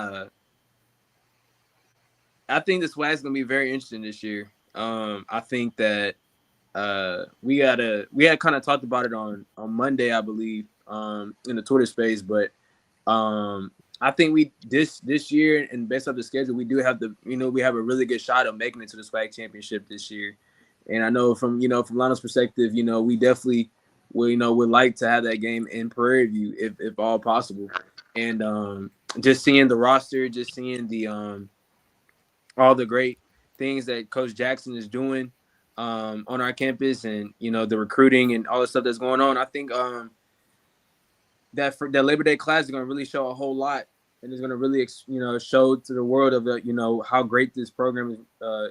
I think the SWAC is gonna be very interesting this year. I think that we had kind of talked about it on Monday, I believe, in the Twitter space, but I think we this year, and based off the schedule, we do have we have a really good shot of making it to the SWAC championship this year. And I know from Lionel's perspective, we definitely would like to have that game in Prairie View if all possible. And just seeing the roster, just seeing the all the great things that Coach Jackson is doing on our campus, and the recruiting and all the stuff that's going on, I think that Labor Day class is going to really show a whole lot, and it's going to really show to the world of how great this program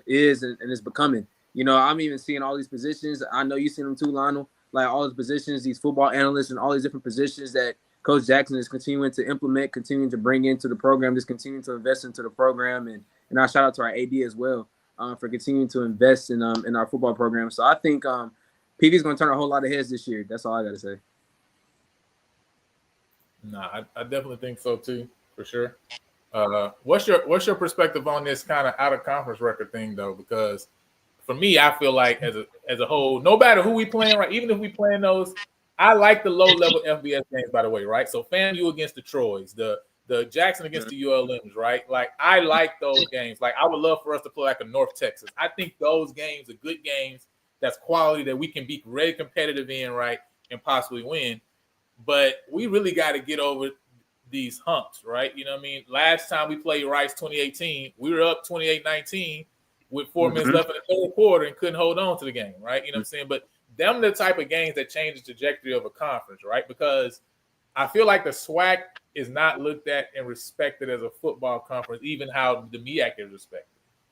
is and is becoming. I'm even seeing all these positions. I know you've seen them too, Lionel. Like all these positions, these football analysts, and all these different positions that Coach Jackson is continuing to implement, continuing to bring into the program, just continuing to invest into the program, and I shout out to our AD as well for continuing to invest in our football program. So I think PV is going to turn a whole lot of heads this year. That's all I got to say. Nah, I definitely think so too, for sure. What's your perspective on this kind of out of conference record thing though? Because for me, I feel like as a whole, no matter who we playing, right? Even if we playing those, I like the low level FBS games, by the way, right? So FAMU against the Troys, the Jackson against the ULMs, right? Like I like those games. Like I would love for us to play like a North Texas. I think those games are good games. That's quality that we can be very competitive in, right, and possibly win. But we really got to get over these humps, right? You know what I mean? Last time we played Rice 2018, we were up 28-19 with 4 minutes left in the third quarter and couldn't hold on to the game, right? You know what I'm saying? But them are the type of games that change the trajectory of a conference, right? Because I feel like the SWAC is not looked at and respected as a football conference, even how the MEAC is respected.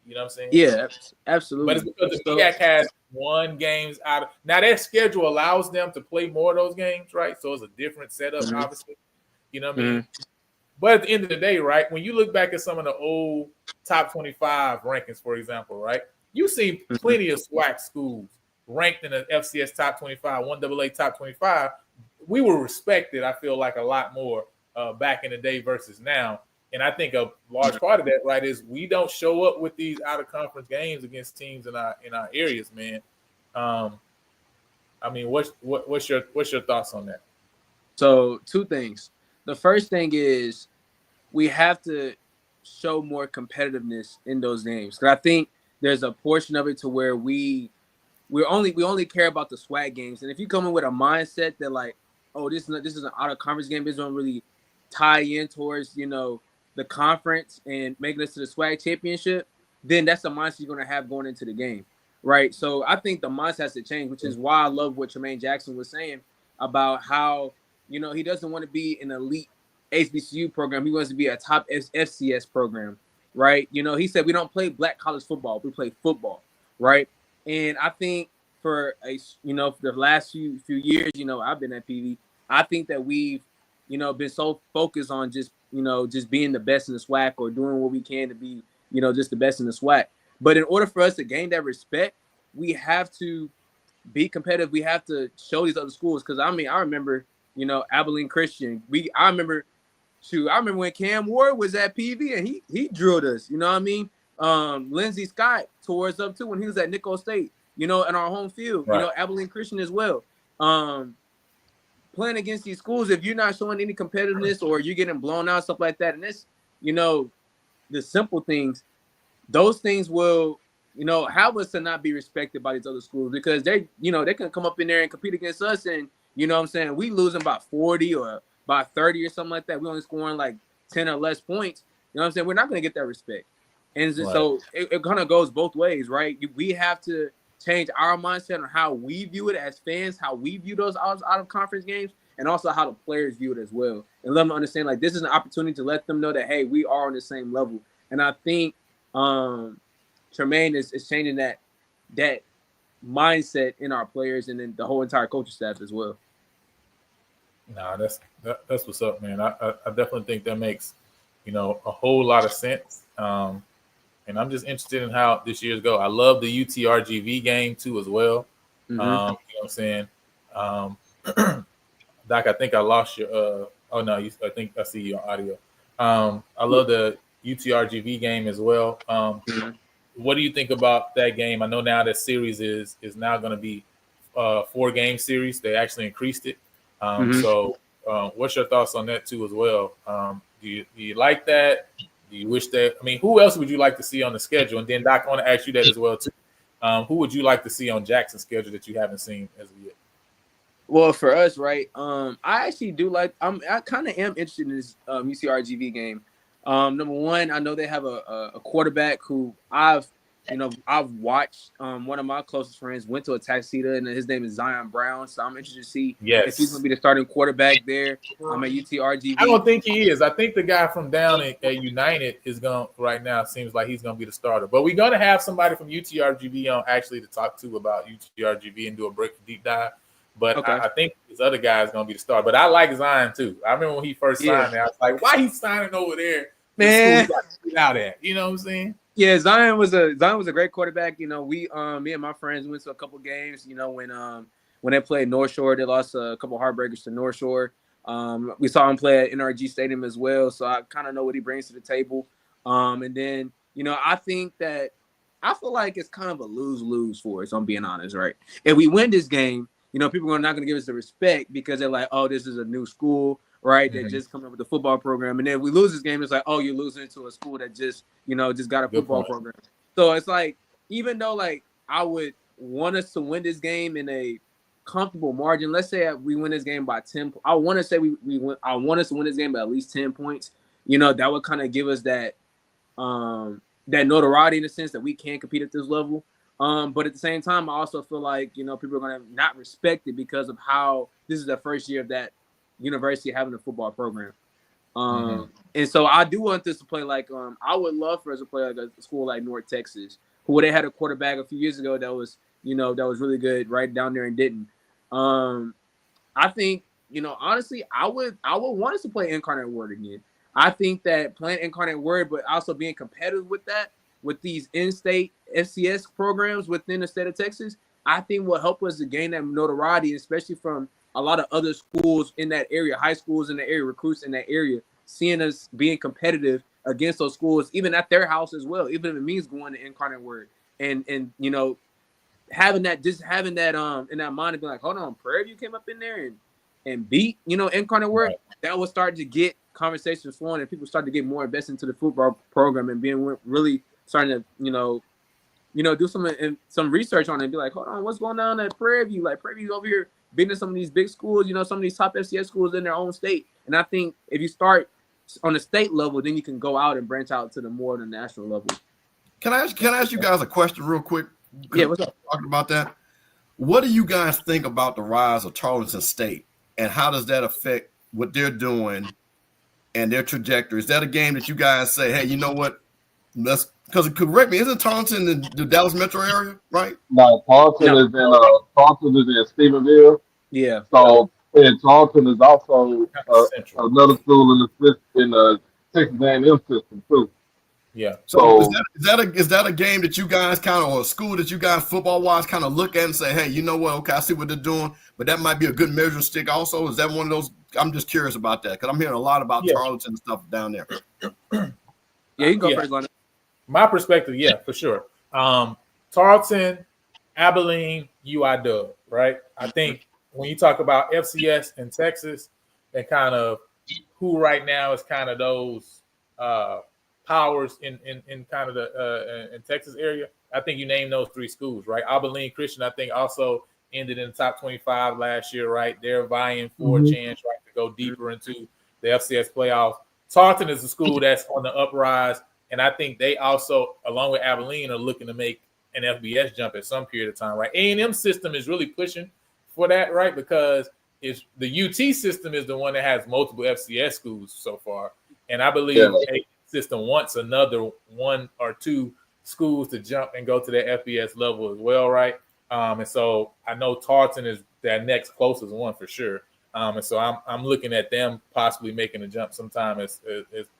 You know what I'm saying? Yeah, absolutely. But it's because the MEAC has won games out of – now their schedule allows them to play more of those games, right? So it's a different setup, obviously. You know what I mean? But at the end of the day, right, when you look back at some of the old top 25 rankings, for example, right, you see plenty of SWAC schools ranked in the FCS top 25, 1AA top 25. We were respected, I feel like, a lot more back in the day versus now. And I think a large part of that, right, is we don't show up with these out-of-conference games against teams in our areas, man. I mean, what's your thoughts on that? So, two things. The first thing is we have to show more competitiveness in those games. Because I think there's a portion of it to where we only care about the SWAC games. And if you come in with a mindset that like, oh, this is an out-of-conference game, this don't really tie in towards, the conference and making us to the SWAC championship, then that's the mindset you're going to have going into the game, right? So I think the mindset has to change, which is why I love what Tremaine Jackson was saying about how, he doesn't want to be an elite HBCU program. He wants to be a top FCS program, right? He said we don't play black college football. We play football, right? And I think for the last few years, I've been at PV, I think that we've, been so focused on just being the best in the SWAC or doing what we can to be, just the best in the SWAC. But in order for us to gain that respect, we have to be competitive. We have to show these other schools. Because, I remember, Abilene Christian. I remember when Cam Ward was at PV and he drilled us. You know what I mean? Lindsey Scott tore us up too when he was at Nicholls State, in our home field. Right. Abilene Christian as well. Playing against these schools, if you're not showing any competitiveness or you're getting blown out, stuff like that, and it's, the simple things, those things will, have us to not be respected by these other schools because they can come up in there and compete against us and, You know what I'm saying? We losing by 40 or by 30 or something like that. We only scoring like 10 or less points. You know what I'm saying? We're not going to get that respect. And so it kind of goes both ways, right? We have to change our mindset on how we view it as fans, how we view those out of conference games, and also how the players view it as well. And let them understand, like, this is an opportunity to let them know that, hey, we are on the same level. And I think Tremaine is changing that mindset in our players and then the whole entire coaching staff as well. Nah, that's what's up, man. I definitely think that makes, a whole lot of sense. And I'm just interested in how this year's go. I love the UTRGV game too as well. You know what I'm saying? Doc, I think I lost your oh no, I think I see you on audio. I love the UTRGV game as well. What do you think about that game? I know now that series is now going to be 4-game series. They actually increased it. So what's your thoughts on that too as well? Do you like that? Do you wish that? I mean, who else would you like to see on the schedule? And then Doc, I want to ask you that as well too. Who would you like to see on Jackson's schedule that you haven't seen as of yet? Well, for us, right? I actually do like. I kind of am interested in this UCRGV game. Number one, I know they have a quarterback who I've watched. One of my closest friends went to a Tuxedo, and his name is Zion Brown. So I'm interested to see if he's going to be the starting quarterback there at UTRGV. I don't think he is. I think the guy from down at United is going right now. Seems like he's going to be the starter. But we're going to have somebody from UTRGV on actually to talk to about UTRGV and do a deep dive. But I think this other guy is going to be the starter. But I like Zion too. I remember when he first signed there, I was like, why he's signing over there? Man, out at, you know what I'm saying? Yeah, Zion was a great quarterback. We me and my friends went to a couple games. When they played North Shore, they lost a couple heartbreakers to North Shore. We saw him play at NRG Stadium as well, so I kind of know what he brings to the table. And then I think that I feel like it's kind of a lose-lose for us. I'm being honest, right? If we win this game, people are not going to give us the respect because they're like, oh, this is a new school. Right, that just coming up with the football program, and then we lose this game. It's like, oh, you're losing to a school that just got a football program. So it's like, even though like I would want us to win this game in a comfortable margin. Let's say we win this game by 10. I want to say we win. I want us to win this game by at least 10 points. That would kind of give us that notoriety in the sense that we can compete at this level. But at the same time, I also feel like people are going to not respect it because of how this is the first year of that university having a football program. And so I do want this to play like I would love for us to play like a school like North Texas, who they had a quarterback a few years ago that was really good right down there in Denton. I think honestly I would want us to play Incarnate Word again. I think that playing Incarnate Word, but also being competitive with that, with these in-state FCS programs within the state of Texas, I think will help us to gain that notoriety, especially from a lot of other schools in that area, high schools in the area, recruits in that area, seeing us being competitive against those schools, even at their house as well, even if it means going to Incarnate Word and having that in that mind and be like, hold on, Prairie came up in there and beat Incarnate Word. Right. That will start to get conversations flowing and people start to get more invested into the football program and being really starting to do some research on it and be like, hold on, what's going on at Prairie View? Like Prairie View over here being in some of these big schools, some of these top FCS schools in their own state. And I think if you start on the state level, then you can go out and branch out to the more than national level. Can I ask you guys a question real quick? Yeah, what's up? Talking about that. What do you guys think about the rise of Tarleton State and how does that affect what they're doing and their trajectory? Is that a game that you guys say, hey, you know what? Let's, because correct me, isn't Tarleton in the Dallas metro area, right? No, Tarleton is in Stephenville. Yeah. So and Tarleton is also another school in the Texas A&M system too. Yeah. So is that a game that you guys kind of, or a school that you guys football wise kind of look at and say, hey, you know what? Okay, I see what they're doing, but that might be a good measuring stick. Also, is that one of those? I'm just curious about that because I'm hearing a lot about Tarleton and stuff down there. Yeah, you can go first, Lonnie. My perspective, yeah, for sure. Tarleton, Abilene, UIW, right? I think when you talk about FCS in Texas and kind of who right now is kind of those powers in kind of the in Texas area, I think you name those three schools, right? Abilene Christian, I think also ended in the top 25 last year, right? They're vying for a chance, right, to go deeper into the FCS playoffs. Tarleton is a school that's on the uprise, and I think they also, along with Abilene, are looking to make an FBS jump at some period of time, right? A&M system is really pushing for that, right? Because it's the UT system is the one that has multiple FCS schools so far, and I believe A&M system wants another one or two schools to jump and go to that FBS level as well, right? And so I know Tarleton is that next closest one for sure. And so I'm looking at them possibly making a jump sometime as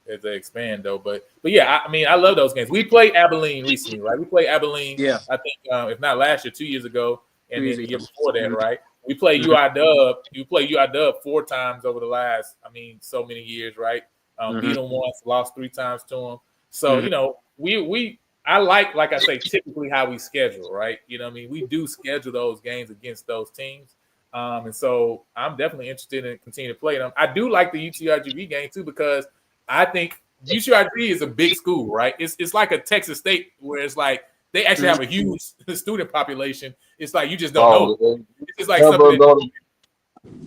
they expand though. But yeah, I mean I love those games. We played Abilene recently, right? We played Abilene. Yeah. I think if not last year, 2 years ago, and then the year before that, right? We played UIW. You played UIW 4 times over the last, so many years, right? Beat them once, lost 3 times to them. So you know, I like I say, typically how we schedule, right? You know what I mean? We do schedule those games against those teams. And so I'm definitely interested in continuing to play them. I do like the UTRGV game too, because I think UTRGV is a big school, right? It's like a Texas State where it's like they actually have a huge student population. It's like you just don't know. It's like something that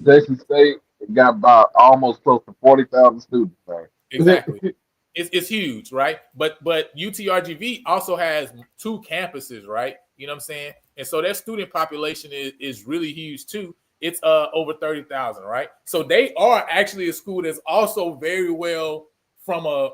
Texas State got about almost close to 40,000 students. Right? Exactly. It's huge, right? But UTRGV also has 2 campuses, right? You know what I'm saying? And so their student population is really huge too. It's over 30,000, right? So they are actually a school that's also very well from a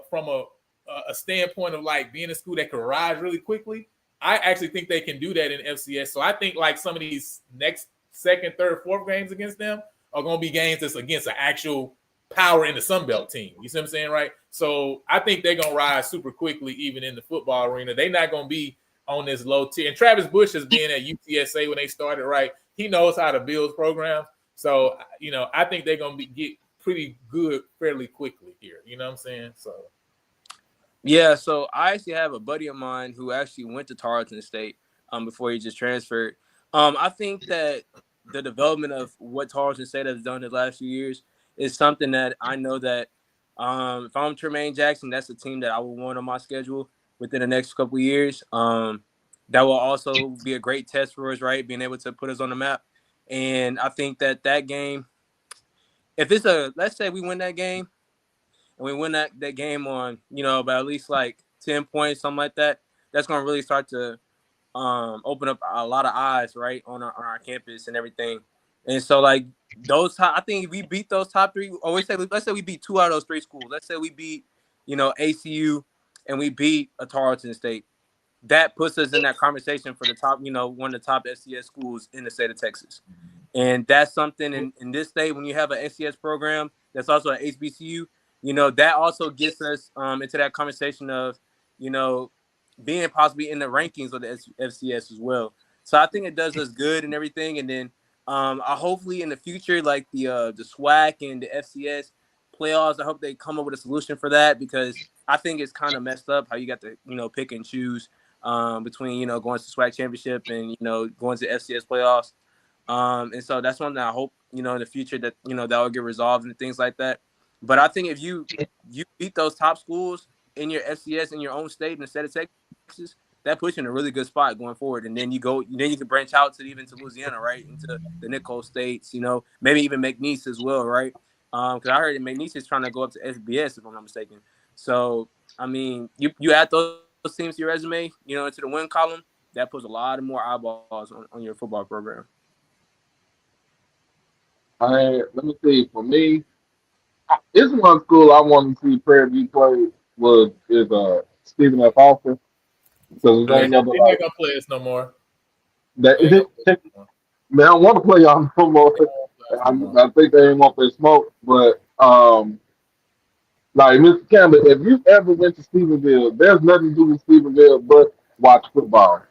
standpoint of like being a school that can rise really quickly. I actually think they can do that in FCS. So I think like some of these next 2nd, 3rd, 4th games against them are going to be games that's against an actual power in the Sun Belt team. You see what I'm saying, right? So I think they're going to rise super quickly even in the football arena. They're not going to be on this low tier. And Travis Bush has been at UTSA when they started, right? He knows how to build programs. So, you know, I think they're going to get pretty good fairly quickly here. You know what I'm saying? So. Yeah, so I actually have a buddy of mine who actually went to Tarleton State before he just transferred. I think that the development of what Tarleton State has done the last few years is something that I know that if I'm Tremaine Jackson, that's a team that I would want on my schedule within the next couple of years. That will also be a great test for us, right? Being able to put us on the map. And I think that game, if it's let's say we win that game, and we win that game on, by at least like 10 points, something like that, that's going to really start to open up a lot of eyes, right, on our campus and everything. And so, like, I think if we beat those top 3, or let's say we beat 2 out of those 3 schools. Let's say we beat, ACU and we beat a Tarleton State. That puts us in that conversation for the top, one of the top FCS schools in the state of Texas. And that's something in this state, when you have an FCS program that's also an HBCU, that also gets us into that conversation of, being possibly in the rankings of the FCS as well. So I think it does us good and everything. And then I hopefully in the future, like the SWAC and the FCS playoffs, I hope they come up with a solution for that, because I think it's kind of messed up how you got to, pick and choose between, going to SWAC championship and, going to FCS playoffs. And so that's one that I hope, in the future that, that will get resolved and things like that. But I think if you beat those top schools in your FCS in your own state in the state of Texas, that puts you in a really good spot going forward. And then you can branch out to even to Louisiana, right, into the Nicole states, maybe even McNeese as well, right? Because I heard that McNeese is trying to go up to FBS, if I'm not mistaken. So, I mean, you add those teams to your resume, into the win column, that puts a lot of more eyeballs on your football program. Let me see. For me, it's one school I want to see Prairie View play is Stephen F. Austin. So they're not gonna play us no more. Man, I don't want to play y'all no more. I think they ain't want their smoke. But like Mr. Campbell, if you ever went to Stephenville, there's nothing to do with Stephenville but watch football.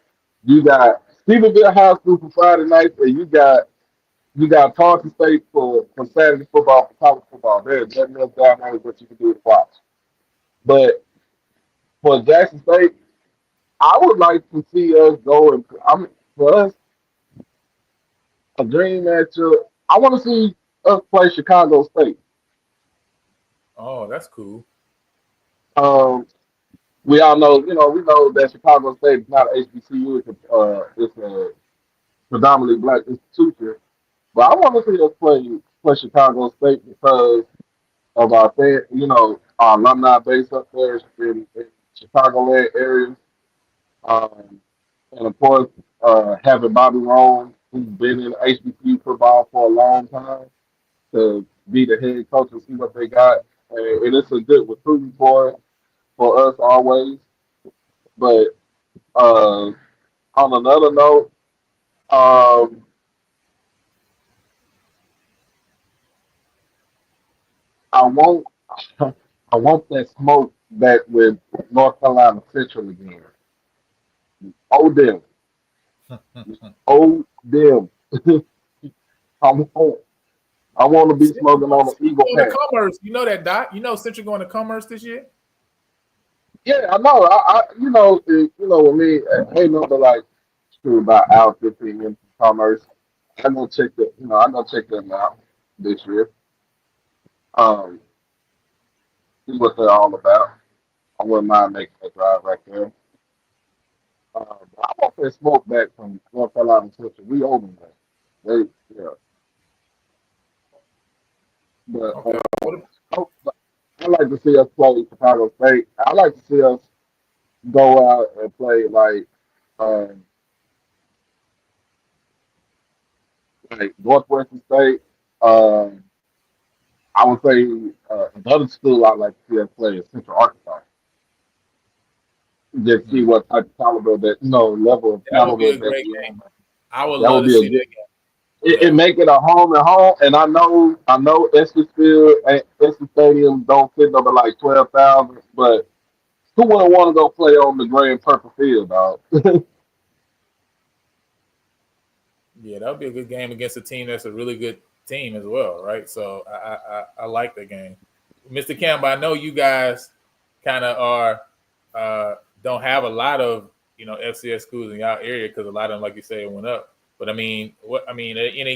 You got Stephenville High School for Friday nights, and you got Tarleton State for Saturday football, for college football. There's nothing else down there what you can do to watch. But for Jackson State, I would like to see us go and for us, a dream matchup. I want to see us play Chicago State. Oh, that's cool. We all know, we know that Chicago State is not an HBCU. It's predominantly black institution. But I want to see us play Chicago State because of our our alumni base up there in Chicagoland areas. Um, and of course, having Bobby Rome, who's been in HBCU football for a long time, to be the head coach and see what they got. And it's a good recruiting for us always. But uh, on another note, um, I want I want that smoke back with North Carolina Central again. Oh them, oh them. I want I want to be smoking on the Eagle Going Pass. to Commerce, you know that, Doc. You know Central going to Commerce this year. Yeah, I know. With me, ain't nothing like true about outfit in commerce. I go check them out this year. Um, see what they're all about. I wouldn't mind making that drive right there. I want that smoke back from North Carolina Central. We own them. Yeah, but Okay. I like to see us play Chicago State. I like to see us go out and play um, like Northwestern State. Um, I would say another school I'd like to see us play is Central Arkansas. Just see what type of caliber level of That would be caliber a that great we game. have. I would That love would to be a see good. that game. It make it a home and home, and I know Estes Field and Estes Stadium don't fit number like 12,000, but who wouldn't want to go play on the gray and purple field, dog? Yeah, that would be a good game against a team that's a really good team as well, right? So I like the game. Mr. Campbell, I know you guys kind of don't have a lot of FCS schools in your area because a lot of them, like you say, went up. But any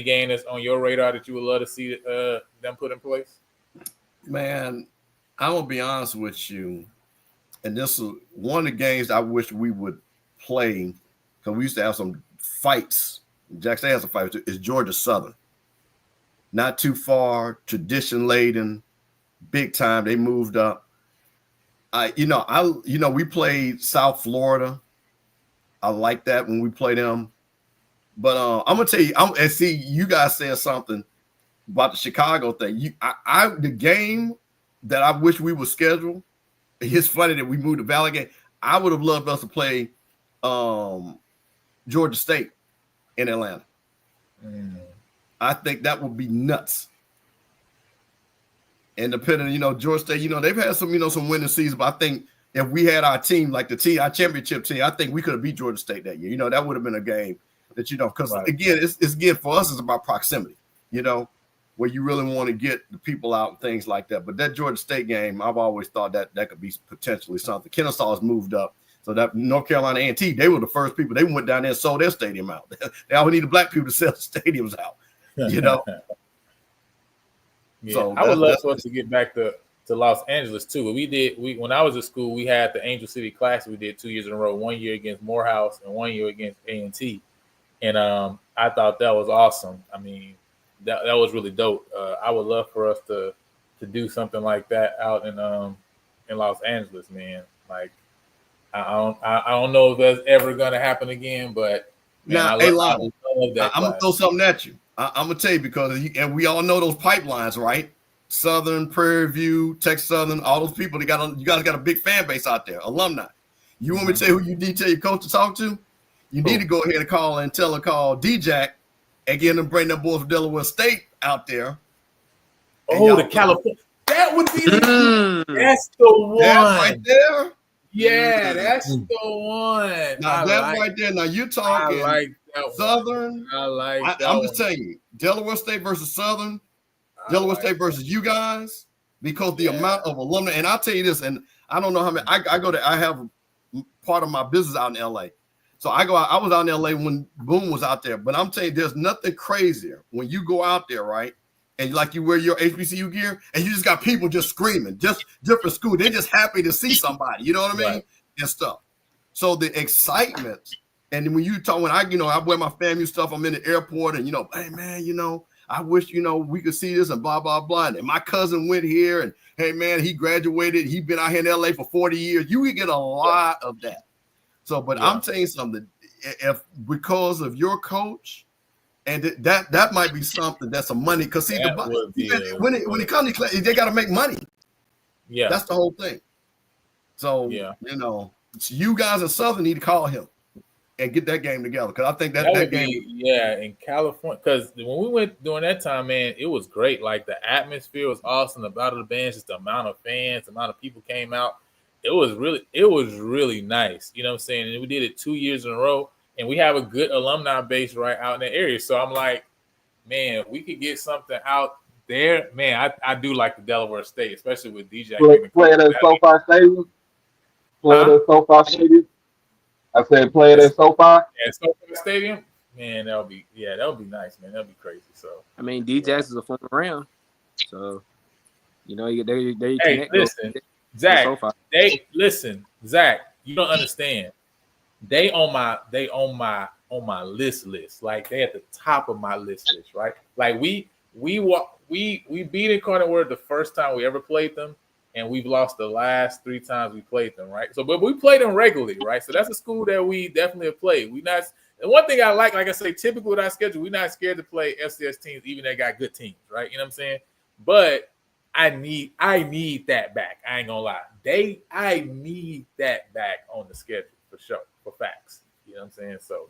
game that's on your radar that you would love to see them put in place? Man, I'm gonna be honest with you, and this is one of the games I wish we would play because we used to have some fights. Jackson has a fight. Is Georgia Southern? Not too far, tradition laden, big time. They moved up. We played South Florida. I like that when we play them. But I'm gonna tell you, and see, you guys said something about the Chicago thing. The game that I wish we would schedule. It's funny that we moved to Valley game. I would have loved us to play Georgia State in Atlanta. I think that would be nuts. And depending, Georgia State, they've had some winning seasons, but I think if we had our team, like our championship team, I think we could have beat Georgia State that year. That would have been a game that, because Right. again, it's again for us, it's about proximity, where you really want to get the people out and things like that. But that Georgia State game, I've always thought that could be potentially something. Kennesaw has moved up. So that North Carolina A&T, they were the first people. They went down there and sold their stadium out. They always need the black people to sell stadiums out, Yeah, So I would love for us to get back to Los Angeles too. When I was at school, we had the Angel City Classic. We did 2 years in a row, 1 year against Morehouse and 1 year against A&T. And I thought that was awesome. I mean, that was really dope. I would love for us to do something like that out in Los Angeles, man. Like I don't know if that's ever gonna happen again, but man, now, I love that. I'm gonna throw something at you. I'm gonna tell you because and we all know those pipelines, right? Southern, Prairie View, Texas Southern, all those people. You guys got a big fan base out there, alumni. You want me to tell you who you need to tell your coach to talk to? You need to go ahead and call D-Jack and get them bring them boys from Delaware State out there. Oh, the California. That would be that's the one. That right there. Yeah, that's the one. Now right there. Now you're talking I like that Southern. I like that I'm just telling you, Delaware State versus Southern, Delaware State versus you guys, because the amount of alumni. And I'll tell you this, and I don't know how many. I have part of my business out in LA. So I was out in LA when Boom was out there. But I'm telling you, there's nothing crazier when you go out there, right? And like you wear your HBCU gear, and you just got people just screaming, just different school. They're just happy to see somebody, you know what I mean? Right. And stuff. So the excitement And when you talk, when I wear my FAMU stuff, I'm in the airport, and hey man, I wish we could see this and blah blah blah. And my cousin went here, and hey man, he graduated. He's been out here in LA for 40 years. You would get a lot of that. So, but I'm telling you something. If because of your coach, and that might be something that's some money. Because see, when it comes to class, they got to make money. Yeah, that's the whole thing. So you guys in Southern need to call him and get that game together, because I think that game. In California, because when we went during that time, man, it was great. Like the atmosphere was awesome. The battle of the bands, just the amount of fans, the amount of people came out. It was really nice. You know what I'm saying? And we did it 2 years in a row, and we have a good alumni base right out in the area. So I'm like, man, we could get something out there. Man, I do like the Delaware State, especially with DJ. Play at SoFi Stadium. Play at SoFi Stadium. I said play it at SoFi. Yeah, SoFi Stadium. Man, that would be nice, man. That'd be crazy. So I mean, DJs is a former round, so they hey, listen, Zach. Zach. You don't understand. They on my list. Like they at the top of my list, right? Like we beat Incarnate Word the first time we ever played them. And we've lost the last 3 times we played them, right? So, but we played them regularly, right? So that's a school that we definitely have played. And one thing I like I say, typically with our schedule, we're not scared to play FCS teams, even they got good teams, right? You know what I'm saying? But I need that back. I ain't gonna lie. I need that back on the schedule for sure, for facts. You know what I'm saying? So,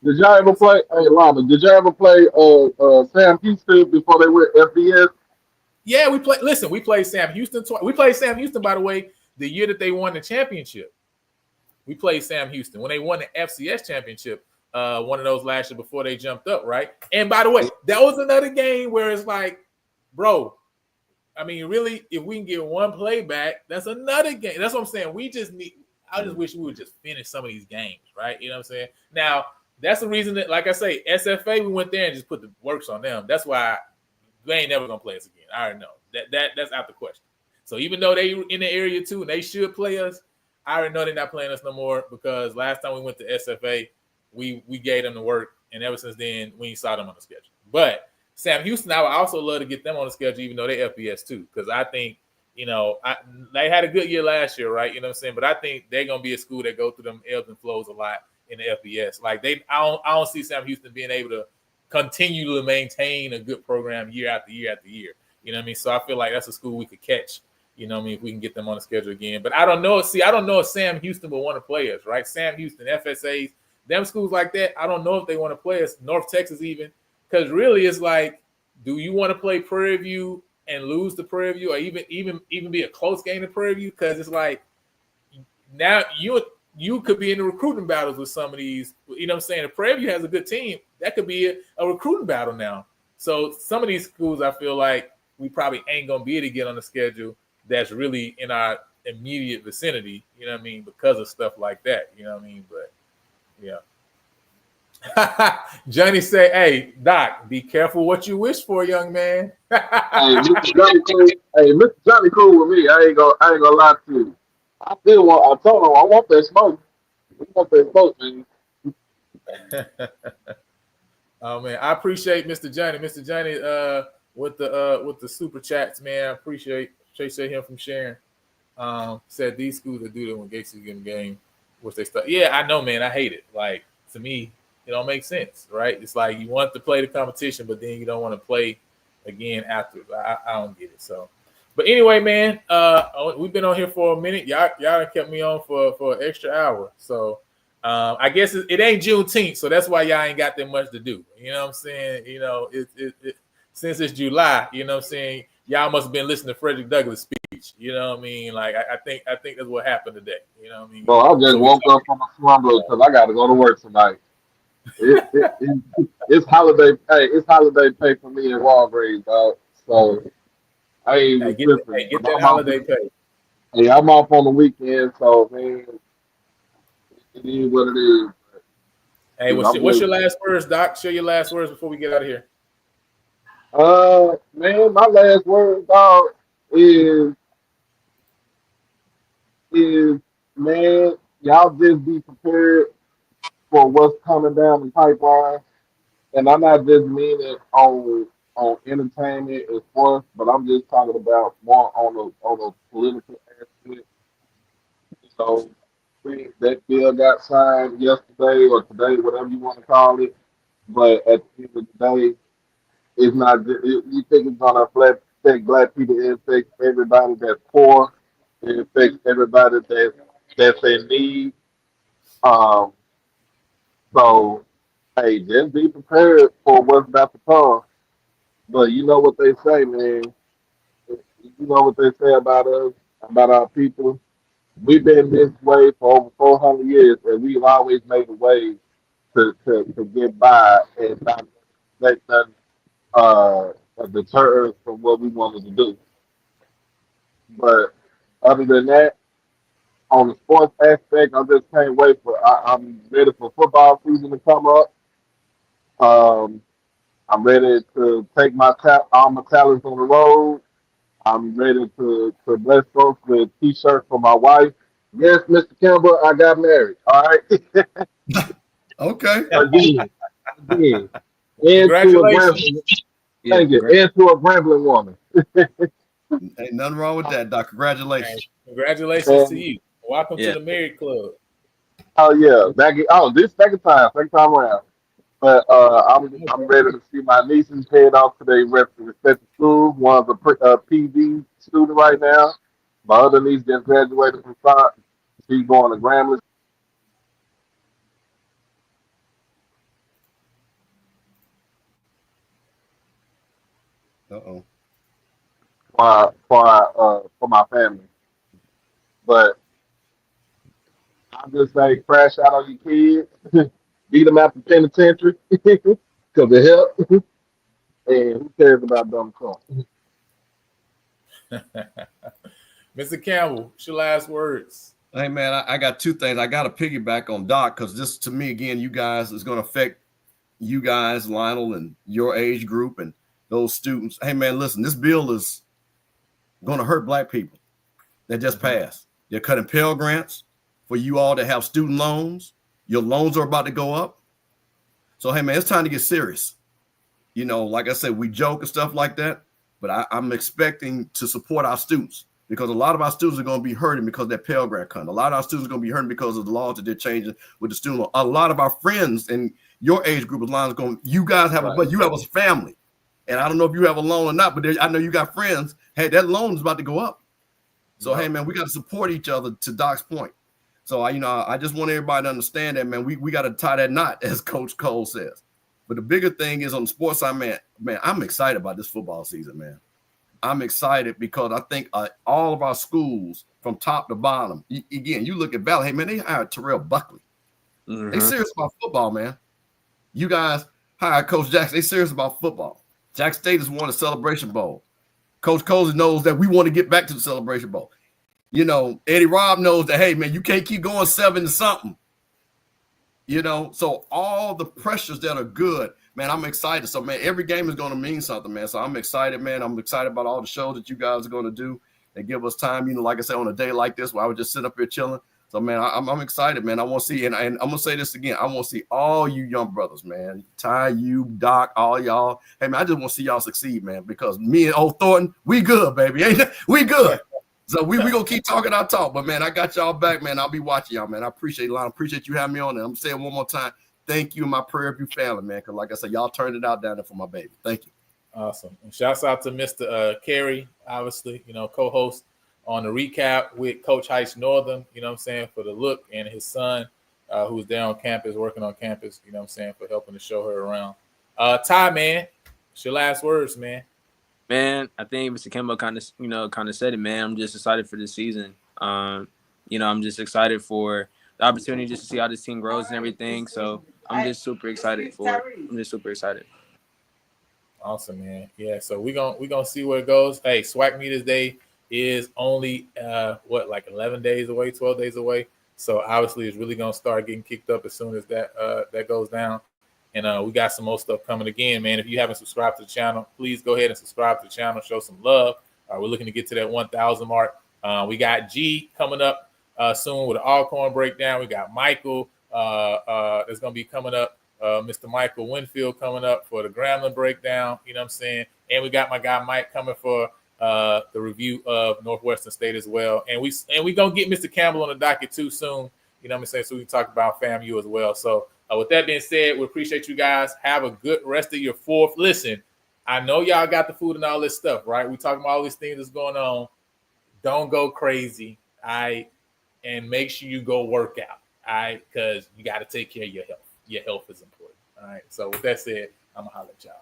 did y'all ever play? Hey, Lama, did y'all ever play Sam Houston before they went FBS? Yeah, we played Sam Houston twice. We played Sam Houston, by the way, the year that they won the championship. We played Sam Houston when they won the FCS championship, one of those last year before they jumped up, right? And by the way, that was another game where it's like, bro, I mean, really, if we can get one play back, that's another game. That's what I'm saying. I just wish we would just finish some of these games, right? You know what I'm saying? Now, that's the reason that, like I say, SFA, we went there and just put the works on them. That's why they ain't never gonna play us again. I already know that's out the question. So even though they in the area too and they should play us, I already know they're not playing us no more, because last time we went to SFA, we gave them the work, and ever since then we ain't saw them on the schedule. But Sam Houston, I would also love to get them on the schedule, even though they FBS too, because I think they had a good year last year, right? You know what I'm saying? But I think they're gonna be a school that go through them ebbs and flows a lot in the FBS. Like I don't see Sam Houston being able to continue to maintain a good program year after year after year. You know what I mean? So I feel like that's a school we could catch, you know what I mean, if we can get them on the schedule again. But I don't know. See, I don't know if Sam Houston will want to play us, right? Sam Houston, FSAs, them schools like that, I don't know if they want to play us, North Texas even, because really it's like, do you want to play Prairie View and lose to Prairie View, or even be a close game to Prairie View? Because it's like, now you could be in the recruiting battles with some of these, you know what I'm saying? If Prairie View has a good team, that could be a recruiting battle now. So some of these schools, I feel like we probably ain't going to be able to get on the schedule that's really in our immediate vicinity, you know what I mean, because of stuff like that, you know what I mean? But, yeah. Johnny said, hey, Doc, be careful what you wish for, young man. Hey, Mr. Johnny cool with me. I ain't gonna lie to you. I told him I want that smoke. We want that smoke, man. Oh man, I appreciate Mr. Johnny. Mr. Johnny with the super chats, man. I appreciate him from sharing. Said these schools that do that when Gates is getting game, which they start. Yeah, I know, man. I hate it. Like, to me, it don't make sense, right? It's like you want to play the competition, but then you don't want to play again after. I don't get it. So, but anyway, man, we've been on here for a minute. Y'all kept me on for an extra hour. So I guess it ain't Juneteenth, so that's why y'all ain't got that much to do. You know what I'm saying? You know, since it's July, you know what I'm saying? Y'all must have been listening to Frederick Douglass' speech. You know what I mean? Like I think that's what happened today. You know what I mean? Bro, I just woke up from a slumber because I got to go to work tonight. It's holiday pay. It's holiday pay for me in Walgreens, dog. So I ain't get that holiday pay. Hey, I'm off on the weekend, so man, it is what it is. Hey, what's your last words, Doc? Share your last words before we get out of here. Man, my last word, dog, is man, y'all just be prepared for what's coming down the pipeline. And I'm not just meaning on entertainment and sports, but I'm just talking about more on the political aspect. So that bill got signed yesterday or today, whatever you want to call it. But at the end of the day, it's not. You think it's gonna affect black people? It affects everybody that's poor. It affects everybody that's in need. Um, so hey, just be prepared for what's about to come. But you know what they say, man. You know what they say about us, about our people. We've been this way for over 400 years, and we've always made a way to get by and not let nothing deter us from what we wanted to do. But other than that, on the sports aspect, I just can't wait I'm ready for football season to come up. Um, I'm ready to take all my talents on the road. I'm ready to bless folks with T-shirts for my wife. Yes, Mr. Campbell, I got married. All right. Okay. again. And to a Congratulations. thank you. And to a Grambling woman. Ain't nothing wrong with that, Doc. Congratulations. Congratulations to you. Welcome to the married club. Oh yeah, this second time around. But I'm ready to see my nieces head off to their respective schools. One's a PV student right now. My other niece just graduated from SWAC. She's going to Grambling. Uh-oh. For my family. But I just say crash out on your kids, beat them out the penitentiary because it helps. And who cares about dumb Trump? Mr. Campbell, what's your last words? Hey, man, I got two things. I got to piggyback on Doc because this, to me, again, you guys is going to affect you guys, Lionel, and your age group and those students. Hey, man, listen, this bill is going to hurt black people that just passed. They're cutting Pell Grants for you all that have student loans. Your loans are about to go up. So, hey, man, it's time to get serious. You know, like I said, we joke and stuff like that, but I'm expecting to support our students because a lot of our students are going to be hurting because of that Pell Grant cut. A lot of our students are going to be hurting because of the laws that they're changing with the student loan. A lot of our friends in your age group of lines going, you guys have but you have a family. And I don't know if you have a loan or not, but I know you got friends. Hey, that loan is about to go up. So, hey, man, we got to support each other to Doc's point. So, I just want everybody to understand that, man, we got to tie that knot, as Coach Cole says. But the bigger thing is on the sports side, man, I'm excited about this football season, man. I'm excited because I think all of our schools from top to bottom, again, you look at Valley, hey, man, they hired Terrell Buckley. Mm-hmm. They serious about football, man. You guys hired Coach Jackson. They serious about football. Jack State has won a Celebration Bowl. Coach Cozy knows that we want to get back to the Celebration Bowl. You know, Eddie Robb knows that, hey, man, you can't keep going 7-something. You know, so all the pressures that are good, man, I'm excited. So, man, every game is going to mean something, man. So I'm excited, man. I'm excited about all the shows that you guys are going to do and give us time, like I said, on a day like this where I would just sit up here chilling. So, man, I'm excited, man. I want to see, and I'm going to say this again. I want to see all you young brothers, man. Ty, you, Doc, all y'all. Hey, man, I just want to see y'all succeed, man, because me and old Thornton, we good, baby. Ain't we good? So we going to keep talking our talk. But, man, I got y'all back, man. I'll be watching y'all, man. I appreciate it, Lon. Appreciate you having me on there. I'm saying one more time, thank you and my Prairie View family, man, because, like I said, y'all turned it out down there for my baby. Thank you. Awesome. And shouts out to Mr. Carey, obviously, co-host on the recap with Coach Heights Northern, for the look, and his son, who's there on campus, working on campus, for helping to show her around. Ty, man, what's your last words, man? Man, I think Mr. Campbell kind of said it, man. I'm just excited for this season. I'm just excited for the opportunity just to see how this team grows and everything. So I'm just super excited for it. I'm just super excited. Awesome, man. Yeah, so we're gonna see where it goes. Hey, SWAC Meeters Day is only 11 days away, 12 days away. So obviously it's really gonna start getting kicked up as soon as that goes down. And we got some more stuff coming again, man. If you haven't subscribed to the channel, please go ahead and subscribe to the channel. Show some love. We're looking to get to that 1,000 mark. We got G coming up soon with an Alcorn breakdown. We got Michael There's going to be coming up. Mr. Michael Winfield coming up for the Grambling breakdown. You know what I'm saying? And we got my guy Mike coming for the review of Northwestern State as well. And we gonna get Mr. Campbell on the docket too soon. You know what I'm saying? So we can talk about FAMU as well. So with that being said, we appreciate you guys. Have a good rest of your fourth. Listen, I know y'all got the food and all this stuff, right? We talking about all these things that's going on. Don't go crazy, all right? And make sure you go work out, all right? Because you got to take care of your health. Your health is important, all right? So with that said, I'm going to holler at y'all.